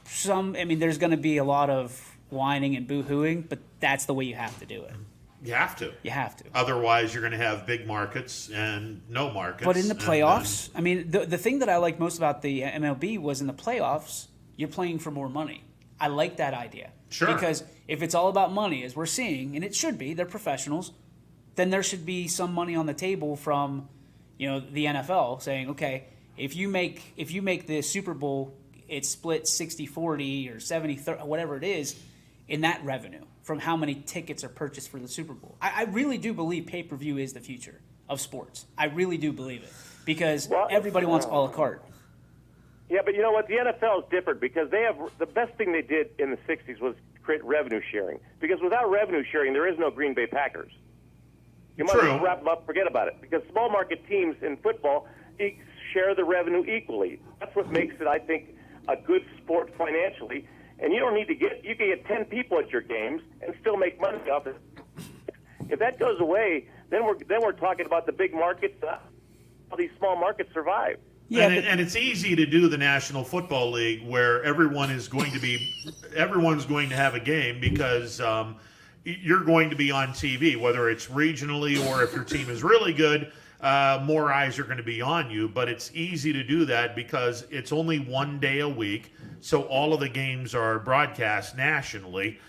There's going to be a lot of whining and boo-hooing, but that's the way you have to do it. You have to. You have to. Otherwise, you're going to have big markets and no markets. But in the playoffs, I mean, the thing that I like most about the MLB was in the playoffs, you're playing for more money. I like that idea. Sure. Because if it's all about money, as we're seeing, and it should be, they're professionals, then there should be some money on the table from, the NFL saying, okay, if you make the Super Bowl, it's split 60-40 or 70-30, whatever it is, in that revenue from how many tickets are purchased for the Super Bowl. I really do believe pay-per-view is the future of sports. I really do believe it because everybody wants a la carte. Yeah, but you know what? The NFL is different because they have the best thing they did in the 60s was create revenue sharing. Because without revenue sharing, there is no Green Bay Packers. You might as well wrap them up, forget about it. Because small market teams in football share the revenue equally. That's what makes it, I think, a good sport financially. And you don't need to you can get 10 people at your games and still make money off it. If that goes away, then we're talking about the big markets, how these small markets survive. Yeah, and it's easy to do the National Football League where everyone's going to have a game because you're going to be on TV, whether it's regionally or if your team is really good, more eyes are going to be on you. But it's easy to do that because it's only one day a week, so all of the games are broadcast nationally.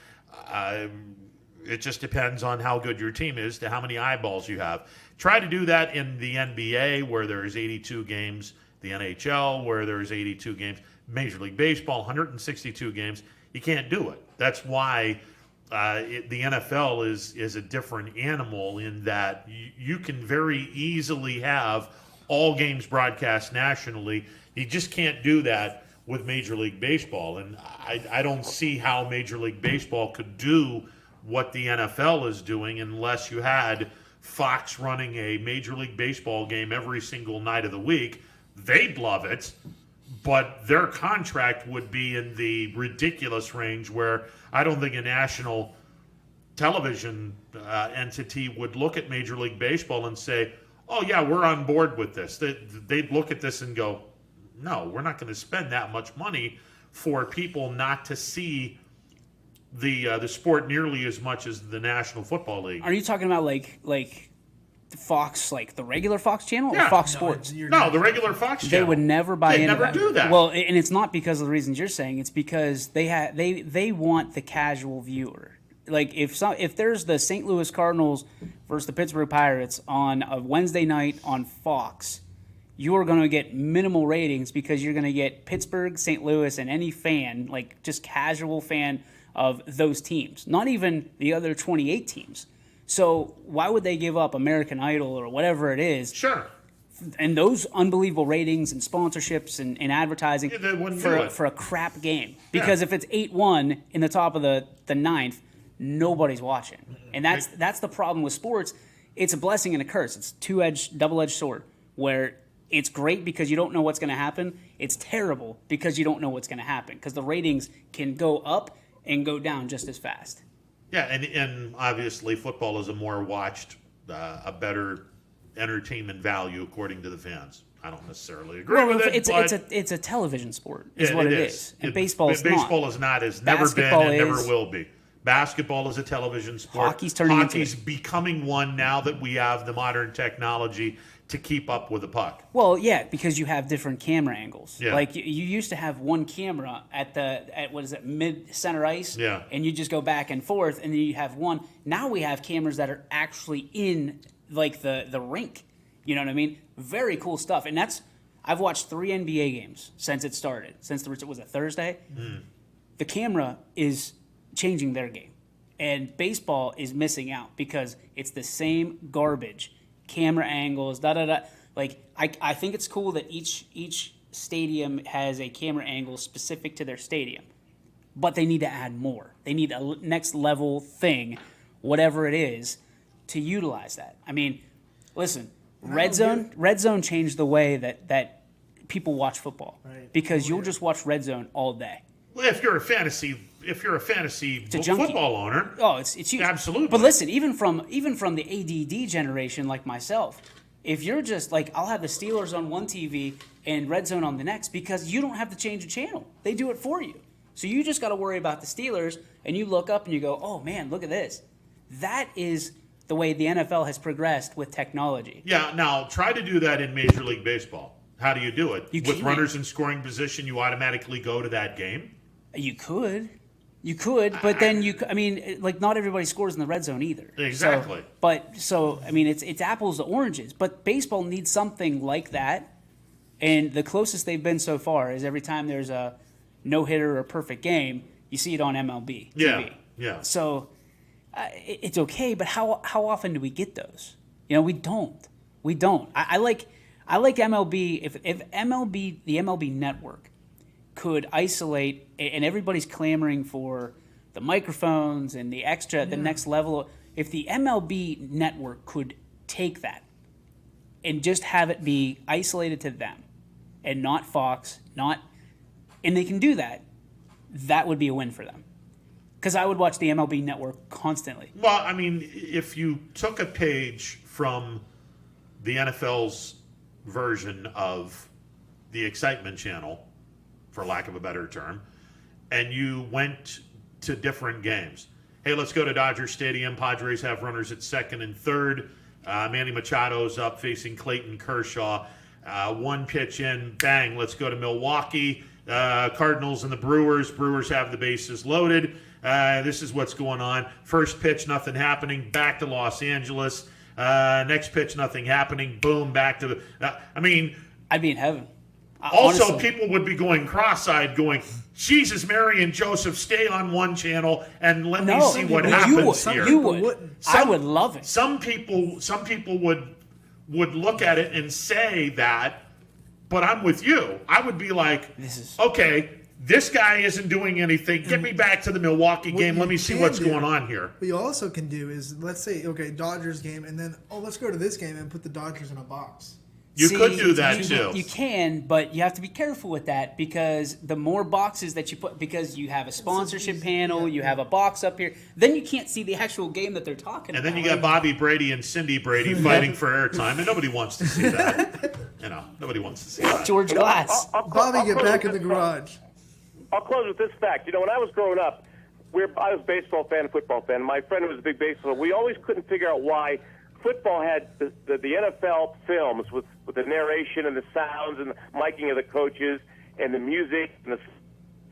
It just depends on how good your team is to how many eyeballs you have. Try to do that in the NBA where there's 82 games, the NHL where there's 82 games, Major League Baseball, 162 games. You can't do it. That's why the NFL is a different animal in that you can very easily have all games broadcast nationally. You just can't do that with Major League Baseball. And I don't see how Major League Baseball could do what the NFL is doing unless you had Fox running a Major League Baseball game every single night of the week. They'd love it, but their contract would be in the ridiculous range where I don't think a national television entity would look at Major League Baseball and say, oh, yeah, we're on board with this. They'd look at this and go, no, we're not going to spend that much money for people not to see the sport nearly as much as the National Football League. Are you talking about like Fox, like the regular Fox channel, or Fox Sports? No, the regular Fox channel. They would never buy into never that. do that. Well, and it's not because of the reasons you're saying. It's because they want the casual viewer. Like if there's the St. Louis Cardinals versus the Pittsburgh Pirates on a Wednesday night on Fox, you are going to get minimal ratings because you're going to get Pittsburgh, St. Louis, and any fan, like just casual fan of those teams, not even the other 28 teams. So why would they give up American Idol or whatever it is? Sure. And those unbelievable ratings and sponsorships and advertising for a crap game. Because if it's 8-1 in the top of the ninth, nobody's watching. And that's the problem with sports. It's a blessing and a curse. It's double-edged sword, where it's great because you don't know what's going to happen. It's terrible because you don't know what's going to happen, because the ratings can go up and go down just as fast. Yeah, and obviously football is a more watched, a better entertainment value according to the fans. I don't necessarily agree with it. It's a television sport, is what it is. And baseball is not. Baseball is not, has never been, and never will be. Basketball is a television sport. Hockey's becoming one now that we have the modern technology to keep up with the puck. Well, yeah, because you have different camera angles. Yeah. Like you used to have one camera at mid center ice, and you just go back and forth, and then you have one. Now we have cameras that are actually in like the rink. You know what I mean? Very cool stuff. And I've watched 3 NBA games since it started. Since was it Thursday? The camera is changing their game, and baseball is missing out because it's the same garbage. Camera angles, Like I think it's cool that each stadium has a camera angle specific to their stadium, but they need to add more. They need a next level thing, whatever it is, to utilize that. I mean, listen, Red Zone changed the way that people watch football, because you'll just watch Red Zone all day. Well, if you're a fantasy football owner, it's huge. Absolutely. But listen, even from the ADD generation like myself, if you're just like, I'll have the Steelers on one TV and Red Zone on the next, because you don't have to change a channel. They do it for you. So you just got to worry about the Steelers, and you look up and you go, oh man, look at this. That is the way the NFL has progressed with technology. Yeah, now try to do that in Major League Baseball. How do you do it? With can't. runners in scoring position, you automatically go to that game? You could, but then not everybody scores in the red zone either. Exactly. It's apples to oranges. But baseball needs something like that, and the closest they've been so far is every time there's a no hitter or a perfect game, you see it on MLB TV. Yeah. So it's okay, but how often do we get those? We don't. I like MLB. If MLB, the MLB network, could isolate, and everybody's clamoring for the microphones and the next level. If the MLB network could take that and just have it be isolated to them and not Fox, and they can do that, that would be a win for them. Because I would watch the MLB network constantly. Well, I mean, if you took a page from the NFL's version of the Excitement Channel, for lack of a better term, and you went to different games. Hey, let's go to Dodger Stadium. Padres have runners at second and third. Manny Machado's up facing Clayton Kershaw. One pitch in, bang, let's go to Milwaukee. Cardinals and the Brewers. Brewers have the bases loaded. This is what's going on. First pitch, nothing happening. Back to Los Angeles. Next pitch, nothing happening. Boom, back to the... I'd be in heaven. Also, honestly, people would be going cross-eyed, going, Jesus, Mary, and Joseph, stay on one channel and let me see what happens here. You would. I would love it. Some people would look at it and say that, but I'm with you. I would be like, okay, this guy isn't doing anything. Get me back to the Milwaukee game. Let me see what's going on here. What you also can do is, let's say, okay, Dodgers game, and then, let's go to this game and put the Dodgers in a box. You could do that too. You can, but you have to be careful with that because the more boxes that you put, because you have a sponsorship panel, you have a box up here, then you can't see the actual game that they're talking about. And then you got Bobby Brady and Cindy Brady fighting for airtime, and nobody wants to see that. Nobody wants to see that. George Glass. Bobby, get back in the garage. I'll close with this fact. When I was growing up, I was a baseball fan, football fan. My friend was a big baseball. We always couldn't figure out why football had the NFL films with the narration and the sounds and the miking of the coaches and the music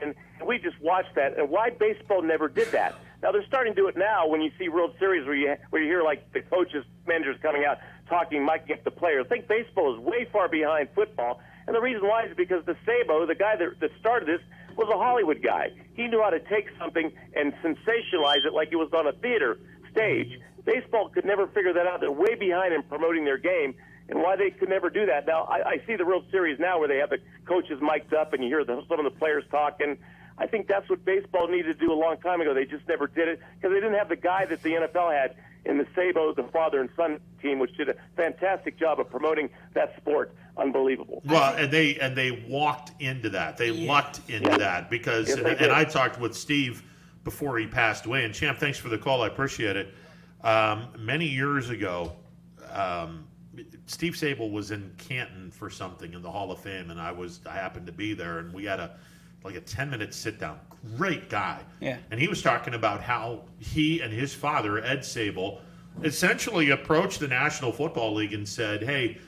and we just watched that. And why baseball never did that? Now they're starting to do it now when you see World Series where you hear like the coaches, managers coming out talking, miking up the players. I think baseball is way far behind football, and the reason why is because the Sabo, the guy that started this, was a Hollywood guy. He knew how to take something and sensationalize it like it was on a theater stage. Baseball could never figure that out. They're way behind in promoting their game, and why they could never do that. Now, I see the World Series now where they have the coaches mic'd up and you hear some of the players talking. I think that's what baseball needed to do a long time ago. They just never did it because they didn't have the guy that the NFL had in the Sabo, the father and son team, which did a fantastic job of promoting that sport. Unbelievable. Well, and they walked into that. They lucked into that because, and I talked with Steve before he passed away. And Champ, thanks for the call. I appreciate it. Many years ago, Steve Sable was in Canton for something in the Hall of Fame, and I happened to be there, and we had a 10-minute sit down. Great guy. Yeah. And he was talking about how he and his father, Ed Sable, essentially approached the National Football League and said, hey,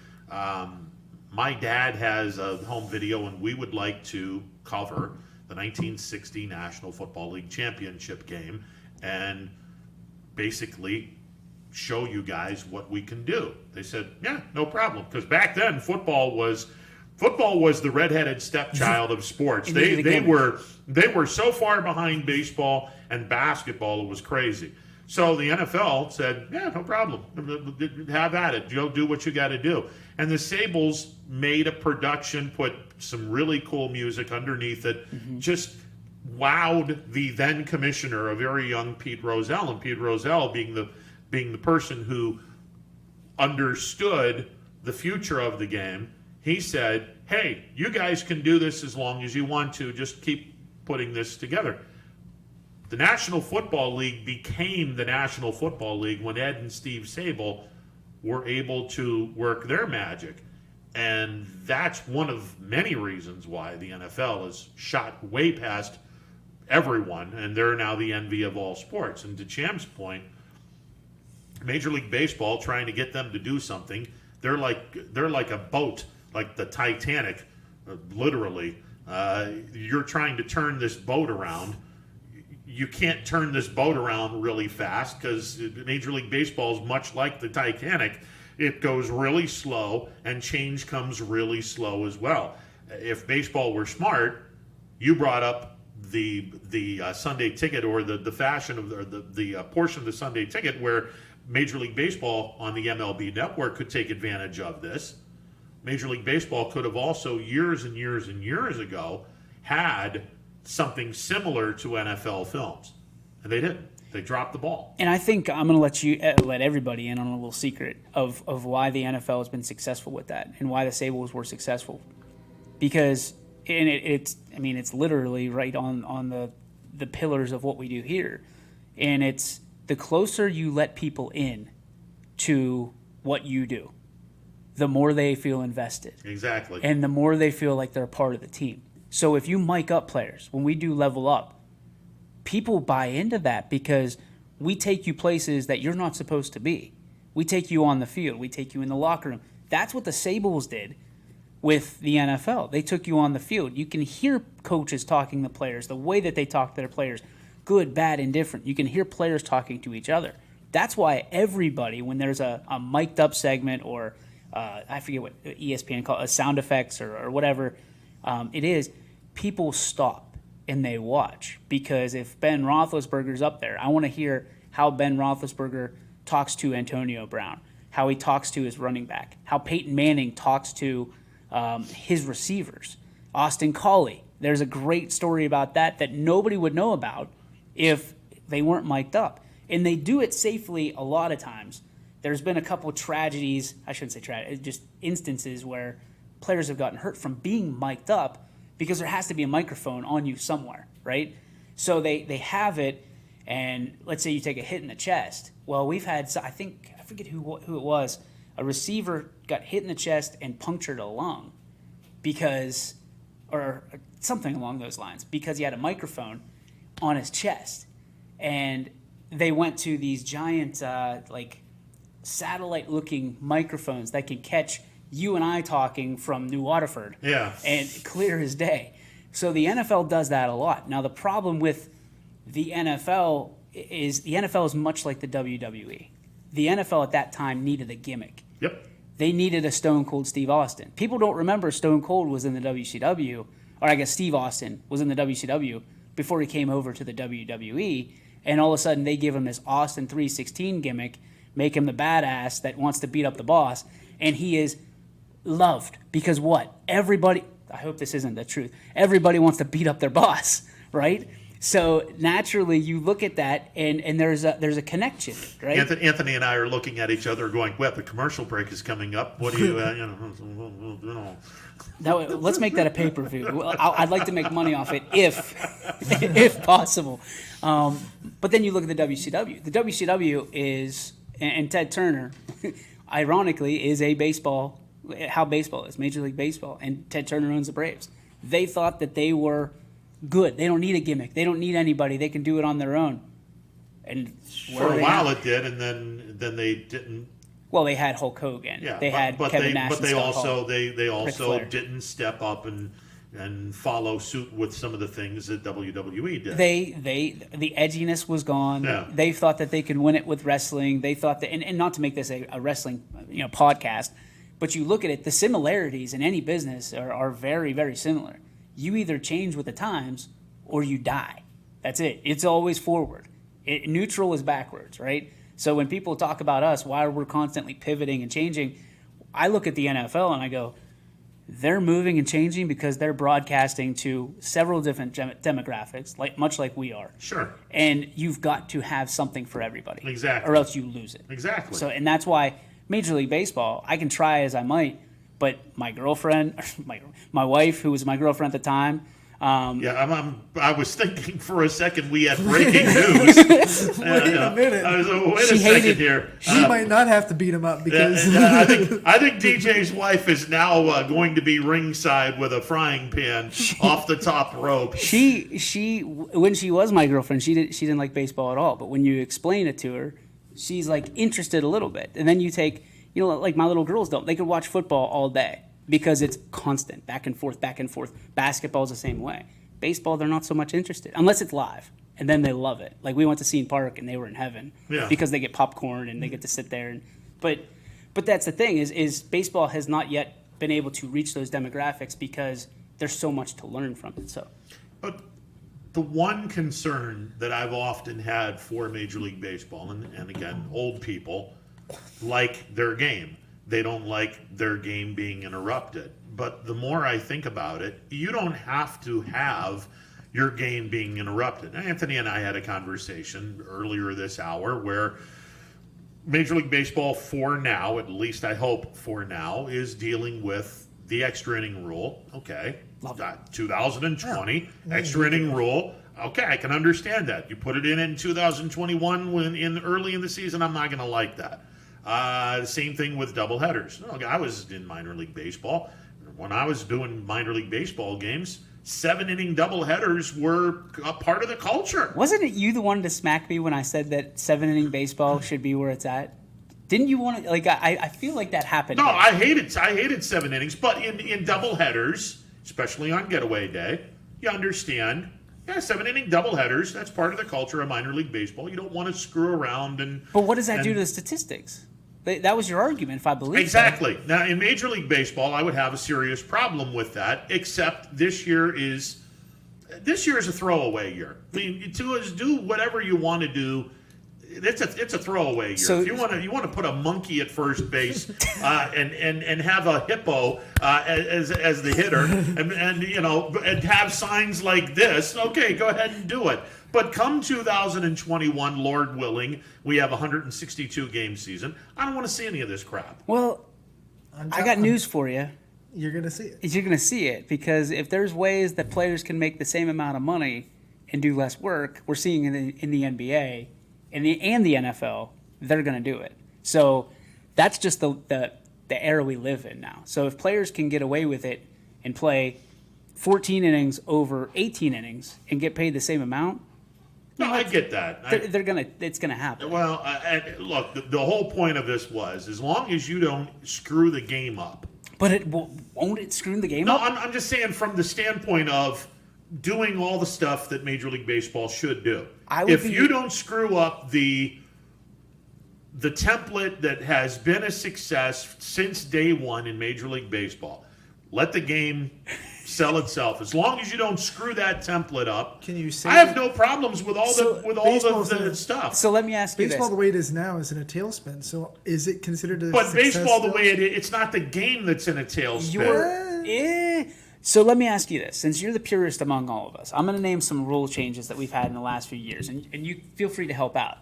my dad has a home video and we would like to cover the 1960 National Football League championship game and basically show you guys what we can do. They said, yeah, no problem. Because back then, football was the redheaded stepchild of sports. They were so far behind baseball and basketball, it was crazy. So the NFL said, yeah, no problem. Have at it. Do what you got to do. And the Sables made a production, put some really cool music underneath it, just wowed the then commissioner, a very young Pete Rozelle, and Pete Rozelle being the person who understood the future of the game. He said, hey, you guys can do this as long as you want to. Just keep putting this together. The National Football League became the National Football League when Ed and Steve Sable were able to work their magic. And that's one of many reasons why the NFL has shot way past everyone, and they're now the envy of all sports. And to Champ's point, Major League Baseball trying to get them to do something. They're like a boat, like the Titanic, literally. You're trying to turn this boat around. You can't turn this boat around really fast because Major League Baseball is much like the Titanic. It goes really slow, and change comes really slow as well. If baseball were smart, you brought up the Sunday ticket, or the fashion of the portion of the Sunday ticket where Major League Baseball on the MLB network could take advantage of this. Major League Baseball could have also years and years and years ago had something similar to NFL films, and they didn't. They dropped the ball. And I think I'm going to let everybody in on a little secret of why the NFL has been successful with that and why the Sables were successful. Because it's literally right on the pillars of what we do here. And it's the closer you let people in to what you do, the more they feel invested. Exactly. And the more they feel like they're a part of the team. So if you mic up players, when we do level up, people buy into that because we take you places that you're not supposed to be. We take you on the field. We take you in the locker room. That's what the Sables did with the NFL. They took you on the field. You can hear coaches talking to players, the way that they talk to their players, good, bad, indifferent. You can hear players talking to each other. That's why everybody, when there's a mic'd up segment or I forget what ESPN call it, sound effects or whatever it is, people stop and they watch. Because if Ben Roethlisberger's up there, I want to hear how Ben Roethlisberger talks to Antonio Brown, how he talks to his running back, how Peyton Manning talks to his receivers. Austin Collie, there's a great story about that nobody would know about if they weren't mic'd up. And they do it safely a lot of times. There's been a couple of tragedies, I shouldn't say tragedies, just instances where players have gotten hurt from being mic'd up because there has to be a microphone on you somewhere, right? So they have it, and let's say you take a hit in the chest. Well, we've had, I forget who it was, a receiver got hit in the chest and punctured a lung because, or something along those lines, because he had a microphone on his chest. And they went to these giant, satellite-looking microphones that can catch you and I talking from New Waterford. Yeah. And clear as day. So the NFL does that a lot. Now, the problem with the NFL is much like the WWE. The NFL at that time needed a gimmick. Yep. They needed a Stone Cold Steve Austin. People don't remember Stone Cold was in the WCW, or I guess Steve Austin was in the WCW before he came over to the WWE, and all of a sudden they give him this Austin 316 gimmick, make him the badass that wants to beat up the boss, and he is loved because what? Everybody, I hope this isn't the truth, everybody wants to beat up their boss, right? So naturally you look at that and there's a connection, right? Anthony and I are looking at each other going, well, the commercial break is coming up. What do you, No, let's make that a pay-per-view. I'd like to make money off it if possible. But then you look at the WCW. The WCW is, and Ted Turner, ironically, is how baseball is, Major League Baseball. And Ted Turner owns the Braves. They thought that they were good. They don't need a gimmick. They don't need anybody. They can do it on their own. And for a while it did, and then they didn't. Well, they had Hulk Hogan. Yeah, they had Kevin Nash. But they also didn't step up and follow suit with some of the things that WWE did. The edginess was gone. Yeah. They thought that they could win it with wrestling. They thought that, and not to make this a wrestling podcast, but you look at it, the similarities in any business are very, very similar. You either change with the times or you die. That's it. It's always forward. Neutral is backwards, right? So when people talk about us, why we're constantly pivoting and changing, I look at the NFL and I go, they're moving and changing because they're broadcasting to several different demographics, much like we are. Sure. And you've got to have something for everybody. Exactly. Or else you lose it. Exactly. So, and that's why Major League Baseball, I can try as I might, but my girlfriend, my wife, who was my girlfriend at the time. I was thinking for a second we had breaking news. Wait a minute. Wait a second here. She might not have to beat him up because. I think DJ's wife is now going to be ringside with a frying pan off the top rope. She when she was my girlfriend, she didn't like baseball at all. But when you explain it to her, she's like interested a little bit. And then you take, like my little girls don't. They could watch football all day because it's constant, back and forth, back and forth. Basketball's the same way. Baseball, they're not so much interested unless it's live, and then they love it. Like we went to Scene Park and they were in heaven because they get popcorn and they get to sit there. But that's the thing is baseball has not yet been able to reach those demographics because there's so much to learn from it. So, but the one concern that I've often had for Major League Baseball, and again, old people like their game. They don't like their game being interrupted. But the more I think about it, you don't have to have your game being interrupted. Anthony and I had a conversation earlier this hour where Major League Baseball for now, at least I hope for now, is dealing with the extra inning rule. Okay. 2020, extra inning rule. Okay, I can understand that. You put it in 2021 when early in the season, I'm not going to like that. The same thing with doubleheaders. Look, I was in minor league baseball. When I was doing minor league baseball games, 7-inning doubleheaders were a part of the culture. Wasn't it you the one to smack me when I said that 7-inning baseball should be where it's at? Didn't you want to, like, I feel like that happened. No, I hated 7 innings, but in doubleheaders, especially on getaway day, you understand. Yeah, 7-inning doubleheaders, that's part of the culture of minor league baseball. You don't want to screw around and... But what does that do to the statistics? That was your argument, if I believe Exactly. So. Now, in Major League Baseball, I would have a serious problem with that, except this year is a throwaway year. I mean, do whatever you want to do. It's a throwaway year. So, if you want to put a monkey at first base and have a hippo as the hitter and have signs like this, okay, go ahead and do it. But come 2021, Lord willing, we have a 162 game season. I don't want to see any of this crap. Well, I got news for you. You're going to see it. You're going to see it because if there's ways that players can make the same amount of money and do less work, we're seeing in the NBA and the NFL, they're going to do it. So that's just the era we live in now. So if players can get away with it and play 14 innings over 18 innings and get paid the same amount, no, I get that. It's gonna happen. Well, look, the whole point of this was as long as you don't screw the game up. But won't it screw the game up? No, I'm just saying from the standpoint of doing all the stuff that Major League Baseball should do. If you don't screw up the template that has been a success since day one in Major League Baseball, let the game sell itself. As long as you don't screw that template up, can you say I have no problems with all the stuff. So let me ask you baseball this. The way it is now is in a tailspin. So is it considered a But success baseball the still? way it is, it's not the game that's in a tailspin. So let me ask you this. Since you're the purist among all of us, I'm going to name some rule changes that we've had in the last few years, and you feel free to help out.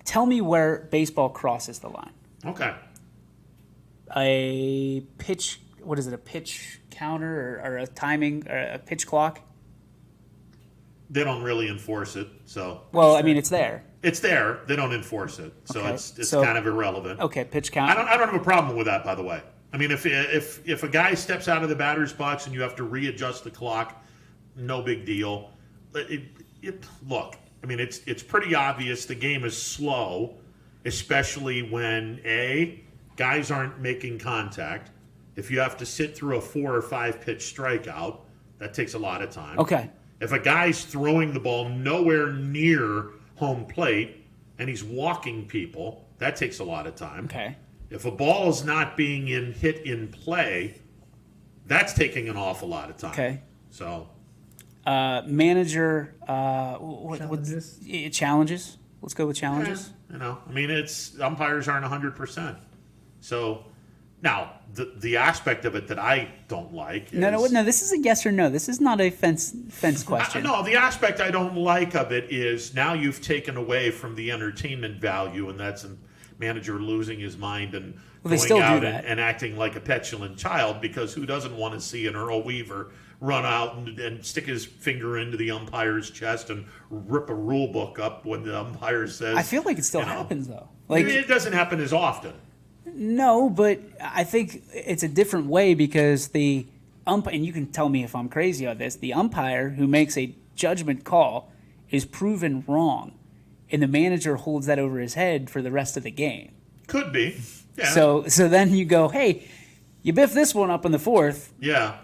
Tell me where baseball crosses the line. Okay. A pitch, what is it, a pitch counter or a timing, or a pitch clock? They don't really enforce it, so. Well, I mean, it's there. It's there. They don't enforce it, so Okay. it's So- kind of irrelevant. Okay, pitch count. I don't have a problem with that, by the way. I mean, if a guy steps out of the batter's box and you have to readjust the clock, no big deal. Look, I mean, it's pretty obvious the game is slow, especially when guys aren't making contact. If you have to sit through a 4 or 5 pitch strikeout, that takes a lot of time. Okay. If a guy's throwing the ball nowhere near home plate and he's walking people, that takes a lot of time. Okay. If a ball is not being hit in play, that's taking an awful lot of time. Okay. So. Manager. Challenges? Challenges. Let's go with challenges. I mean, umpires aren't 100%. So now the aspect of it that I don't like. No. This is a yes or no. This is not a fence question. No, the aspect I don't like of it is now you've taken away from the entertainment value, and that's a manager losing his mind and going out and acting like a petulant child, because who doesn't want to see an Earl Weaver run out and stick his finger into the umpire's chest and rip a rule book up when the umpire says... I feel like it still happens, though. It doesn't happen as often. No, but I think it's a different way because the umpire, and you can tell me if I'm crazy on this, the umpire who makes a judgment call is proven wrong. and the manager holds that over his head for the rest of the game. Could be. Yeah. So then you go, hey, you biff this one up in the fourth. Yeah.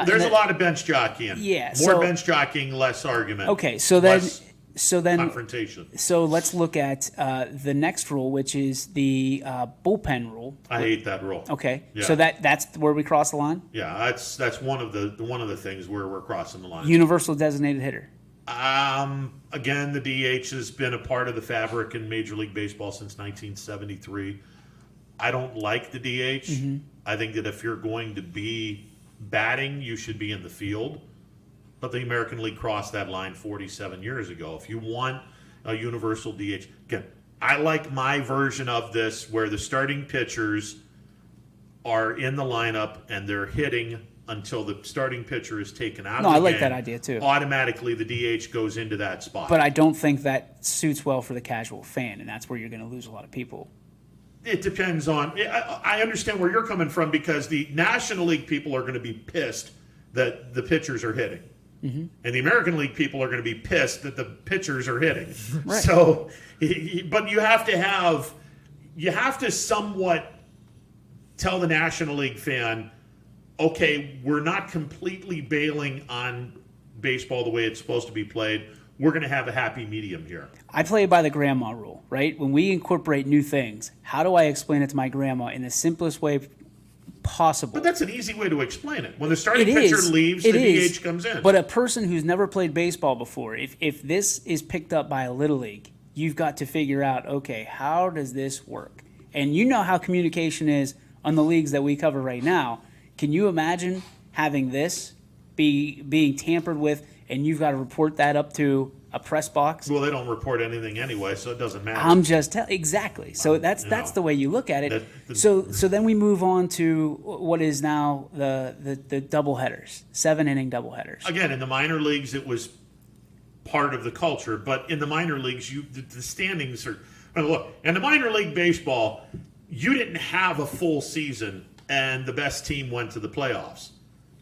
There's a lot of bench jockeying. Yeah. More bench jockeying, less argument. Okay, so then confrontation. So let's look at the next rule, which is the bullpen rule. I hate that rule. Okay, Yeah. so that's where we cross the line. Yeah, that's one of the things where we're crossing the line. Universal designated hitter. Again, the DH has been a part of the fabric in Major League Baseball since 1973. I don't like the DH. Mm-hmm. I think that if you're going to be batting, you should be in the field. But the American League crossed that line 47 years ago. If you want a universal DH, again, I like my version of this where the starting pitchers are in the lineup and they're hitting until the starting pitcher is taken out of the game. No, I like that idea too. Automatically, the DH goes into that spot. But I don't think that suits well for the casual fan, and that's where you're going to lose a lot of people. It depends on. I understand where you're coming from because the National League people are going to be pissed that the pitchers are hitting. Mm-hmm. And the American League people are going to be pissed that the pitchers are hitting. Right. So, but you have to somewhat tell the National League fan, okay, we're not completely bailing on baseball the way it's supposed to be played. We're going to have a happy medium here. I play by the grandma rule, right? When we incorporate new things, how do I explain it to my grandma in the simplest way possible? But that's an easy way to explain it. When the starting pitcher leaves, the DH comes in. But a person who's never played baseball before, if this is picked up by a little league, you've got to figure out, okay, how does this work? And you know how communication is on the leagues that we cover right now. Can you imagine having this being tampered with, and you've got to report that up to a press box? Well, they don't report anything anyway, so it doesn't matter. I'm just exactly. So that's the way you look at it. So then we move on to what is now the doubleheaders, 7-inning doubleheaders. Again, in the minor leagues, it was part of the culture, but in the minor leagues, the standings are. Look, in the minor league baseball, you didn't have a full season, and the best team went to the playoffs.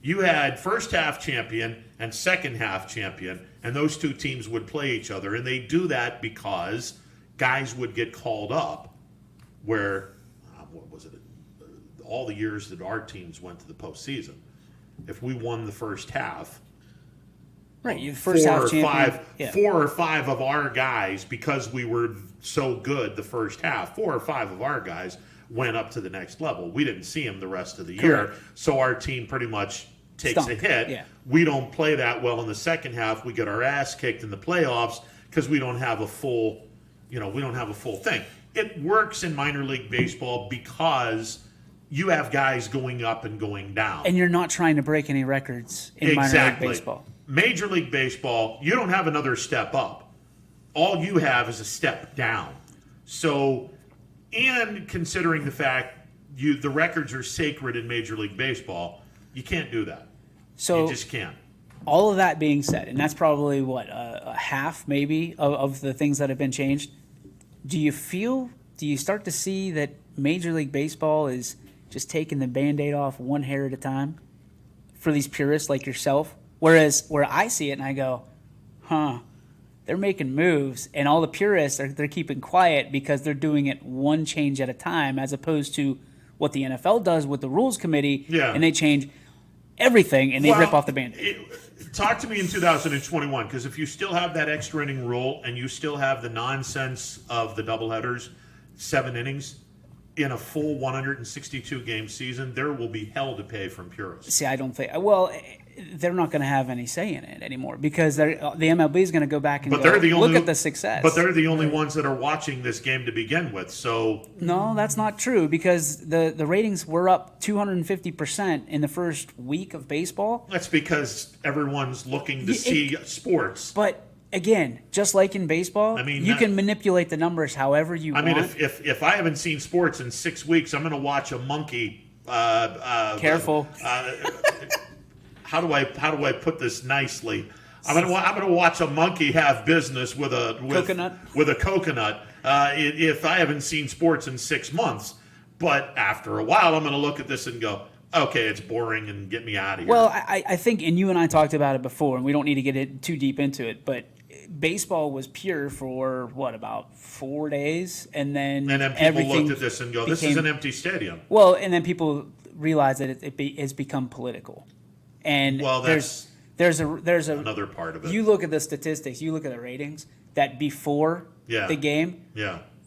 You had first half champion and second half champion, and those two teams would play each other. And they do that because guys would get called up where, what was it, all the years that our teams went to the postseason. If we won the first half, right, you first half champion. Four or five of our guys, because we were so good the first half, 4 or 5 of our guys went up to the next level. We didn't see them the rest of the year, so our team pretty much takes a hit. Yeah. We don't play that well in the second half. We get our ass kicked in the playoffs because we don't have a full, we don't have a full thing. It works in minor league baseball because you have guys going up and going down. And you're not trying to break any records in minor league baseball. Major League Baseball, you don't have another step up. All you have is a step down. So, and considering the fact the records are sacred in Major League Baseball, you can't do that. So you just can't. All of that being said, and that's probably a half maybe of the things that have been changed. Do you start to see that Major League Baseball is just taking the Band-Aid off one hair at a time for these purists like yourself? Whereas where I see it and I go, they're making moves, and all the purists they're keeping quiet because they're doing it one change at a time, as opposed to what the NFL does with the rules committee, and they change everything and they rip off the Band-Aid. Talk to me in 2021, because if you still have that extra inning rule and you still have the nonsense of the doubleheaders, 7 innings, in a full 162 game season, there will be hell to pay from purists. See, I don't think. Well, they're not going to have any say in it anymore because the MLB is going to go back and look at the success. But they're the only ones that are watching this game to begin with. So no, that's not true because the ratings were up 250% in the first week of baseball. That's because everyone's looking to see sports. But again, just like in baseball, you can manipulate the numbers however you want. If I haven't seen sports in 6 weeks, I'm going to watch a monkey. Careful. How do I put this nicely? I'm going to watch a monkey have business with a coconut. If I haven't seen sports in 6 months, but after a while, I'm going to look at this and go, okay, it's boring and get me out of here. Well, I think, and you and I talked about it before, and we don't need to get too deep into it, but baseball was pure for about 4 days, and then people looked at this and go, "This is an empty stadium." Well, and then people realized that it's become political, and there's another part of it. You look at the statistics, you look at the ratings. That before the game,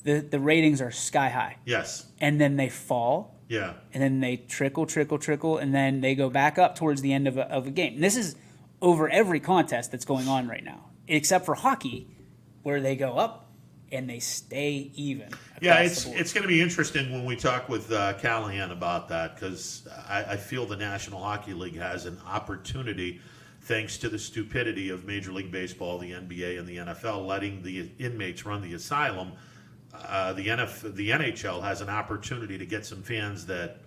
the ratings are sky high. Yes, and then they fall. Yeah, and then they trickle, and then they go back up towards the end of a game. And this is over every contest that's going on right now, except for hockey, where they go up and they stay even. Yeah, it's going to be interesting when we talk with Callahan about that, because I feel the National Hockey League has an opportunity, thanks to the stupidity of Major League Baseball, the NBA, and the NFL, letting the inmates run the asylum. The NHL has an opportunity to get some fans that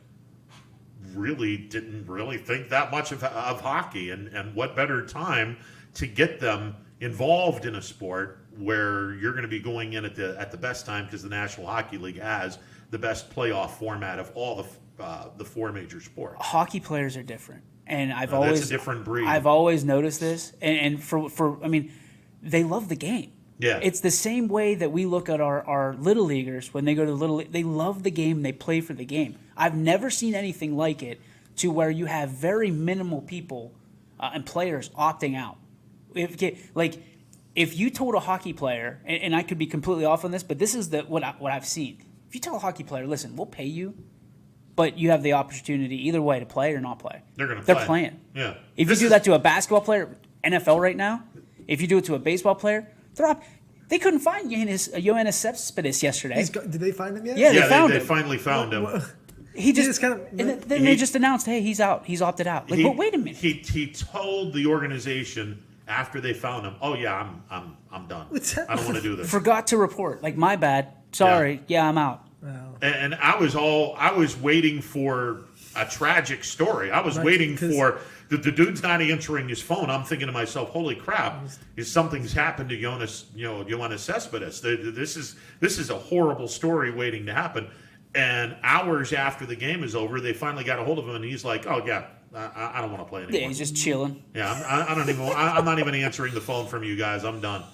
really didn't really think that much of hockey, and what better time to get them involved in a sport where you're going to be going in at the best time, because the National Hockey League has the best playoff format of all the four major sports. Hockey players are different, and that's a different breed. I've always noticed this, and for I mean, they love the game. Yeah. It's the same way that we look at our little leaguers when they go to Little League. They love the game. They play for the game. I've never seen anything like it, to where you have very minimal people and players opting out. If you told a hockey player, and I could be completely off on this, but this is what I've seen. If you tell a hockey player, listen, we'll pay you, but you have the opportunity either way to play or not play. They're playing. Yeah. If you do that to a basketball player, NFL right now, if you do it to a baseball player, they couldn't find Yoenis Cespedes yesterday. Did they find him yet? Yeah, they finally found him. He just kind of. And then they just announced, "Hey, he's out. He's opted out." But wait a minute. He told the organization after they found him, "Oh yeah, I'm done. I don't want to do this." Forgot to report. My bad. Sorry. Yeah, I'm out. Wow. And I was waiting for a tragic story. I was waiting for the dude's not answering his phone. I'm thinking to myself, holy crap, something's happened to Yoenis Cespedes. This is a horrible story waiting to happen. And hours after the game is over, they finally got a hold of him, and he's like, "Oh yeah, I don't want to play anymore." Yeah, he's just chilling. Yeah, I'm not even answering the phone from you guys. I'm done.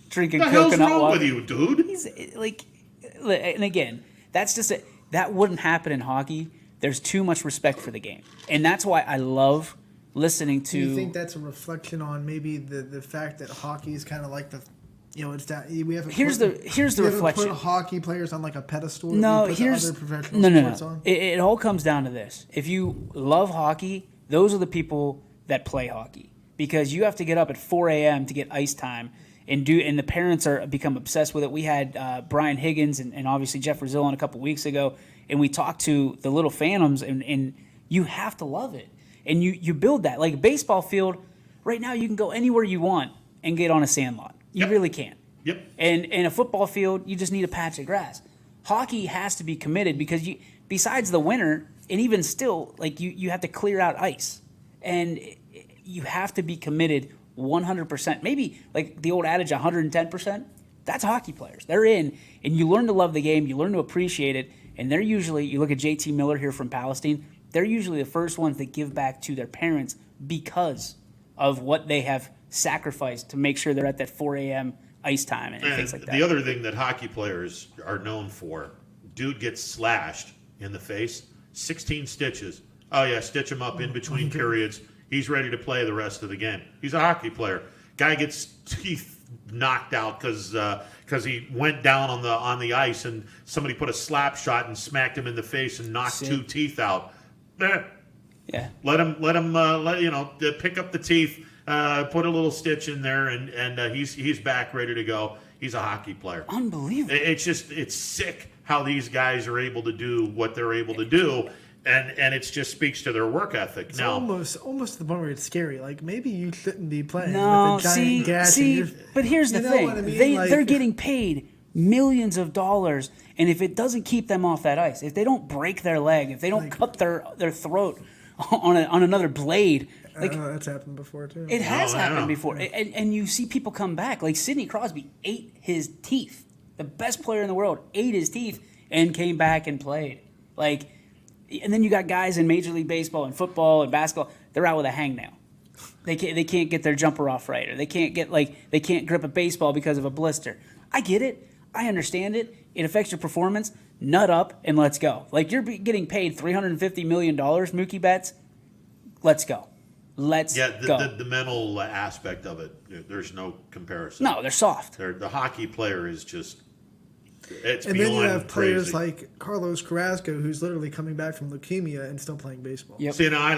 Drinking what coconut the hell's wrong water with you, dude? He's and again, that's just that wouldn't happen in hockey. There's too much respect for the game, and that's why I love listening to. Do you think that's a reflection on maybe the fact that hockey is kind of like it's that we haven't. Here's the reflection. Put hockey players on a pedestal. No, that we put here's other professional sports on? It all comes down to this. If you love hockey, those are the people that play hockey, because you have to get up at 4 a.m. to get ice time. And the parents become obsessed with it. We had Brian Higgins and obviously Jeff Brazil on a couple weeks ago, and we talked to the little phantoms, and you have to love it. And you build that. Like a baseball field, right now you can go anywhere you want and get on a sand lot. You really can. Yep. And in a football field, you just need a patch of grass. Hockey has to be committed, because besides the winter, and even still, you have to clear out ice. And you have to be committed 100%, maybe like the old adage 110%. That's hockey players. They're in, and you learn to love the game, you learn to appreciate it, and they're usually, you look at JT Miller here from Palestine, they're usually the first ones that give back to their parents because of what they have sacrificed to make sure they're at that 4 a.m. ice time and things like that. The other thing that hockey players are known for, dude gets slashed in the face, 16 stitches. Oh yeah, stitch him up in between periods. He's ready to play the rest of the game. He's a hockey player. Guy gets teeth knocked out because he went down on the ice and somebody put a slap shot and smacked him in the face and knocked two teeth out. Yeah. Let him pick up the teeth, put a little stitch in there, and he's back ready to go. He's a hockey player. Unbelievable. It's sick how these guys are able to do what they're able to do. And it just speaks to their work ethic. It's now, almost to the point where it's scary. Like, maybe you shouldn't be playing No, with a giant gash. but here's the thing. What I mean? They're getting paid millions of dollars, and if it doesn't keep them off that ice, if they don't break their leg, if they don't cut their throat on another blade, that's happened before too. It has happened before, and you see people come back. Like Sidney Crosby ate his teeth. The best player in the world ate his teeth and came back and played. And then you got guys in Major League Baseball and football and basketball. They're out with a hangnail. They can't get their jumper off right, or they can't grip a baseball because of a blister. I get it. I understand it. It affects your performance. Nut up and let's go. Like, you're getting paid $350 million, Mookie Betts. Let's go. Let's go. The mental aspect of it, there's no comparison. No, they're soft. The hockey player is just, it's And beyond then you have players crazy. like Carlos Carrasco, who's literally coming back from leukemia and still playing baseball. Yep. See, now I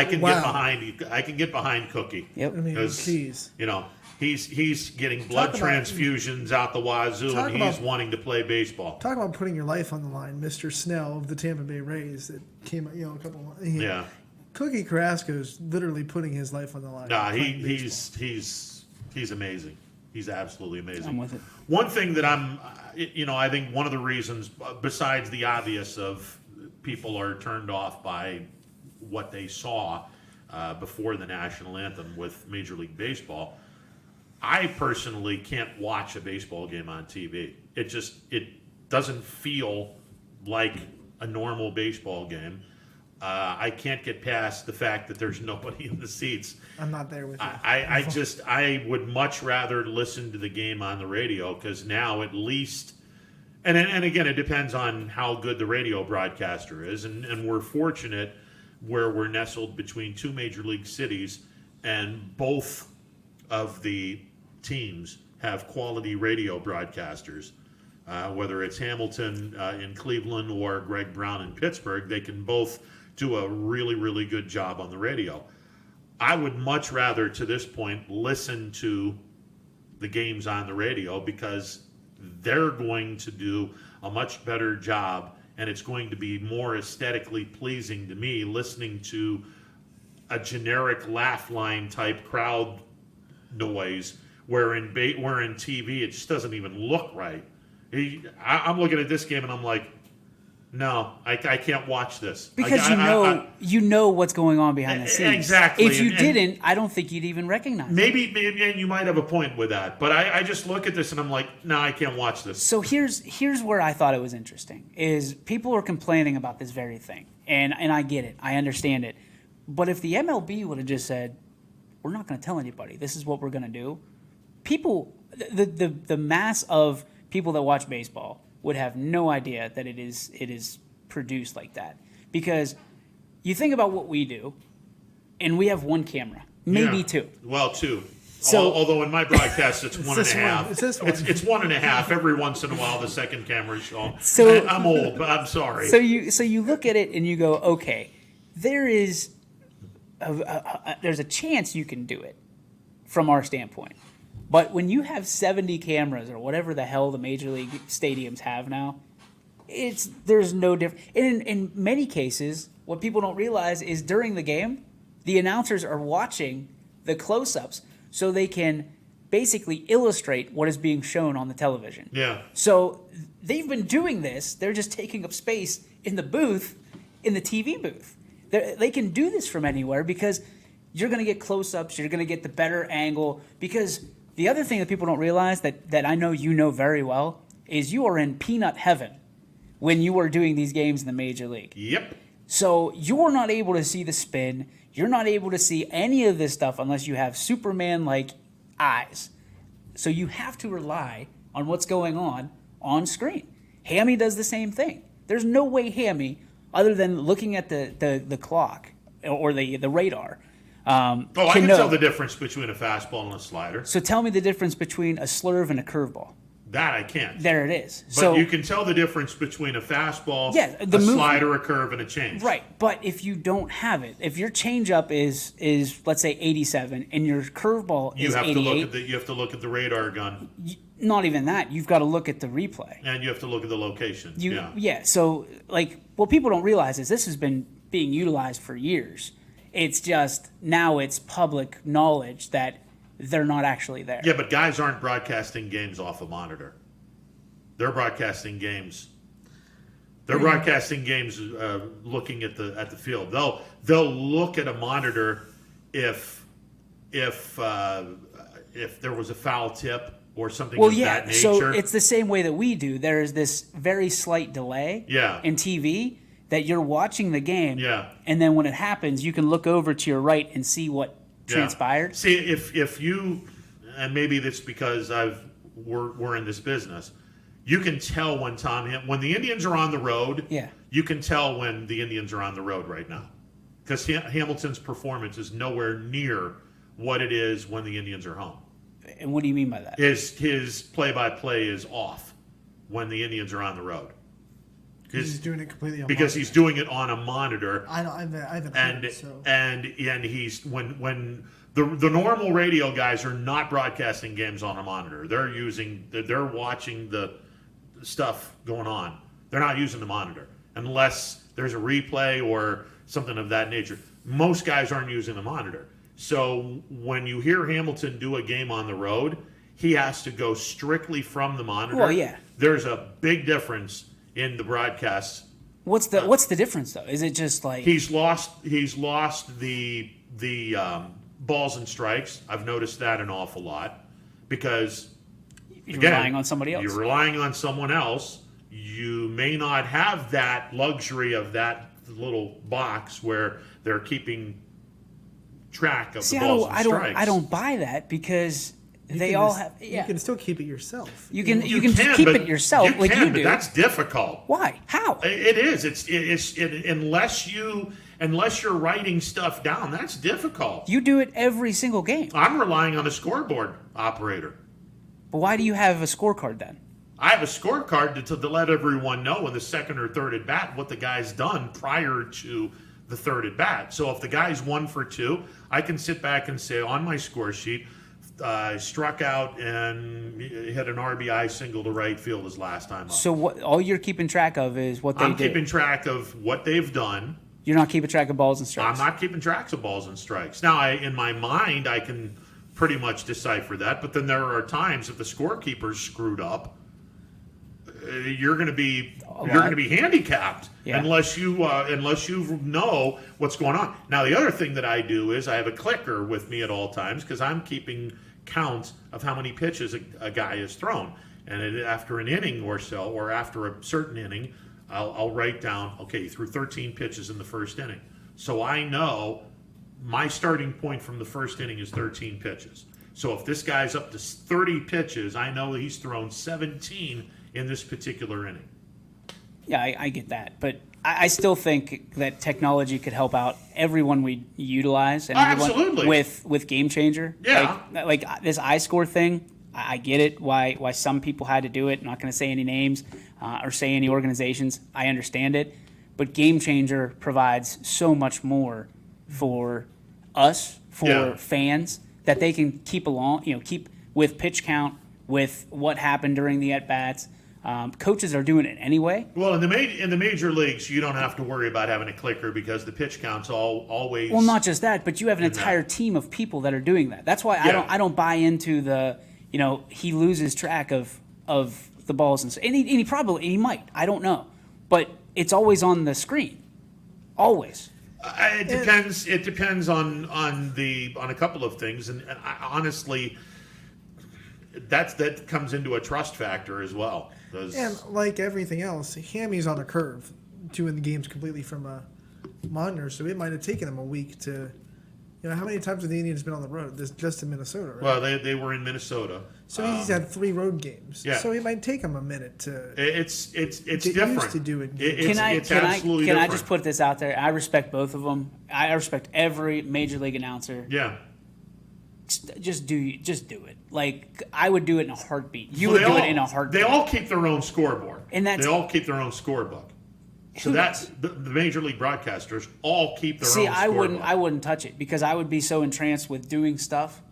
can wow. get behind. I can get behind Cookie. Yep. I mean, 'Cause, geez. you know, he's getting blood Talk about- transfusions out the wazoo, Talk and he's about- wanting to play baseball. Talk about putting your life on the line, Mr. Snell of the Tampa Bay Rays that came, a couple months. Yeah. Cookie Carrasco's literally putting his life on the line. Nah, playing he's amazing. He's absolutely amazing. I'm with it. One thing that I think one of the reasons, besides the obvious of people are turned off by what they saw before the national anthem with Major League Baseball, I personally can't watch a baseball game on TV. It doesn't feel like a normal baseball game. I can't get past the fact that there's nobody in the seats. I'm not there with you. I would much rather listen to the game on the radio, because now at least, and again, it depends on how good the radio broadcaster is, and we're fortunate where we're nestled between two major league cities, and both of the teams have quality radio broadcasters. Whether it's Hamilton in Cleveland or Greg Brown in Pittsburgh, they can both do a really, really good job on the radio. I would much rather, to this point, listen to the games on the radio, because they're going to do a much better job, and it's going to be more aesthetically pleasing to me listening to a generic laugh line type crowd noise, where in TV it just doesn't even look right. I'm looking at this game and I'm like, no, I can't watch this. Because you know what's going on behind the scenes. Exactly. If you didn't, I don't think you'd even recognize it. Maybe, and you might have a point with that. But I just look at this and I'm like, no, I can't watch this. So here's where I thought it was interesting, is people are complaining about this very thing. And I get it. I understand it. But if the MLB would have just said, we're not going to tell anybody, this is what we're going to do, people, the mass of people that watch baseball would have no idea that it is produced like that. Because you think about what we do, and we have one camera, maybe two. Well, two. So, although in my broadcast it's one and a half. It's this one. It's one and a half. Every once in a while the second camera is shown. So I'm old, but I'm sorry. So you look at it and you go, okay, there's a chance you can do it from our standpoint. But when you have 70 cameras or whatever the hell the major league stadiums have now, there's no difference. In many cases, what people don't realize is during the game, the announcers are watching the close-ups so they can basically illustrate what is being shown on the television. Yeah. So they've been doing this. They're just taking up space in the booth, in the TV booth. They can do this from anywhere because you're going to get close-ups. You're going to get the better angle. Because the other thing that people don't realize that I know you know very well is you are in peanut heaven when you are doing these games in the major league. Yep. So you're not able to see the spin. You're not able to see any of this stuff unless you have Superman-like eyes. So you have to rely on what's going on screen. Hammy does the same thing. There's no way Hammy, other than looking at the clock or the radar, I can tell the difference between a fastball and a slider. So tell me the difference between a slurve and a curveball. That I can't. There it is. But you can tell the difference between a fastball, a slider, a curve, and a change. Right, but if you don't have it, if your changeup is let's say 87 and your curveball is 88, you have to look at the radar gun. Not even that. You've got to look at the replay. And you have to look at the location. Yeah. So what people don't realize is this has been being utilized for years. It's just now it's public knowledge that they're not actually there. Yeah, but guys aren't broadcasting games off a monitor. They're broadcasting games. They're broadcasting games looking at the field. They'll look at a monitor if there was a foul tip or something of that nature. So it's the same way that we do. There is this very slight delay in TV that you're watching the game. Yeah. And then when it happens, you can look over to your right and see what transpired. See, if you, and maybe that's because we're in this business, you can tell when when the Indians are on the road. Yeah. You can tell when the Indians are on the road right now, because Hamilton's performance is nowhere near what it is when the Indians are home. And what do you mean by that? His play-by-play is off when the Indians are on the road. He's doing it completely on because monitor. he's doing it on a monitor. I haven't heard it, so. And he's when the normal radio guys are not broadcasting games on a monitor. They're watching the stuff going on. They're not using the monitor unless there's a replay or something of that nature. Most guys aren't using the monitor. So when you hear Hamilton do a game on the road, he has to go strictly from the monitor. Well, yeah. There's a big difference in the broadcasts. What's the difference though? Is it just like he's lost the balls and strikes? I've noticed that an awful lot because you're relying on somebody else. You're relying on someone else. You may not have that luxury of that little box where they're keeping track of the balls and strikes. I don't buy that because they can all just- have. You can still keep it yourself. You can You keep but it yourself you like can, you but do. that's difficult. Why? How? It is. Unless you're writing stuff down, that's difficult. You do it every single game. I'm relying on a scoreboard operator. But why do you have a scorecard then? I have a scorecard to let everyone know in the second or third at bat what the guy's done prior to the third at bat. So if the guy's 1 for 2, I can sit back and say on my score sheet, struck out and hit an RBI single to right field his last time up. So what? All you're keeping track of is what they I'm did. keeping track of what they've done. You're not keeping track of balls and strikes. I'm not keeping tracks of balls and strikes. Now, in my mind, I can pretty much decipher that. But then there are times if the scorekeeper's screwed up, you're going to be handicapped unless you know what's going on. Now, the other thing that I do is I have a clicker with me at all times because I'm keeping count of how many pitches a guy has thrown. And after an inning or so, or after a certain inning, I'll write down, okay, he threw 13 pitches in the first inning. So I know my starting point from the first inning is 13 pitches. So if this guy's up to 30 pitches, I know he's thrown 17 in this particular inning. Yeah, I get that, but I still think that technology could help out everyone we utilize and everyone absolutely. with Game Changer. Yeah, like this iScore thing. I get it. Why some people had to do it. I'm not going to say any names or say any organizations. I understand it, but Game Changer provides so much more for us, for fans, that they can keep with pitch count, with what happened during the at bats. Coaches are doing it anyway. Well, in the major leagues, you don't have to worry about having a clicker because the pitch count's always. Well, not just that, but you have an entire team of people that are doing that. That's why I don't buy into the he loses track of the balls and he might. I don't know, but it's always on the screen, always. It depends. It depends on a couple of things, and I, honestly, that comes into a trust factor as well. And like everything else, Hammy's on a curve, doing the games completely from a monitor. So it might have taken him a week to, how many times have the Indians been on the road? This just in Minnesota, right? Well, they were in Minnesota. So he's had 3 road games. Yeah. So it might take him a minute to. It's get different. used to doing. Can I just put this out there? I respect both of them. I respect every major league announcer. Yeah. Just do it. Like I would do it in a heartbeat. You would do it in a heartbeat. They all keep their own scoreboard. And they all keep their own scorebook. So that's the major league broadcasters all keep their own scorebook. I wouldn't touch it because I would be so entranced with doing stuff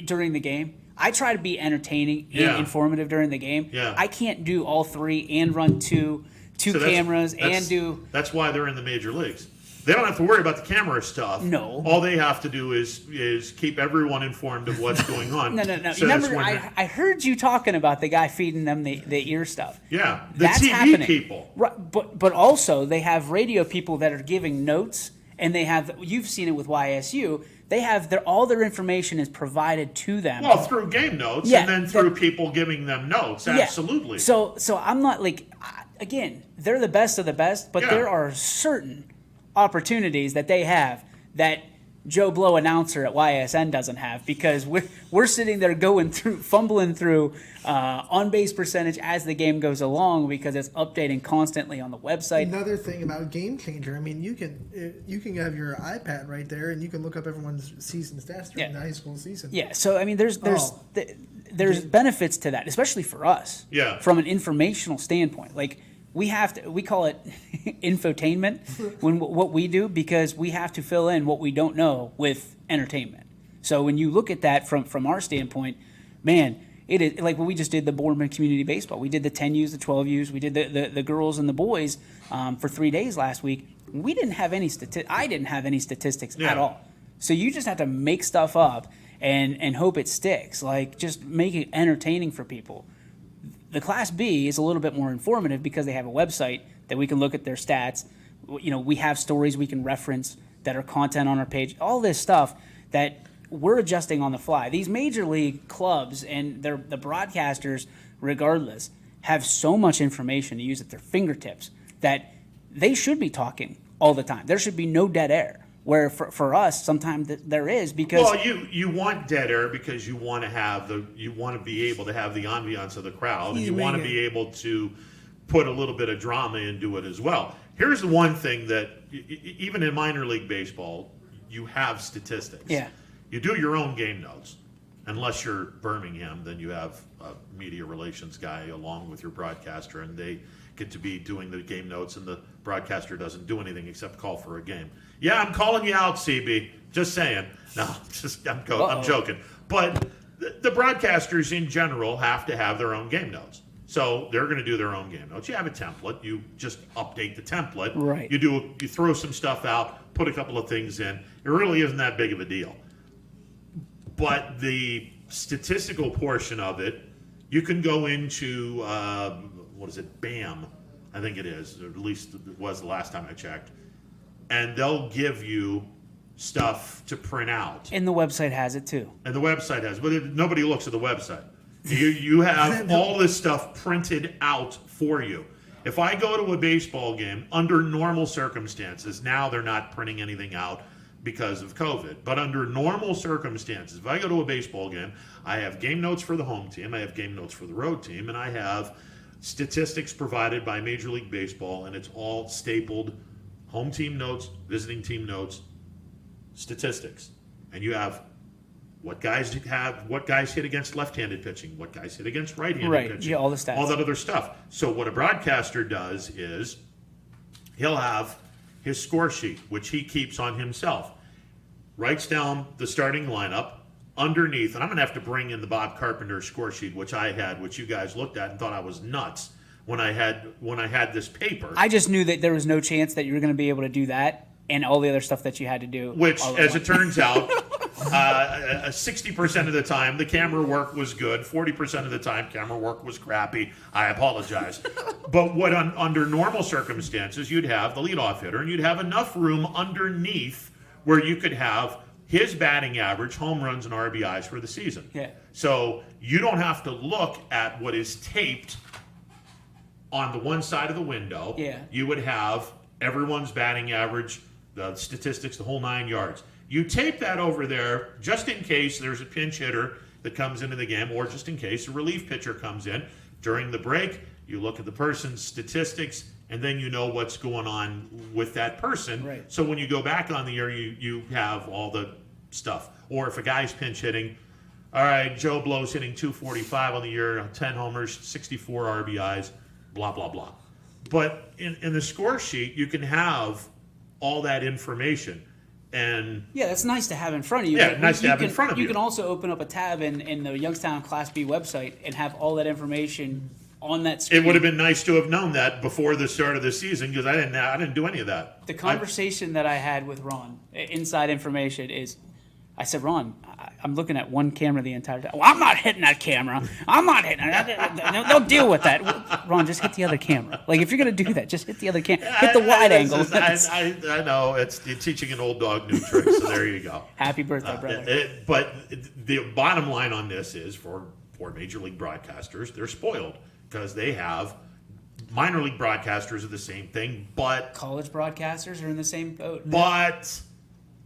during the game. I try to be entertaining and informative during the game. Yeah. I can't do all 3 and run two cameras and do. That's why they're in the major leagues. They don't have to worry about the camera stuff. No. All they have to do is keep everyone informed of what's going on. No. So remember, I heard you talking about the guy feeding them the ear stuff. Yeah, that's TV happening. people. Right, but also they have radio people that are giving notes, and they have. You've seen it with YSU. They have all their information is provided to them. Well, through game notes, and then through people giving them notes. Absolutely. So I'm not like, again, they're the best of the best, but there are certain opportunities that they have that Joe Blow announcer at YSN doesn't have, because we're sitting there fumbling through on base percentage as the game goes along, because it's updating constantly on the website. Another thing about Game Changer, I mean, you can have your iPad right there, and you can look up everyone's season stats during the high school season. Yeah, so I mean, there's benefits to that, especially for us. Yeah. From an informational standpoint, like we call it infotainment what we do, because we have to fill in what we don't know with entertainment. So when you look at that from our standpoint, man, it is like when we just did the Boardman Community Baseball. We did the 10Us, the 12Us. We did the girls and the boys for 3 days last week. We didn't have any I didn't have any statistics at all. So you just have to make stuff up and hope it sticks. Like, just make it entertaining for people. The Class B is a little bit more informative because they have a website that we can look at their stats. You know, we have stories we can reference that are content on our page. All this stuff that we're adjusting on the fly. These major league clubs and the broadcasters, regardless, have so much information to use at their fingertips that they should be talking all the time. There should be no dead air. Where for us, sometimes there is, because you want dead air because you want to be able to have the ambiance of the crowd, and you want to be able to put a little bit of drama into it as well. Here's the one thing that even in minor league baseball, you have statistics. Yeah. You do your own game notes, unless you're Birmingham, then you have a media relations guy along with your broadcaster, and they get to be doing the game notes, and the broadcaster doesn't do anything except call for a game. Yeah, I'm calling you out, CB. Just saying. No, I'm joking. But the broadcasters in general have to have their own game notes. So they're going to do their own game notes. You have a template. You just update the template. Right. You throw some stuff out, put a couple of things in. It really isn't that big of a deal. But the statistical portion of it, you can go into, BAM, I think it is, or at least it was the last time I checked. And they'll give you stuff to print out. And the website has it too. And the website has, but nobody looks at the website. You have all this stuff printed out for you. If I go to a baseball game, under normal circumstances, now they're not printing anything out because of COVID, but under normal circumstances, if I go to a baseball game, I have game notes for the home team, I have game notes for the road team, and I have statistics provided by Major League Baseball, and it's all stapled. Home team notes, visiting team notes, statistics. And you have what guys hit against left-handed pitching, what guys hit against right-handed pitching. Yeah, all the stats. All that other stuff. So what a broadcaster does is he'll have his score sheet, which he keeps on himself. Writes down the starting lineup underneath, and I'm going to have to bring in the Bob Carpenter score sheet, which you guys looked at and thought I was nuts. When I had this paper. I just knew that there was no chance that you were going to be able to do that and all the other stuff that you had to do. Which, as it turns out, 60% of the time the camera work was good. 40% of the time camera work was crappy. I apologize. But under normal circumstances, you'd have the leadoff hitter, and you'd have enough room underneath where you could have his batting average, home runs, and RBIs for the season. Yeah. So you don't have to look at what is taped on the one side of the window. Yeah. You would have everyone's batting average, the statistics, the whole 9 yards. You tape that over there just in case there's a pinch hitter that comes into the game, or just in case a relief pitcher comes in. During the break, you look at the person's statistics, and then you know what's going on with that person. Right. So when you go back on the air, you have all the stuff. Or if a guy's pinch hitting, all right, Joe Blow's hitting 245 on the year, 10 homers, 64 RBIs, blah, blah, blah. But in the score sheet, you can have all that information. And yeah, that's nice to have in front of you. Yeah, nice to have in front of you. You can also open up a tab in the Youngstown Class B website and have all that information on that screen. It would have been nice to have known that before the start of the season, because I didn't do any of that. The conversation that I had with Ron, inside information, is I said, Ron, I'm looking at one camera the entire time. Well, I'm not hitting that camera. I'm not hitting it. They'll deal with that. Ron, just hit the other camera. Like, if you're going to do that, just hit the other camera. Hit the wide angle. I know. You're teaching an old dog new tricks, so there you go. Happy birthday, brother. But the bottom line on this is, for Major League broadcasters, they're spoiled because they have minor league broadcasters are the same thing, but college broadcasters are in the same boat. But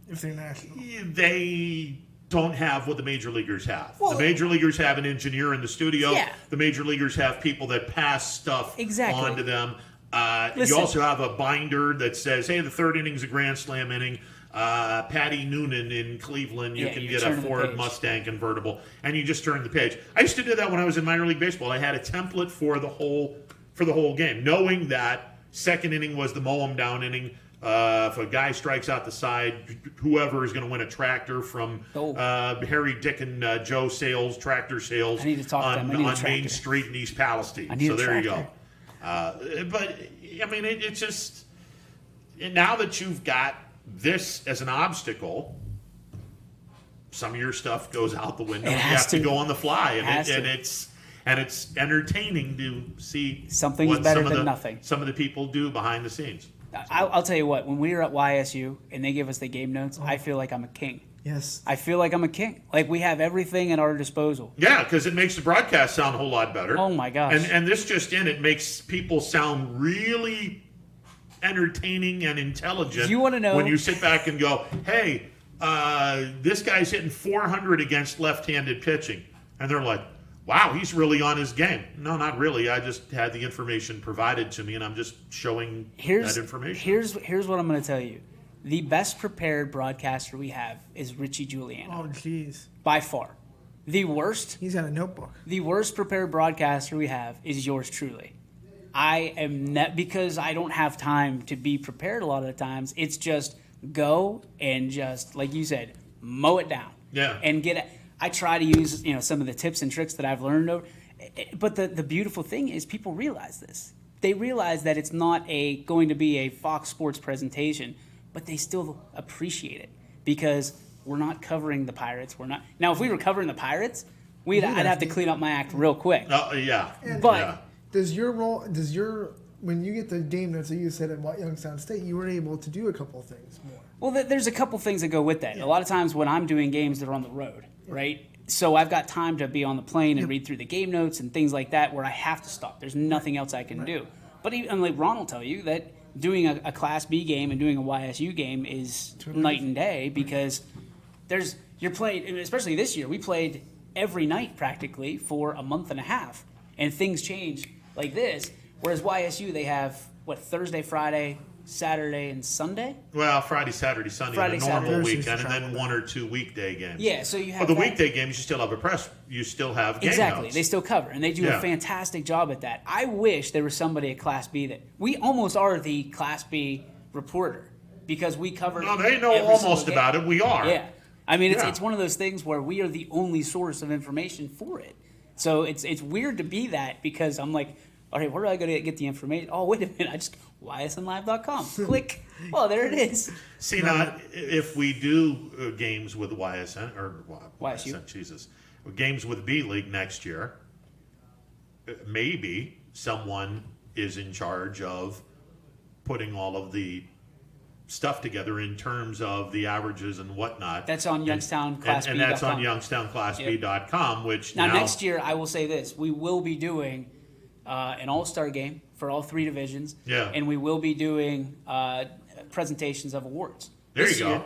If they're national. They don't have what the major leaguers have. Well, the major leaguers have an engineer in the studio. Yeah. The major leaguers have people that pass stuff Exactly. onto them. You Listen. also have a binder that says, hey, the third inning's a grand slam inning. Patty Noonan in Cleveland, you Yeah, can you get turn a the Ford page. Mustang convertible, and you just turn the page. I used to do that when I was in minor league baseball. I had a template for the whole game, knowing that second inning was the mow 'em down inning. If a guy strikes out the side, whoever is going to win a tractor from Harry Dick and Joe Sales, tractor sales I need to talk to on, them. I need a on Main tractor. Street in East Palestine. I need So a there you tractor. go. But, I mean, it's just, now that you've got this as an obstacle, some of your stuff goes out the window. It And you has have to to. go on the fly, Has to. and it's entertaining to see Something's what better some of than the, nothing. Some of the people do behind the scenes. I'll tell you what. When we were at YSU and they give us the game notes, I feel like I'm a king. Yes. I feel like I'm a king. Like we have everything at our disposal. Yeah, because it makes the broadcast sound a whole lot better. Oh my gosh. And this just in, it makes people sound really entertaining and intelligent. You wanna know- when you sit back and go, hey, this guy's hitting 400 against left-handed pitching, and they're like, wow, he's really on his game. No, not really. I just had the information provided to me, and I'm just showing that information. Here's what I'm going to tell you. The best prepared broadcaster we have is Richie Giuliano. Oh, jeez. By far. The worst. He's got a notebook. The worst prepared broadcaster we have is yours truly. I am because I don't have time to be prepared a lot of the times. It's just go and just, like you said, mow it down. Yeah. And get it. I try to use some of the tips and tricks that I've learned over. But the beautiful thing is people realize this. They realize that it's not going to be a Fox Sports presentation, but they still appreciate it because we're not covering the Pirates. We're not. Now, if we were covering the Pirates, I'd have to clean up my act real quick. Yeah. But yeah. Does your when you get the game notes that you said at Youngstown State, you were able to do a couple of things more? Well, there's a couple things that go with that. A lot of times when I'm doing games, they're on the road, right? So I've got time to be on the plane and read through the game notes and things like that where I have to stop. There's nothing else I can do. But even, like Ron will tell you that doing a Class B game and doing a YSU game is night and day because you're playing, especially this year, we played every night practically for a month and a half. And things change like this. Whereas YSU, they have, Thursday, Friday, Saturday, and Sunday? Well, Friday, Saturday, Sunday, Friday, in a normal Saturday. weekend, and then 1 or 2 weekday games. Yeah, so you have But the that. weekday games, you still have a press. You still have game Exactly. notes. They still cover, and they do Yeah. a fantastic job at that. I wish there was somebody at Class B that we almost are the Class B reporter because we cover. No, they know every almost single about game. it. We are. Yeah, I mean Yeah. it's one of those things where we are the only source of information for it. So it's weird to be that because I'm like, all right, where do I go to get the information? Oh, wait a minute, I just ysnlive.com. Click. Oh, there it is. See, now, if we do games with YSN, or YSU. YSN, Jesus, games with B League next year, maybe someone is in charge of putting all of the stuff together in terms of the averages and whatnot. That's on YoungstownClassB.com. And that's on YoungstownClassB.com, which now next year, I will say this: we will be doing an all-star game for all 3 divisions. Yeah. And we will be doing presentations of awards. There you go.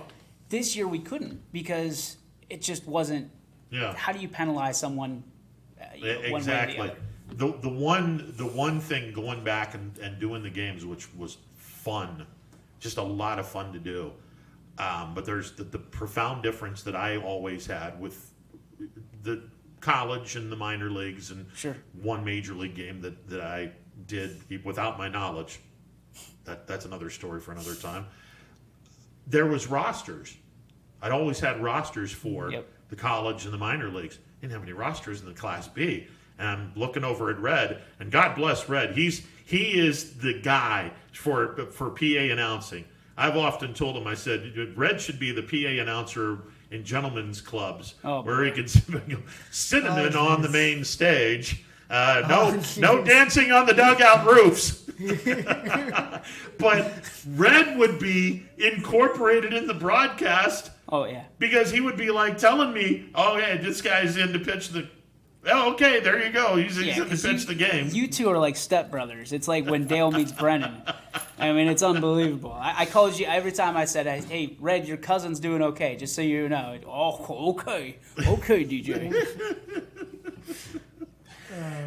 This year we couldn't because it just wasn't. Yeah. How do you penalize someone? One way or the Exactly. other? The one thing going back and doing the games, which was fun, just a lot of fun to do. But there's the profound difference that I always had with the college and the minor leagues and one major league game that I did without my knowledge. That's another story for another time. There was rosters. I'd always had rosters for the college and the minor leagues. Didn't have any rosters in the Class B. And I'm looking over at Red, and God bless Red. He is the guy for PA announcing. I've often told him, I said, Red should be the PA announcer in gentlemen's clubs, where he can cinnamon on the main stage. No dancing on the dugout roofs. But Red would be incorporated in the broadcast. Oh yeah, because he would be like telling me, "Oh yeah, this guy's in to pitch the." Oh, okay, there you go. He's in to pitch the game. You two are like stepbrothers. It's like when Dale meets Brennan. I mean, it's unbelievable. I called you every time I said, "Hey, Red, your cousin's doing okay." Just so you know. Oh, okay, DJ.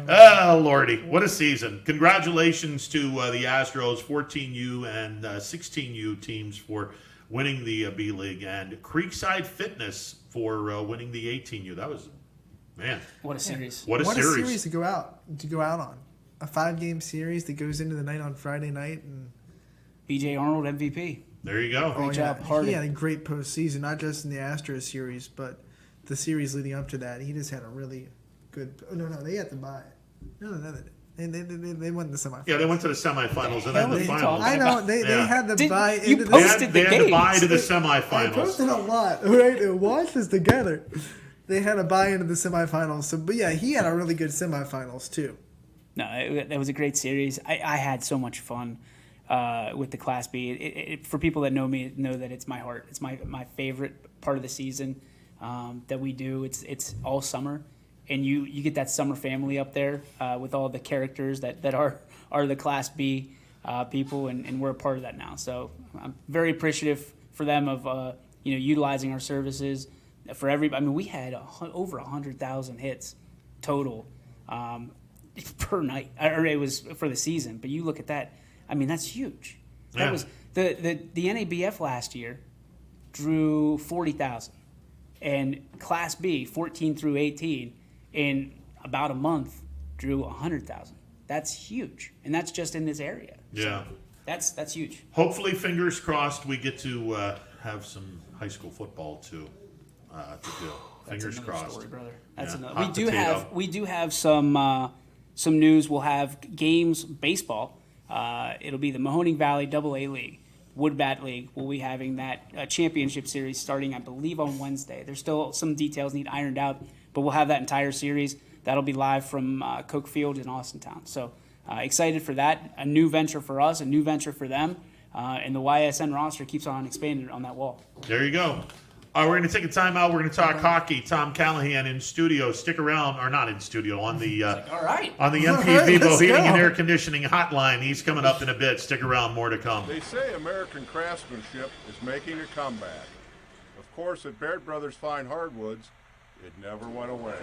Oh, Lordy. What a season. Congratulations to the Astros 14U and 16U teams for winning the B League, and Creekside Fitness for winning the 18U. That was, man. What a series. What a series to go out on. A 5-game series that goes into the night on Friday night. And BJ Arnold MVP. There you go. Great job, Harden. He had a great postseason, not just in the Astros series, but the series leading up to that. He just had a really good. Oh, no, they had to buy it. No, they went to the semifinals. Yeah, they went to the semifinals and then the finals. I know they had to buy into They had to buy into the semifinals. I posted a lot, right? And watch this together. They had to buy into the semifinals. So, but yeah, he had a really good semifinals too. No, that was a great series. I had so much fun with the Class B. For people that know me, know that it's my heart. It's my favorite part of the season that we do. It's all summer, and you get that summer family up there with all the characters that are the Class B people, and we're a part of that now. So I'm very appreciative for them of utilizing our services for everybody. I mean, we had over 100,000 hits total. Per night, or it was for the season. But you look at that, I mean, that's huge. That was the NABF last year drew 40,000, and Class B 14 through 18 in about a month drew 100,000. That's huge, and that's just in this area. Yeah, so that's huge. Hopefully, fingers crossed, we get to have some high school football to do. Fingers crossed, story, brother. That's yeah. another. We do have some news. We'll have games, baseball. It'll be the Mahoning Valley AA League, Woodbat League. We'll be having that championship series starting, I believe, on Wednesday. There's still some details need ironed out, but we'll have that entire series. That'll be live from Coke Field in Austintown. So excited for that. A new venture for us, a new venture for them. And the YSN roster keeps on expanding on that wall. There you go. All right, we're going to take a timeout. We're going to talk hockey. Tom Callahan in studio. Stick around, or not in studio, on the all right. on the MP Vivo Heating and Air Conditioning Hotline. He's coming up in a bit. Stick around, more to come. They say American craftsmanship is making a comeback. Of course, at Baird Brothers Fine Hardwoods, it never went away.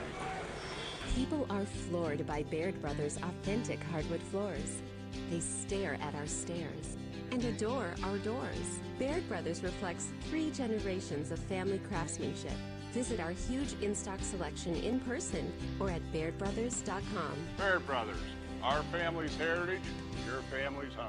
People are floored by Baird Brothers' authentic hardwood floors. They stare at our stairs and adore our doors. Baird Brothers reflects 3 generations of family craftsmanship. Visit our huge in-stock selection in person or at BairdBrothers.com. Baird Brothers, our family's heritage, your family's home.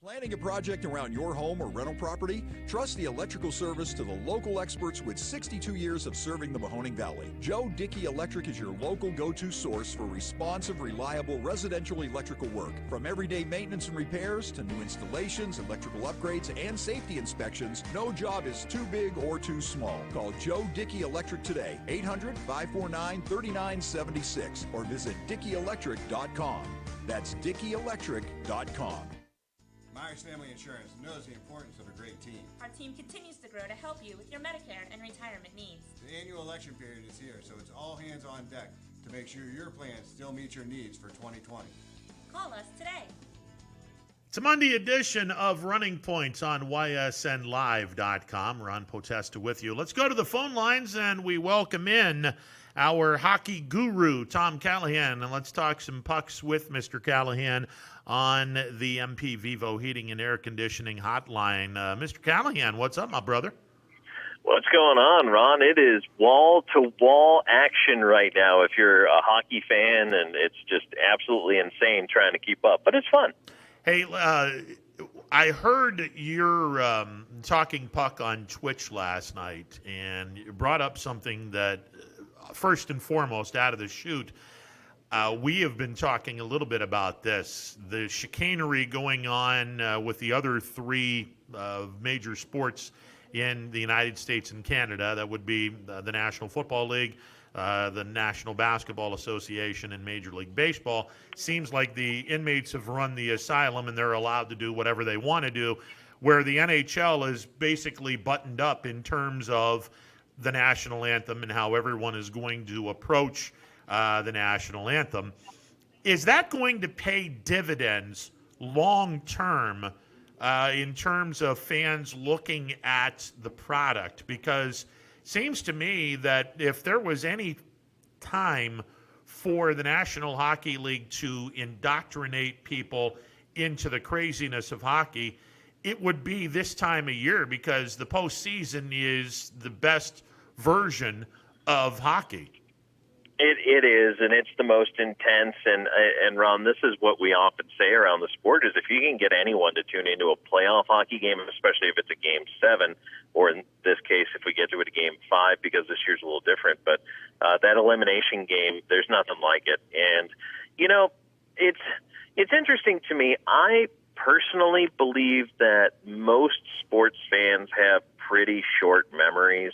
Planning a project around your home or rental property? Trust the electrical service to the local experts with 62 years of serving the Mahoning Valley. Joe Dickey Electric is your local go-to source for responsive, reliable residential electrical work. From everyday maintenance and repairs to new installations, electrical upgrades, and safety inspections, no job is too big or too small. Call Joe Dickey Electric today, 800-549-3976, or visit DickeyElectric.com. That's DickeyElectric.com. Myers Family Insurance knows the importance of a great team. Our team continues to grow to help you with your Medicare and retirement needs. The annual election period is here, so it's all hands on deck to make sure your plans still meet your needs for 2020. Call us today. It's a Monday edition of Running Points on YSNLive.com. Ron Potesta with you. Let's go to the phone lines, and we welcome in our hockey guru, Tom Callahan, and let's talk some pucks with Mr. Callahan on the MP Vivo Heating and Air Conditioning Hotline. Mr. Callahan, what's up, my brother? What's going on, Ron? It is wall-to-wall action right now if you're a hockey fan, and it's just absolutely insane trying to keep up, but it's fun. Hey, I heard your talking puck on Twitch last night, and you brought up something that, first and foremost, out of the chute, we have been talking a little bit about this. The chicanery going on with the other three major sports in the United States and Canada. That would be the National Football League, the National Basketball Association, and Major League Baseball. Seems like the inmates have run the asylum and they're allowed to do whatever they want to do, where the NHL is basically buttoned up in terms of the national anthem and how everyone is going to approach the national anthem. Is that going to pay dividends long term in terms of fans looking at the product? Because it seems to me that if there was any time for the National Hockey League to indoctrinate people into the craziness of hockey, it would be this time of year, because the postseason is the best version of hockey. It is, and it's the most intense. And Ron, this is what we often say around the sport: is if you can get anyone to tune into a playoff hockey game, especially if it's a Game 7, or in this case, if we get to it a Game 5, because this year's a little different. But that elimination game, there's nothing like it. And you know, it's interesting to me. I personally believe that most sports fans have pretty short memories,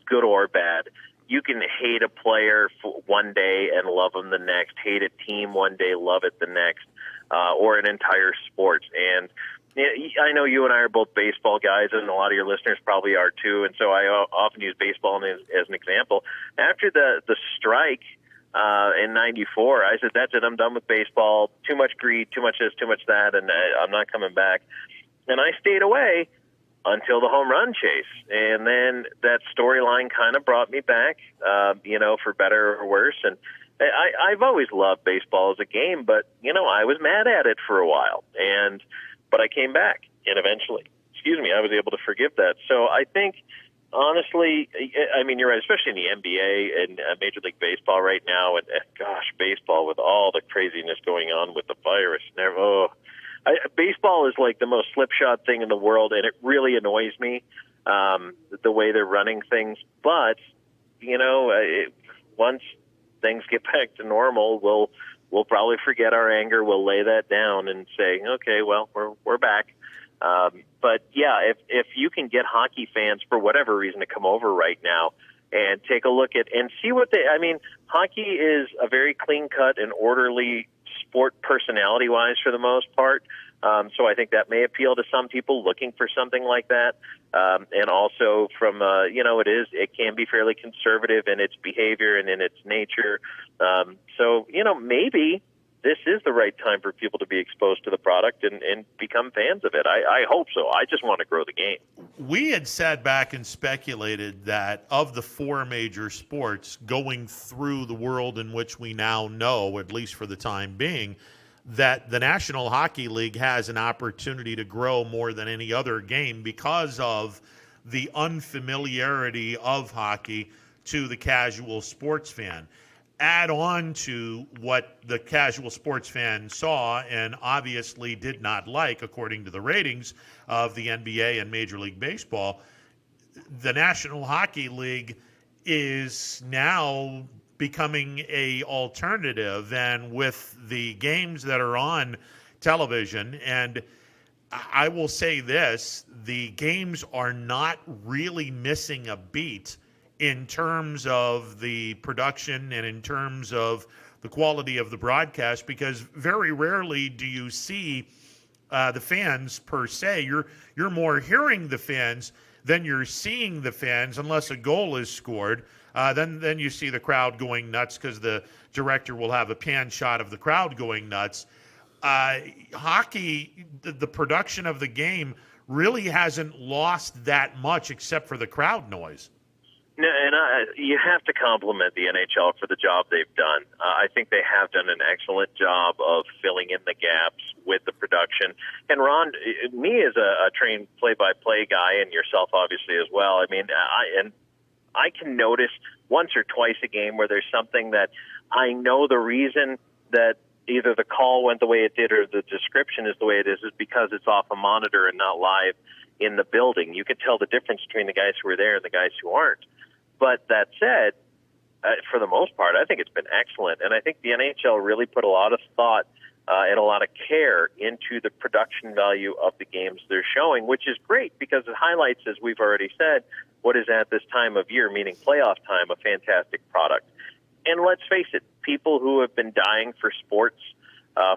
good or bad. You can hate a player for one day and love them the next, hate a team one day, love it the next, or an entire sport. And I know you and I are both baseball guys, and a lot of your listeners probably are too, and so I often use baseball as an example. After the strike in '94, I said, that's it, I'm done with baseball. Too much greed, too much this, too much that, and I'm not coming back. And I stayed away until the home run chase. And then that storyline kind of brought me back, for better or worse. And I've always loved baseball as a game, but, I was mad at it for a while. But I came back, and eventually, I was able to forgive that. So I think, honestly, I mean, you're right, especially in the NBA and Major League Baseball right now. And gosh, baseball with all the craziness going on with the virus. Baseball is like the most slipshod thing in the world, and it really annoys me, the way they're running things. But, once things get back to normal, we'll probably forget our anger. We'll lay that down and say, okay, well, we're back. But yeah, if you can get hockey fans for whatever reason to come over right now and take a look at and see what hockey is a very clean cut and orderly sport personality wise for the most part. So I think that may appeal to some people looking for something like that. And also from, it can be fairly conservative in its behavior and in its nature. So, maybe this is the right time for people to be exposed to the product and become fans of it. I hope so. I just want to grow the game. We had sat back and speculated that of the four major sports going through the world in which we now know, at least for the time being, that the National Hockey League has an opportunity to grow more than any other game because of the unfamiliarity of hockey to the casual sports fan. Add on to what the casual sports fan saw and obviously did not like, according to the ratings of the NBA and Major League Baseball, the National Hockey League is now becoming a alternative, and with the games that are on television, and I will say this, the games are not really missing a beat in terms of the production and in terms of the quality of the broadcast, because very rarely do you see the fans per se. You're more hearing the fans than you're seeing the fans, unless a goal is scored. Then you see the crowd going nuts because the director will have a pan shot of the crowd going nuts. Hockey, the production of the game really hasn't lost that much except for the crowd noise. No, and you have to compliment the NHL for the job they've done. I think they have done an excellent job of filling in the gaps with the production. And Ron, me as a trained play-by-play guy, and yourself obviously as well, I mean, I can notice once or twice a game where there's something that I know the reason that either the call went the way it did or the description is the way it is because it's off a monitor and not live in the building. You could tell the difference between the guys who are there and the guys who aren't. But that said, for the most part, I think it's been excellent. And I think the NHL really put a lot of thought and a lot of care into the production value of the games they're showing, which is great because it highlights, as we've already said, what is at this time of year, meaning playoff time, a fantastic product. And let's face it, people who have been dying for sports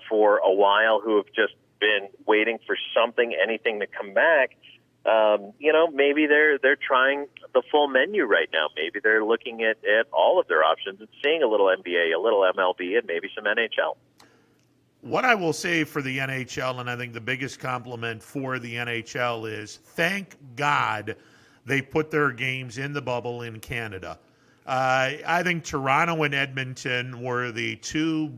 for a while, who have just been waiting for something, anything to come back, maybe they're trying the full menu right now. Maybe they're looking at all of their options and seeing a little NBA, a little MLB, and maybe some NHL. What I will say for the NHL, and I think the biggest compliment for the NHL is thank God they put their games in the bubble in Canada. I think Toronto and Edmonton were the two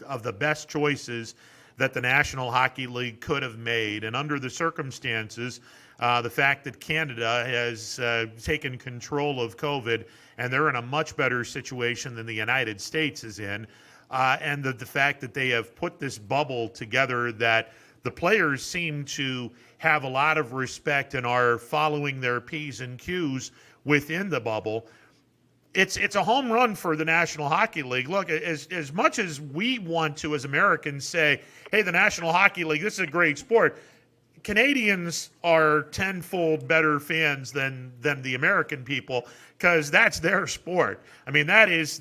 of the best choices that the National Hockey League could have made. And under the circumstances, the fact that Canada has taken control of COVID and they're in a much better situation than the United States is in, and the fact that they have put this bubble together that the players seem to have a lot of respect and are following their P's and Q's within the bubble. It's a home run for the National Hockey League. Look, as much as we want to, as Americans, say, hey, the National Hockey League, this is a great sport, Canadians are tenfold better fans than the American people because that's their sport. I mean, that is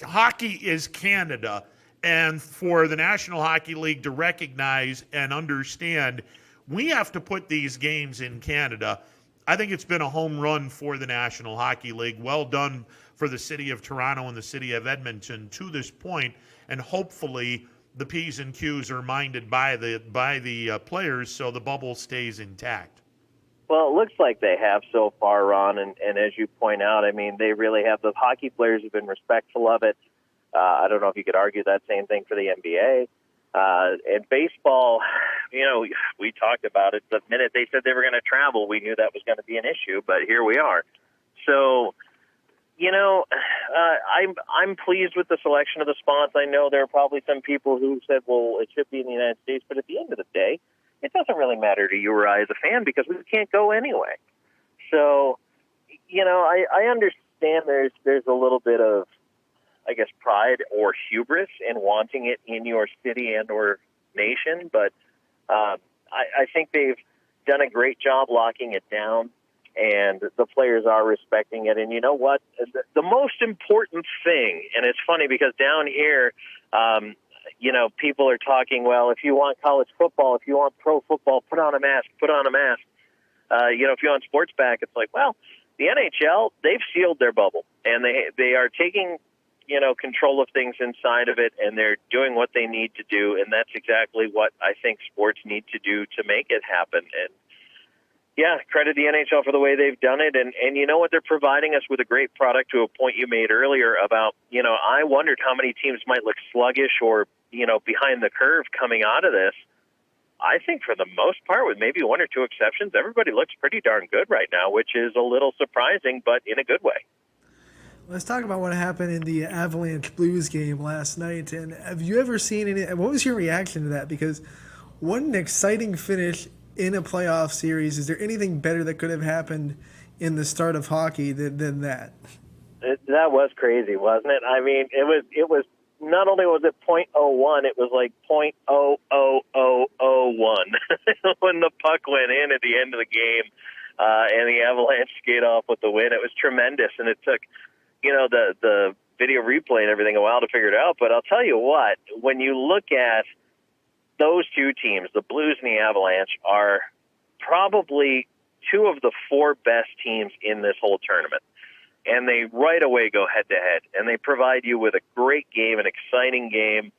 hockey is Canada, and for the National Hockey League to recognize and understand we have to put these games in Canada, I think it's been a home run for the National Hockey League. Well done for the city of Toronto and the city of Edmonton to this point, and hopefully the P's and Q's are minded by the players so the bubble stays intact. Well, it looks like they have so far, Ron, and as you point out, I mean, they really have. The hockey players have been respectful of it. I don't know if you could argue that same thing for the NBA. And baseball, we talked about it. The minute they said they were going to travel, we knew that was going to be an issue, but here we are. So, I'm pleased with the selection of the spots. I know there are probably some people who said, well, it should be in the United States, but at the end of the day, it doesn't really matter to you or I as a fan because we can't go anyway. So, I understand there's a little bit of, I guess, pride or hubris in wanting it in your city and or nation, but I think they've done a great job locking it down, and the players are respecting it. And you know what? The most important thing, and it's funny because down here, people are talking, well, if you want college football, if you want pro football, put on a mask. If you want sports back, it's like, well, the NHL, they've sealed their bubble, and they are taking control of things inside of it, and they're doing what they need to do, and that's exactly what I think sports need to do to make it happen. And yeah, credit the NHL for the way they've done it, and you know what, they're providing us with a great product. To a point you made earlier about, I wondered how many teams might look sluggish or, behind the curve coming out of this. I think for the most part, with maybe one or two exceptions, everybody looks pretty darn good right now, which is a little surprising, but in a good way. Let's talk about what happened in the Avalanche Blues game last night. And have you ever seen any? What was your reaction to that? Because what an exciting finish in a playoff series. Is there anything better that could have happened in the start of hockey than that? That was crazy, wasn't it? I mean, it was not only was it .01, it was like .00001 when the puck went in at the end of the game, and the Avalanche skate off with the win. It was tremendous, and it took the video replay and everything a while to figure it out. But I'll tell you what, when you look at those two teams, the Blues and the Avalanche, are probably two of the four best teams in this whole tournament. And they right away go head-to-head, and they provide you with a great game, an exciting game.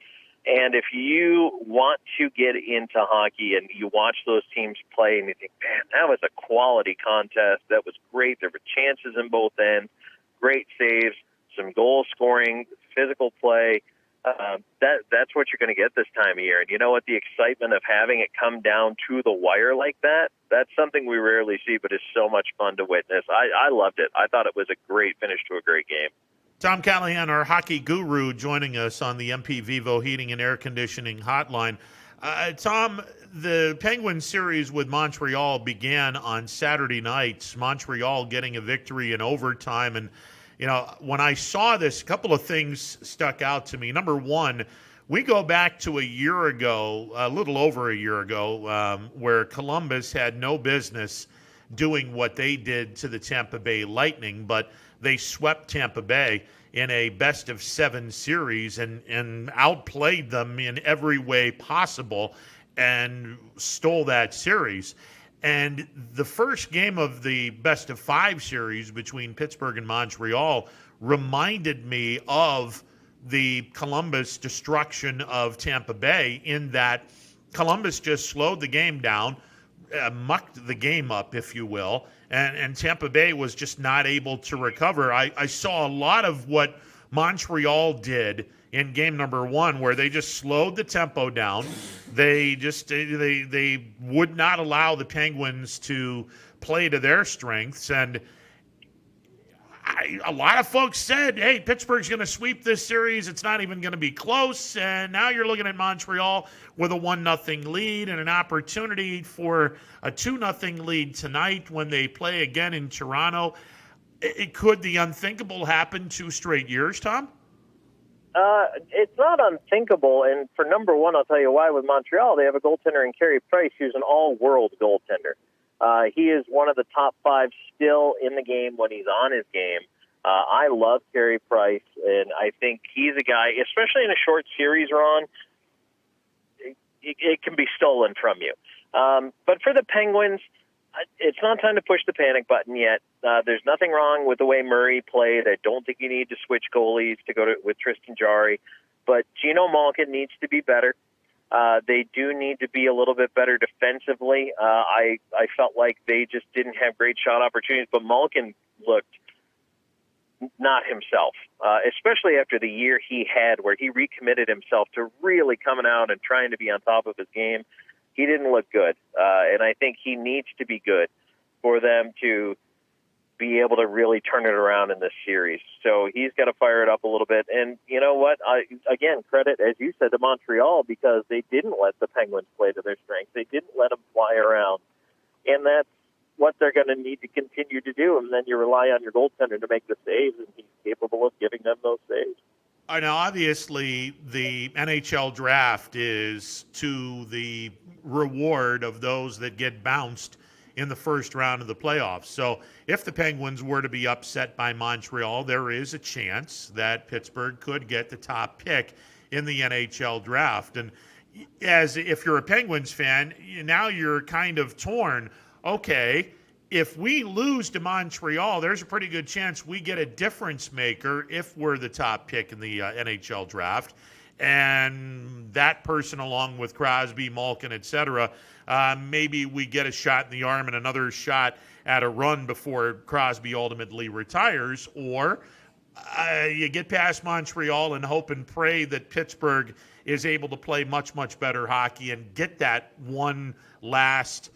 And if you want to get into hockey and you watch those teams play and you think, man, that was a quality contest, that was great, there were chances in both ends, great saves, some goal scoring, physical play, that's what you're going to get this time of year. And you know what? The excitement of having it come down to the wire like that, that's something we rarely see, but it's so much fun to witness. I loved it. I thought it was a great finish to a great game. Tom Callahan, our hockey guru, joining us on the MP Vivo Heating and Air Conditioning Hotline. Tom, the Penguins series with Montreal began on Saturday night. Montreal getting a victory in overtime. And, you know, when I saw this, a couple of things stuck out to me. Number one, we go back to a year ago, a little over a year ago, where Columbus had no business doing what they did to the Tampa Bay Lightning, but they swept Tampa Bay in a best-of-7 series and outplayed them in every way possible and stole that series. And the first game of the best-of-5 series between Pittsburgh and Montreal reminded me of the Columbus destruction of Tampa Bay, in that Columbus just slowed the game down, mucked the game up, if you will, and Tampa Bay was just not able to recover. I saw a lot of what Montreal did in game number one, where they just slowed the tempo down. They would not allow the Penguins to play to their strengths, and a lot of folks said, hey, Pittsburgh's going to sweep this series. It's not even going to be close. And now you're looking at Montreal with a 1-0 lead and an opportunity for a 2-0 lead tonight when they play again in Toronto. Could the unthinkable happen 2 straight years, Tom? It's not unthinkable, and for number one, I'll tell you why. With Montreal, they have a goaltender in Carey Price who's an all-world goaltender. He is one of the top 5 still in the game when he's on his game. I love Carey Price, and I think he's a guy, especially in a short series, Ron, it can be stolen from you. But for the Penguins, it's not time to push the panic button yet. There's nothing wrong with the way Murray played. I don't think you need to switch goalies to go with Tristan Jarry. But Gino Malkin needs to be better. They do need to be a little bit better defensively. I felt like they just didn't have great shot opportunities, but Malkin looked not himself, especially after the year he had where he recommitted himself to really coming out and trying to be on top of his game. He didn't look good, and I think he needs to be good for them to be able to really turn it around in this series. So he's got to fire it up a little bit. And you know what? Again, credit, as you said, to Montreal, because they didn't let the Penguins play to their strengths. They didn't let them fly around. And that's what they're going to need to continue to do. And then you rely on your goaltender to make the saves, and he's capable of giving them those saves. Now, obviously, the NHL draft is to the reward of those that get bounced in the first round of the playoffs. So if the Penguins were to be upset by Montreal, there is a chance that Pittsburgh could get the top pick in the NHL draft. And as if you're a Penguins fan, now you're kind of torn. Okay, if we lose to Montreal, there's a pretty good chance we get a difference maker if we're the top pick in the NHL draft. And that person, along with Crosby, Malkin, etc., maybe we get a shot in the arm and another shot at a run before Crosby ultimately retires. Or you get past Montreal and hope and pray that Pittsburgh is able to play much, much better hockey and get that one last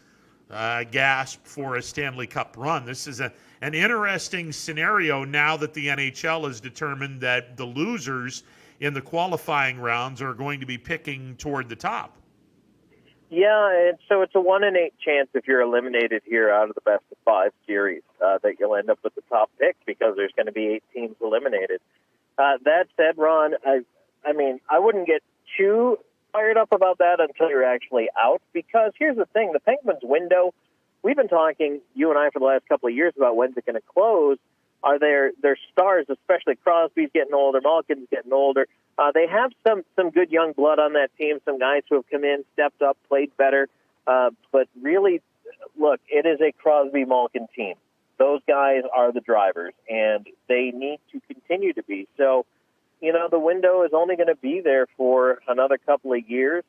gasp for a Stanley Cup run. This is an interesting scenario now that the NHL has determined that the losers in the qualifying rounds are going to be picking toward the top. Yeah, and so it's a 1 in 8 chance if you're eliminated here out of the best of 5 series that you'll end up with the top pick, because there's going to be 8 teams eliminated. That said, Ron, I mean, I wouldn't get too fired up about that until you're actually out, because here's the thing, the Penguins window, we've been talking, you and I, for the last couple of years about when's it going to close. Are their stars, especially Crosby's getting older, Malkin's getting older. They have some good young blood on that team, some guys who have come in, stepped up, played better. But really, look, it is a Crosby-Malkin team. Those guys are the drivers, and they need to continue to be. So, you know, the window is only going to be there for another couple of years,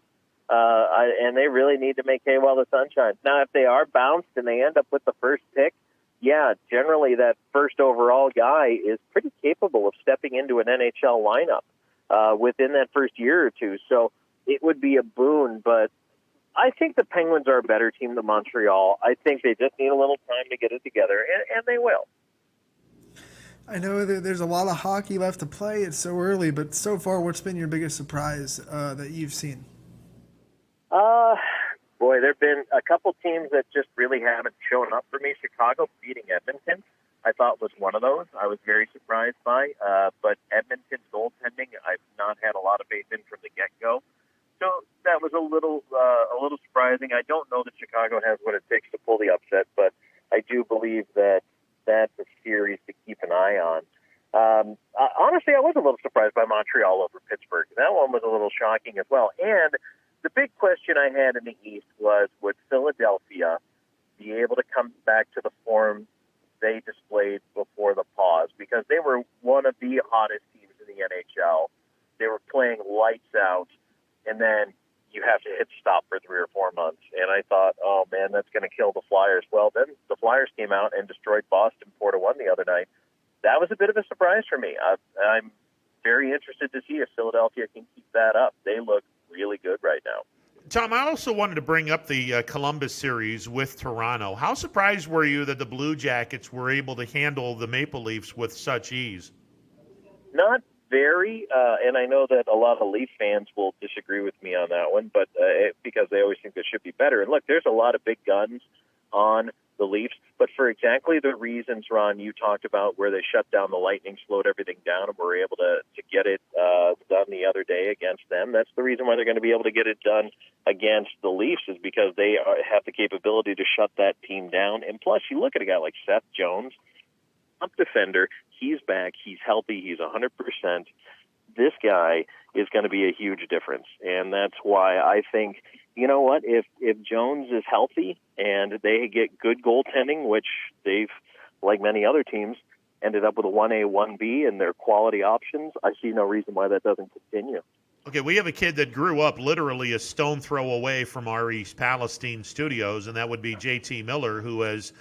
and they really need to make hay while the sun shines. Now, if they are bounced and they end up with the first pick, yeah, generally that first overall guy is pretty capable of stepping into an NHL lineup within that first year or two. So it would be a boon, but I think the Penguins are a better team than Montreal. I think they just need a little time to get it together, and they will. I know that there's a lot of hockey left to play. It's so early, but so far, what's been your biggest surprise that you've seen? Boy, there have been a couple teams that just really haven't shown up for me. Chicago beating Edmonton, I thought, was one of those. I was very surprised by. But Edmonton's goaltending, I've not had a lot of faith in from the get-go. So that was a little surprising. I don't know that Chicago has what it takes to pull the upset, but I do believe that that's a series to keep an eye on. Honestly, I was a little surprised by Montreal over Pittsburgh. That one was a little shocking as well. And the big question I had in the East was, would Philadelphia be able to come back to the form they displayed before the pause? Because they were one of the hottest teams in the NHL. They were playing lights out, and then you have to hit stop for 3 or 4 months. And I thought, oh, man, that's going to kill the Flyers. Well, then the Flyers came out and destroyed Boston 4-1 the other night. That was a bit of a surprise for me. I'm very interested to see if Philadelphia can keep that up. They look really good right now. Tom, I also wanted to bring up the Columbus series with Toronto. How surprised were you that the Blue Jackets were able to handle the Maple Leafs with such ease? Not very, and I know that a lot of Leaf fans will disagree with me on that one, but because they always think they should be better. And look, there's a lot of big guns on the Leafs, but for exactly the reasons, Ron, you talked about, where they shut down the Lightning, slowed everything down, and were able to get it done the other day against them. That's the reason why they're going to be able to get it done against the Leafs, is because they have the capability to shut that team down. And plus, you look at a guy like Seth Jones, top defender. He's back. He's healthy. He's 100%. This guy is going to be a huge difference. And that's why I think, you know what, if Jones is healthy and they get good goaltending, which they've, like many other teams, ended up with a 1A, 1B and their quality options, I see no reason why that doesn't continue. Okay, we have a kid that grew up literally a stone throw away from our East Palestine studios, and that would be JT Miller, who has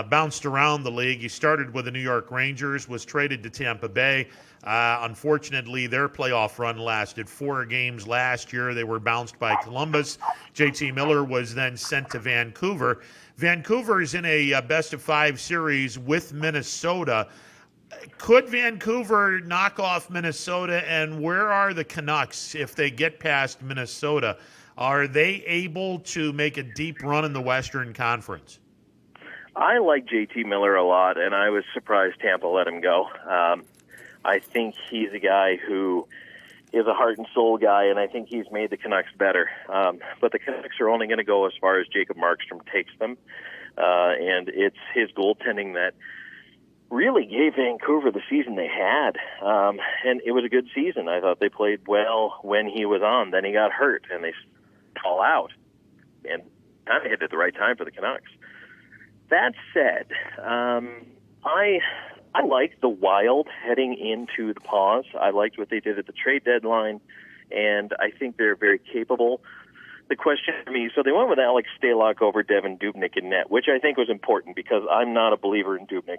bounced around the league. He started with the New York Rangers, was traded to Tampa Bay. Unfortunately, their playoff run lasted 4 games last year. They were bounced by Columbus. JT Miller was then sent to Vancouver. Vancouver is in a best-of-5 series with Minnesota. Could Vancouver knock off Minnesota, and where are the Canucks if they get past Minnesota? Are they able to make a deep run in the Western Conference? I like JT Miller a lot, and I was surprised Tampa let him go. I think he's a guy who is a heart and soul guy, and I think he's made the Canucks better. But the Canucks are only going to go as far as Jacob Markstrom takes them, and it's his goaltending that really gave Vancouver the season they had. And it was a good season. I thought they played well when he was on. Then he got hurt, and they fall out, and kind of hit at the right time for the Canucks. That said, I liked the Wild heading into the pause. I liked what they did at the trade deadline, and I think they're very capable. The question for me, so they went with Alex Stalock over Devin Dubnyk in net, which I think was important because I'm not a believer in Dubnyk.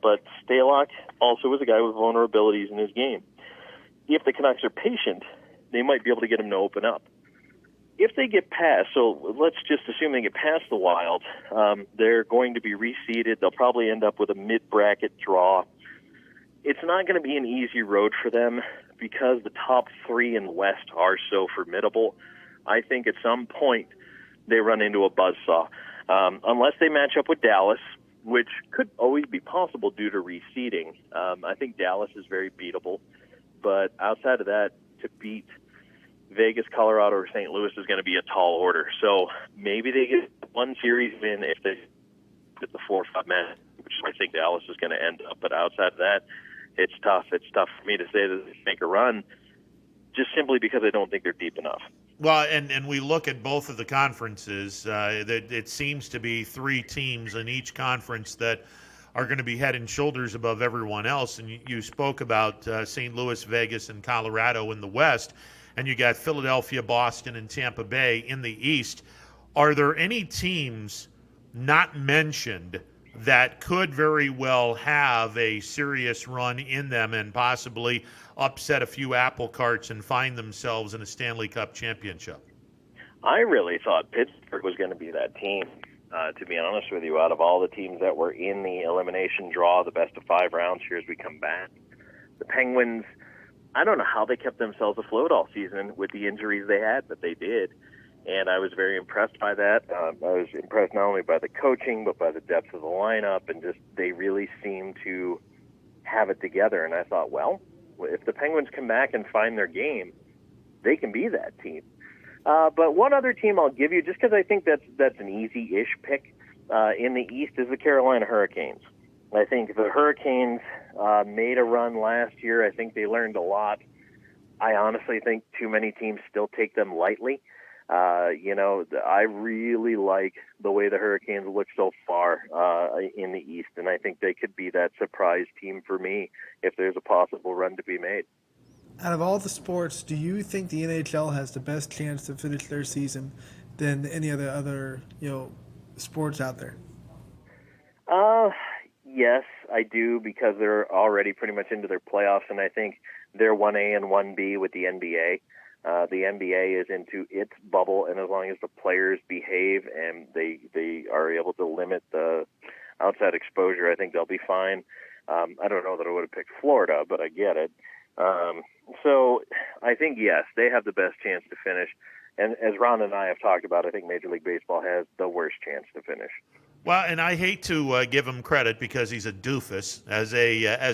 But Stalock also was a guy with vulnerabilities in his game. If the Canucks are patient, they might be able to get him to open up. If they get past, so let's just assume they get past the Wild, they're going to be reseeded. They'll probably end up with a mid-bracket draw. It's not going to be an easy road for them because the top 3 in the West are so formidable. I think at some point they run into a buzzsaw. Unless they match up with Dallas, which could always be possible due to reseeding. I think Dallas is very beatable. But outside of that, to beat Vegas, Colorado, or St. Louis is going to be a tall order. So maybe they get one series win if they get the 4 or 5 man, which I think Dallas is going to end up. But outside of that, it's tough. It's tough for me to say that they make a run just simply because I don't think they're deep enough. Well, and we look at both of the conferences. It seems to be 3 teams in each conference that are going to be head and shoulders above everyone else. And you spoke about St. Louis, Vegas, and Colorado in the West. And you got Philadelphia, Boston, and Tampa Bay in the East. Are there any teams not mentioned that could very well have a serious run in them and possibly upset a few apple carts and find themselves in a Stanley Cup championship? I really thought Pittsburgh was going to be that team. To be honest with you, out of all the teams that were in the elimination draw, the best of 5 rounds here as we come back, the Penguins, I don't know how they kept themselves afloat all season with the injuries they had, but they did. And I was very impressed by that. I was impressed not only by the coaching, but by the depth of the lineup, and just they really seemed to have it together. And I thought, well, if the Penguins come back and find their game, they can be that team. But one other team I'll give you, just because I think that's an easy-ish pick in the East, is the Carolina Hurricanes. I think the Hurricanes made a run last year. I think they learned a lot. I honestly think too many teams still take them lightly. I really like the way the Hurricanes look so far in the East, and I think they could be that surprise team for me if there's a possible run to be made. Out of all the sports, do you think the NHL has the best chance to finish their season than any other sports out there? Yes, I do, because they're already pretty much into their playoffs, and I think they're 1A and 1B with the NBA. The NBA is into its bubble, and as long as the players behave and they are able to limit the outside exposure, I think they'll be fine. I don't know that I would have picked Florida, but I get it. So I think, yes, they have the best chance to finish. And as Ron and I have talked about, I think Major League Baseball has the worst chance to finish. Well, and I hate to give him credit because he's a doofus as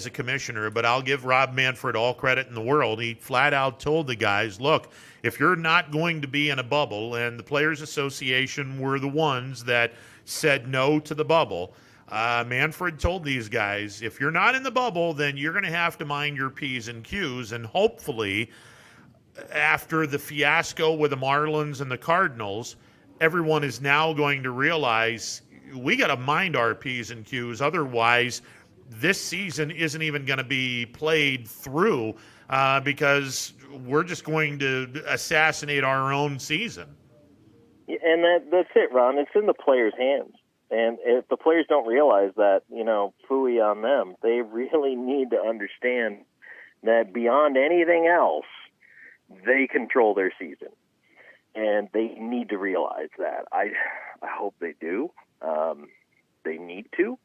a commissioner, but I'll give Rob Manfred all credit in the world. He flat out told the guys, look, if you're not going to be in a bubble, and the Players Association were the ones that said no to the bubble, Manfred told these guys, if you're not in the bubble, then you're going to have to mind your P's and Q's, and hopefully after the fiasco with the Marlins and the Cardinals, everyone is now going to realize we got to mind our P's and Q's. Otherwise, this season isn't even going to be played through because we're just going to assassinate our own season. And that's it, Ron. It's in the players' hands. And if the players don't realize that, phooey on them. They really need to understand that beyond anything else, they control their season. And they need to realize that. I hope they do. They need to.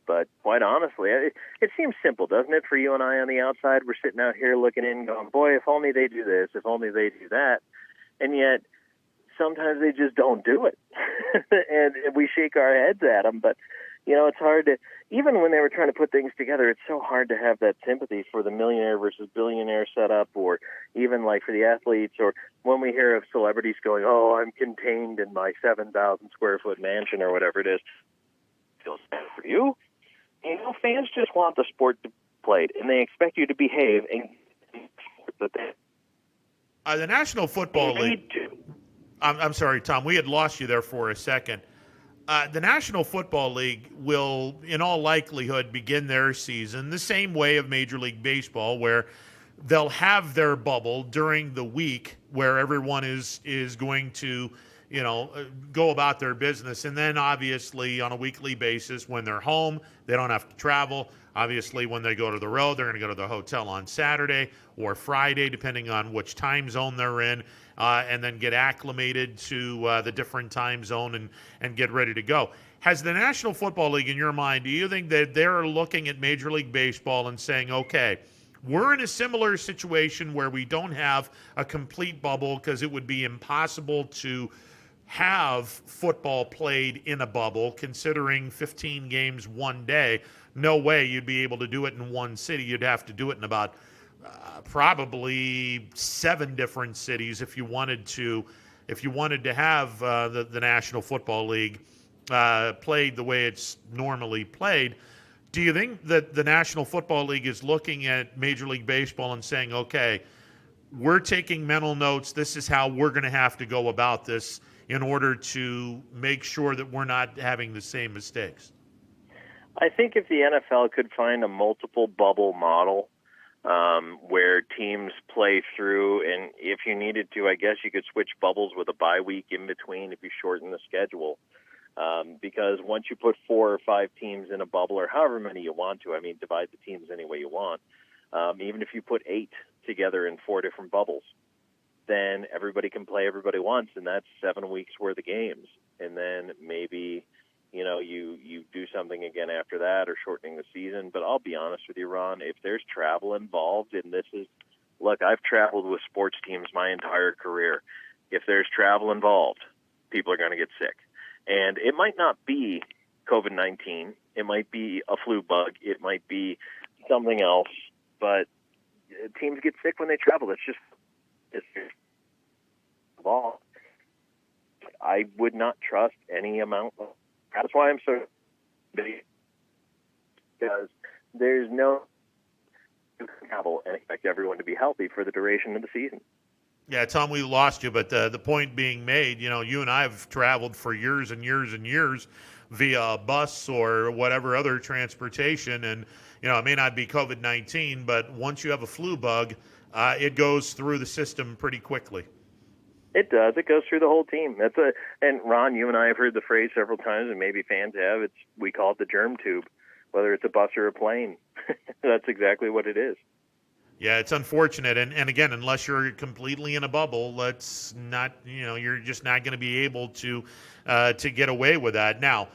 But quite honestly, it seems simple, doesn't it, for you and I on the outside? We're sitting out here looking in going, boy, if only they do this, if only they do that. And yet, sometimes they just don't do it. And we shake our heads at them. But, it's hard to, even when they were trying to put things together, it's so hard to have that sympathy for the millionaire versus billionaire setup, or even like for the athletes, or when we hear of celebrities going, oh, I'm contained in my 7,000 square foot mansion or whatever it is. Feels bad for you. Fans just want the sport to be played, and they expect you to behave. The National Football League. I'm sorry, Tom. We had lost you there for a second. The National Football League will, in all likelihood, begin their season the same way of Major League Baseball, where they'll have their bubble during the week where everyone is going to, go about their business. And then, obviously, on a weekly basis, when they're home, they don't have to travel. Obviously, when they go to the road, they're going to go to the hotel on Saturday or Friday, depending on which time zone they're in, and then get acclimated to the different time zone and get ready to go. Has the National Football League, in your mind, do you think that they're looking at Major League Baseball and saying, okay, we're in a similar situation where we don't have a complete bubble because it would be impossible to have football played in a bubble, considering 15 games one day? No way you'd be able to do it in one city. You'd have to do it in about probably 7 different cities if you wanted to have the National Football League played the way it's normally played. Do you think that the National Football League is looking at Major League Baseball and saying, okay, we're taking mental notes, this is how we're going to have to go about this in order to make sure that we're not having the same mistakes? I think if the NFL could find a multiple bubble model where teams play through, and if you needed to, I guess you could switch bubbles with a bye week in between if you shorten the schedule. Because once you put 4 or 5 teams in a bubble, or however many you want to, divide the teams any way you want, even if you put 8 together in 4 different bubbles, then everybody can play everybody once, and that's 7 weeks worth of games. And then maybe you do something again after that, or shortening the season. But I'll be honest with you, Ron, if there's travel involved, and look, I've traveled with sports teams my entire career. If there's travel involved, people are going to get sick. And it might not be COVID-19. It might be a flu bug. It might be something else. But teams get sick when they travel. It's involved. I would not trust any amount of. That's why I'm so, because there's no travel and expect everyone to be healthy for the duration of the season. Yeah, Tom, we lost you, but the point being made, you and I have traveled for years and years and years via bus or whatever other transportation, and it may not be COVID-19, but once you have a flu bug, it goes through the system pretty quickly. It does. It goes through the whole team. And Ron, you and I have heard the phrase several times, and maybe fans have. We call it the germ tube, whether it's a bus or a plane. That's exactly what it is. Yeah, it's unfortunate, and again, unless you're completely in a bubble, let's not. You're just not going to be able to get away with that. Now,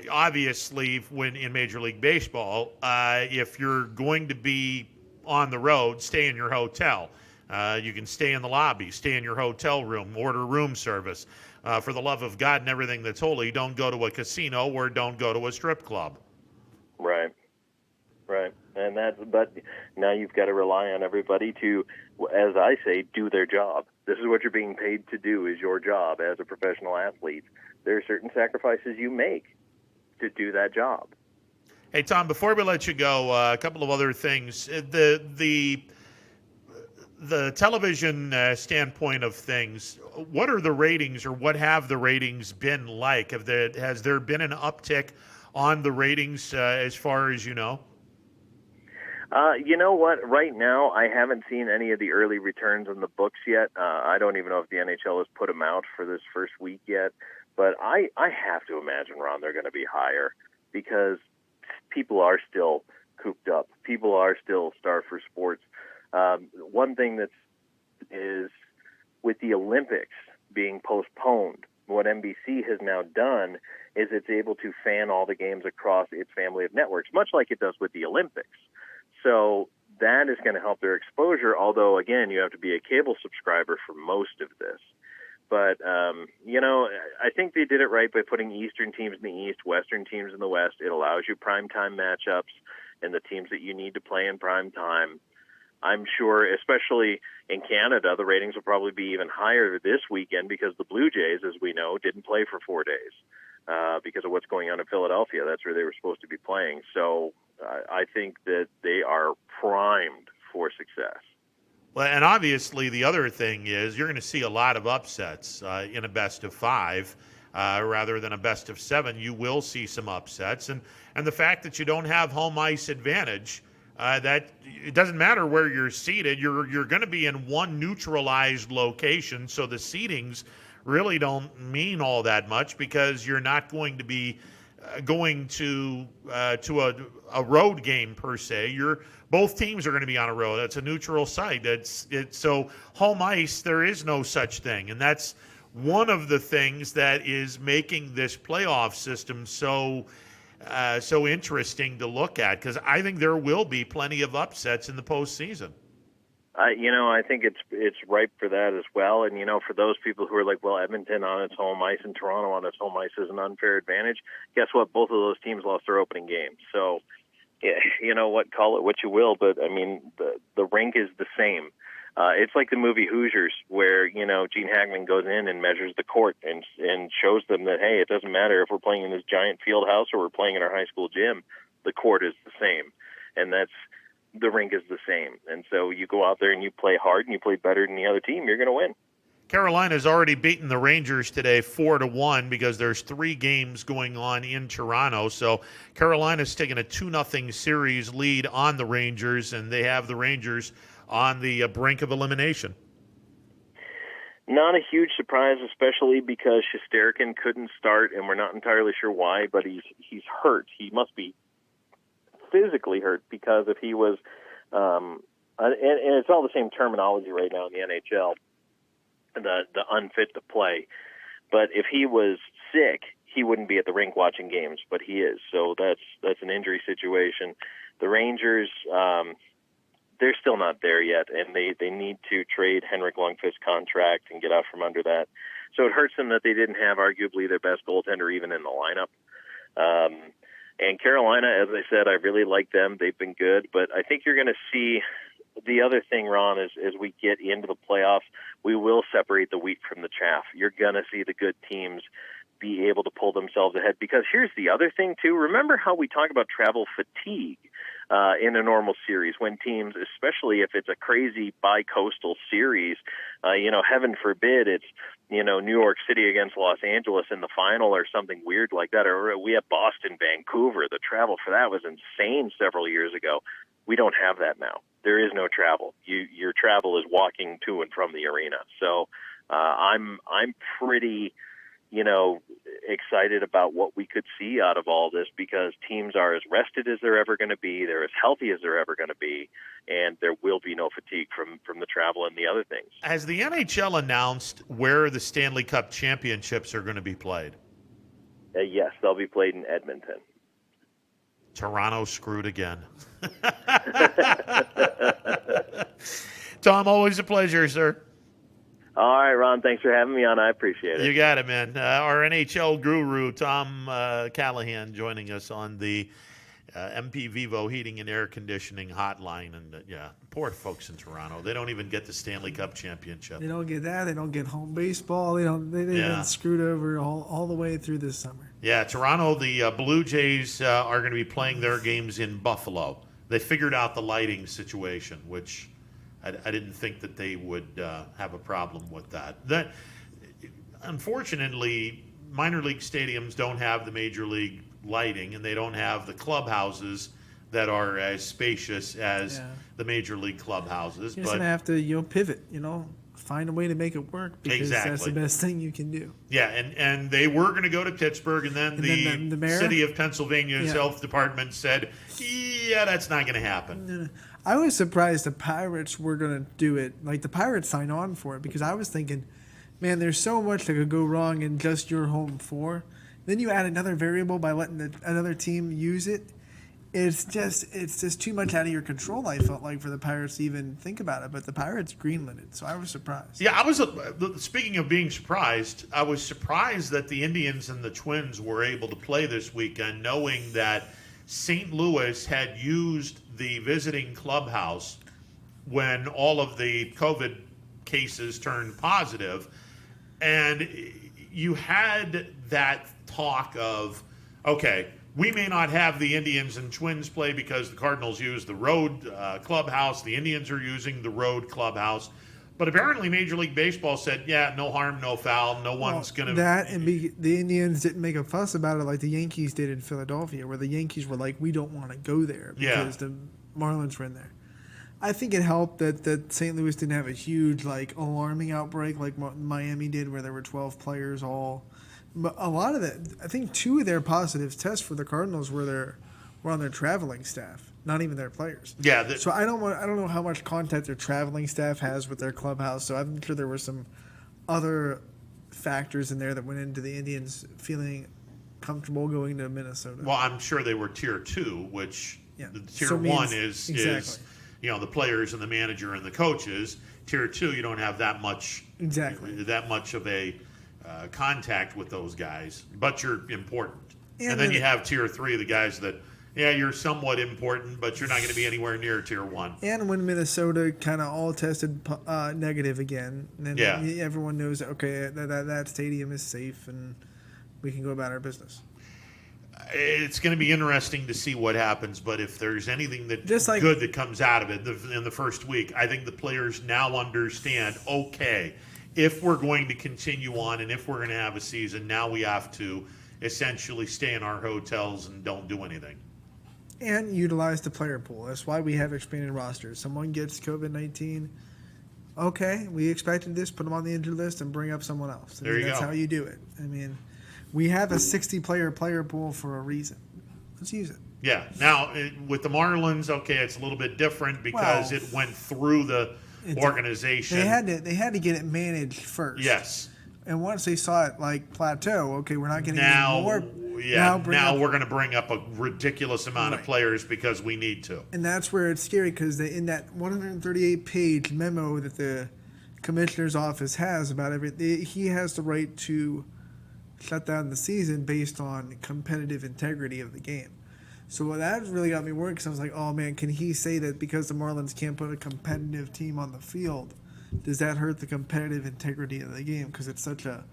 obviously, when in Major League Baseball, if you're going to be on the road, stay in your hotel. You can stay in the lobby, stay in your hotel room, order room service. For the love of God and everything that's holy, don't go to a casino or don't go to a strip club. Right. But now you've got to rely on everybody to, as I say, do their job. This is what you're being paid to do, is your job as a professional athlete. There are certain sacrifices you make to do that job. Hey, Tom, before we let you go, a couple of other things. The television standpoint of things, what are the ratings, or what have the ratings been like? Has there been an uptick on the ratings as far as you know? You know what? Right now, I haven't seen any of the early returns on the books yet. I don't even know if the NHL has put them out for this first week yet. But I have to imagine, Ron, they're going to be higher because people are still cooped up. People are still starved for sports. One thing is with the Olympics being postponed, what NBC has now done is it's able to fan all the games across its family of networks, much like it does with the Olympics. So that is going to help their exposure, although, again, you have to be a cable subscriber for most of this. But, I think they did it right by putting Eastern teams in the East, Western teams in the West. It allows you primetime matchups and the teams that you need to play in prime time. I'm sure, especially in Canada, the ratings will probably be even higher this weekend because the Blue Jays, as we know, didn't play for 4 days because of what's going on in Philadelphia. That's where they were supposed to be playing. So I think that they are primed for success. Well, and obviously the other thing is you're going to see a lot of upsets in a best of 5 rather than a best of 7. You will see some upsets, and the fact that you don't have home ice advantage, that it doesn't matter where you're seated. You're going to be in one neutralized location, so the seedings really don't mean all that much because you're not going to be going to a road game per se. Both teams are going to be on a road. That's a neutral site. So home ice, there is no such thing, and that's one of the things that is making this playoff system so interesting to look at, because I think there will be plenty of upsets in the postseason. I think it's ripe for that as well. And, for those people who are like, well, Edmonton on its home ice and Toronto on its home ice is an unfair advantage, guess what? Both of those teams lost their opening game. So, call it what you will, but, the rink is the same. It's like the movie Hoosiers where, Gene Hackman goes in and measures the court and shows them that, hey, it doesn't matter if we're playing in this giant field house or we're playing in our high school gym, the court is the same. And the rink is the same. And so you go out there and you play hard and you play better than the other team, you're going to win. Carolina's already beaten the Rangers today 4-1 because there's 3 games going on in Toronto. So Carolina's taking a 2-0 series lead on the Rangers, and they have the Rangers on the brink of elimination. Not a huge surprise, especially because Shesterkin couldn't start, and we're not entirely sure why, but he's hurt. He must be physically hurt, because if he was, and it's all the same terminology right now in the NHL, the unfit to play. But if he was sick, he wouldn't be at the rink watching games, but he is. So that's an injury situation. The Rangers, they're still not there yet, and they need to trade Henrik Lundqvist's contract and get out from under that. So it hurts them that they didn't have arguably their best goaltender even in the lineup. And Carolina, as I said, I really like them. They've been good, but I think you're going to see the other thing, Ron, is as we get into the playoffs, we will separate the wheat from the chaff. You're going to see the good teams be able to pull themselves ahead. Because here's the other thing, too. Remember how we talk about travel fatigue in a normal series when teams, especially if it's a crazy bi-coastal series, heaven forbid it's, New York City against Los Angeles in the final or something weird like that. Or we have Boston, Vancouver. The travel for that was insane several years ago. We don't have that now. There is no travel. Your travel is walking to and from the arena. So I'm pretty, excited about what we could see out of all this because teams are as rested as they're ever going to be. They're as healthy as they're ever going to be, and there will be no fatigue from the travel and the other things. Has the NHL announced where the Stanley Cup championships are going to be played? Yes, they'll be played in Edmonton. Toronto screwed again. Tom, always a pleasure, sir. All right, Ron, thanks for having me on. I appreciate it. You got it, man. Our NHL guru, Tom Callahan, joining us on the MP Vivo Heating and Air Conditioning hotline. And, poor folks in Toronto. They don't even get the Stanley Cup championship. They don't get that. They don't get home baseball. They've been screwed over all the way through this summer. Yeah, Toronto, the Blue Jays are going to be playing their games in Buffalo. They figured out the lighting situation, which I didn't think that they would have a problem with that. Unfortunately, minor league stadiums don't have the major league lighting, and they don't have the clubhouses that are as spacious as the major league clubhouses. You're just going to have to pivot, find a way to make it work because that's the best thing you can do. Yeah, and they were going to go to Pittsburgh, and then the mayor? City of Pennsylvania's health department said, that's not going to happen. I was surprised the Pirates were going to do it. Like, the Pirates signed on for it because I was thinking, man, there's so much that could go wrong in just your home four. Then you add another variable by letting another team use it. It's just too much out of your control, I felt like, for the Pirates to even think about it. But the Pirates greenlit it, so I was surprised. Yeah, I was. Speaking of being surprised, I was surprised that the Indians and the Twins were able to play this weekend, knowing that St. Louis had used the visiting clubhouse when all of the COVID cases turned positive. And you had that talk of, okay, we may not have the Indians and Twins play because the Cardinals use the road clubhouse. The Indians are using the road clubhouse. But apparently Major League Baseball said, no harm, no foul. No one's going to... That and the Indians didn't make a fuss about it like the Yankees did in Philadelphia, where the Yankees were like, we don't want to go there because the Marlins were in there. I think it helped that St. Louis didn't have a huge, alarming outbreak like Miami did, where there were 12 players all... But a lot of that, I think 2 of their positive tests for the Cardinals were on their traveling staff, not even their players. Yeah. So I don't know how much contact their traveling staff has with their clubhouse. So I'm sure there were some other factors in there that went into the Indians feeling comfortable going to Minnesota. Well, I'm sure they were tier 2, which tier So 1 is the players and the manager and the coaches. Tier 2, you don't have that much of a contact with those guys, but you're important. And then you have tier 3, the guys that, you're somewhat important, but you're not going to be anywhere near tier 1. And when Minnesota kind of all tested negative again, then everyone knows that, okay, that stadium is safe and we can go about our business. It's going to be interesting to see what happens, but if there's anything that good that comes out of it in the first week, I think the players now understand, okay, if we're going to continue on and if we're going to have a season, now we have to essentially stay in our hotels and don't do anything. And utilize the player pool. That's why we have expanded rosters. Someone gets COVID-19, okay, we expected this, put them on the injured list and bring up someone else. That's how you do it. I mean, we have a 60-player player pool for a reason. Let's use it. Yeah. Now, with the Marlins, okay, it's a little bit different because it went through the organization. They had to get it managed first. Yes. And once they saw it like plateau, okay, we're not getting now, any more. now we're going to bring up a ridiculous amount of players because we need to. And that's where it's scary because in that 138-page memo that the commissioner's office has about everything, he has the right to shut down the season based on competitive integrity of the game. So that really got me worried because I was like, oh man, can he say that because the Marlins can't put a competitive team on the field, does that hurt the competitive integrity of the game? Because it's such a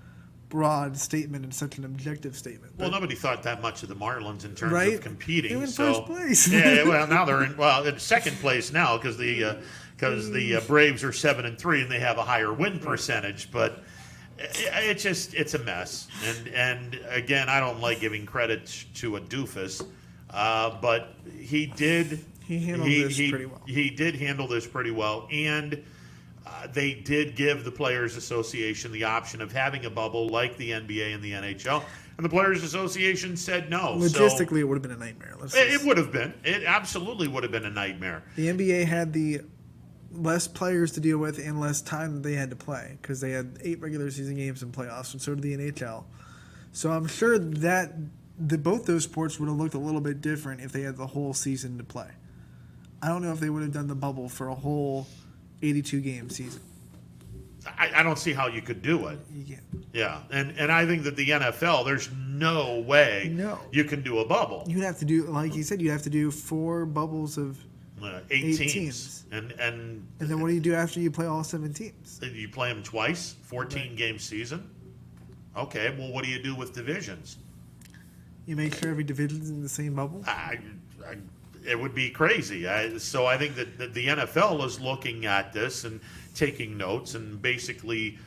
broad statement and such an objective statement. Well, nobody thought that much of the Marlins in terms Right? of competing. They're in so, first place. Yeah, well, now they're in second place now because the Braves are 7-3 and they have a higher win percentage. But it's a mess. And again, I don't like giving credit to a doofus, but he did. He handled this pretty well. He did handle this pretty well, and they did give the Players Association the option of having a bubble like the NBA and the NHL, and the Players Association said no. Logistically, it would have been a nightmare. It would have been. It absolutely would have been a nightmare. The NBA had the less players to deal with and less time that they had to play because they had 8 regular season games and playoffs, and so did the NHL. So I'm sure that both those sports would have looked a little bit different if they had the whole season to play. I don't know if they would have done the bubble for a whole 82-game season. I don't see how you could do it. You can't. Yeah, and I think that the NFL, there's no way you can do a bubble. You'd have to do, like you said, you'd have to do 4 bubbles of 8 teams. And then what do you do after you play all 7 teams? You play them twice, 14-game season. Okay, well, what do you do with divisions? You make sure every division's in the same bubble? It would be crazy. So I think that the NFL is looking at this and taking notes and basically,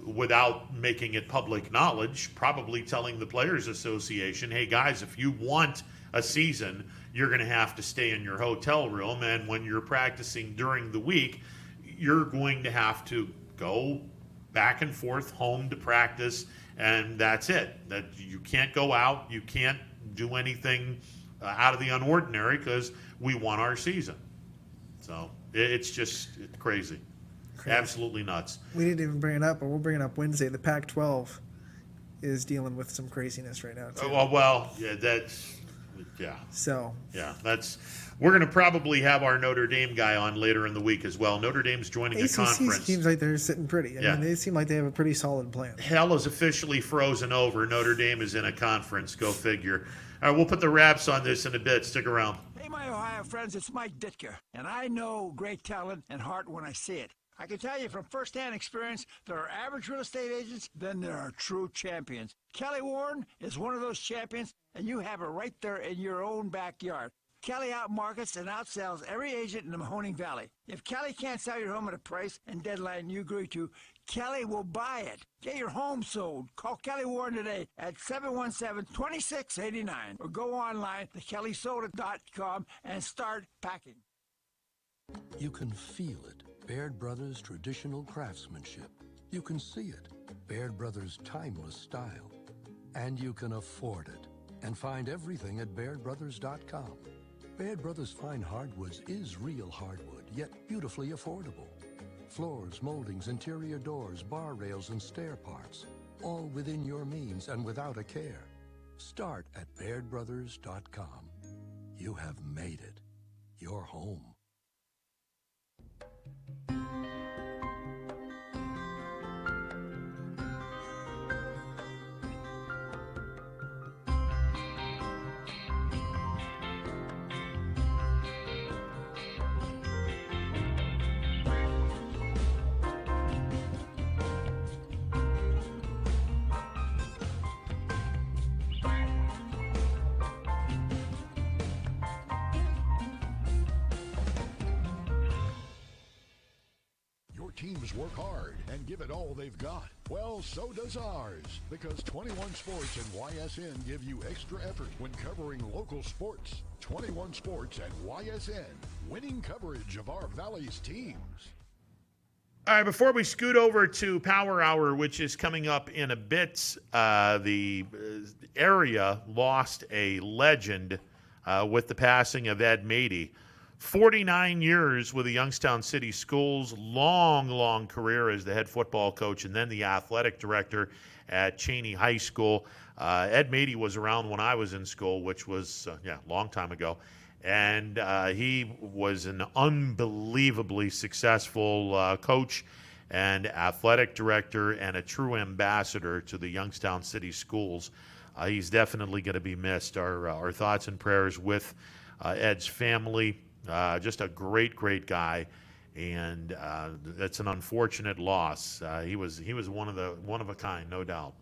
without making it public knowledge, probably telling the Players Association, hey, guys, if you want a season, you're going to have to stay in your hotel room, and when you're practicing during the week, you're going to have to go back and forth home to practice, and that's it. That you can't go out, you can't do anything out of the unordinary because we won our season. So it's crazy. Absolutely nuts. We didn't even bring it up, but we'll bring it up Wednesday. The Pac-12 is dealing with some craziness right now, too. So. Yeah, we're going to probably have our Notre Dame guy on later in the week as well. Notre Dame's joining a conference. Seems like they're sitting pretty. I mean, they seem like they have a pretty solid plan. Hell is officially frozen over. Notre Dame is in a conference. Go figure. All right, we'll put the wraps on this in a bit. Stick around. Hey, my Ohio friends, it's Mike Ditka, and I know great talent and heart when I see it. I can tell you from firsthand experience, there are average real estate agents, then there are true champions. Kelly Warren is one of those champions, and you have it right there in your own backyard. Kelly outmarkets and outsells every agent in the Mahoning Valley. If Kelly can't sell your home at a price and deadline you agree to, Kelly will buy it. Get your home sold. Call Kelly Warren today at 717-2689 or go online to kellysold.com and start packing. You can feel it. Baird Brothers' traditional craftsmanship. You can see it. Baird Brothers' timeless style. And you can afford it. And find everything at BairdBrothers.com. Baird Brothers Fine Hardwoods is real hardwood, yet beautifully affordable. Floors, moldings, interior doors, bar rails, and stair parts. All within your means and without a care. Start at BairdBrothers.com. You have made it. Your home. Teams work hard and give it all they've got. Well, so does ours, because 21 Sports and YSN give you extra effort when covering local sports. 21 Sports and YSN, winning coverage of our Valley's teams. All right, before we scoot over to Power Hour, which is coming up in a bit, the area lost a legend with the passing of Ed Mady, 49 years with the Youngstown City Schools, long career as the head football coach and then the athletic director at Cheney High School. Ed Mady was around when I was in school, which was, a long time ago. And he was an unbelievably successful coach and athletic director and a true ambassador to the Youngstown City Schools. He's definitely going to be missed. Our thoughts and prayers with Ed's family. Just a great guy, and that's an unfortunate loss. He was one of a kind, no doubt.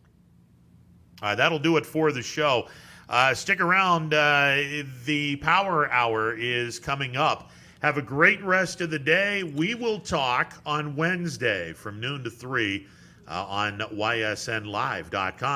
That'll do it for the show. Stick around. The Power Hour is coming up. Have a great rest of the day. We will talk on Wednesday from noon to 3 on ysnlive.com.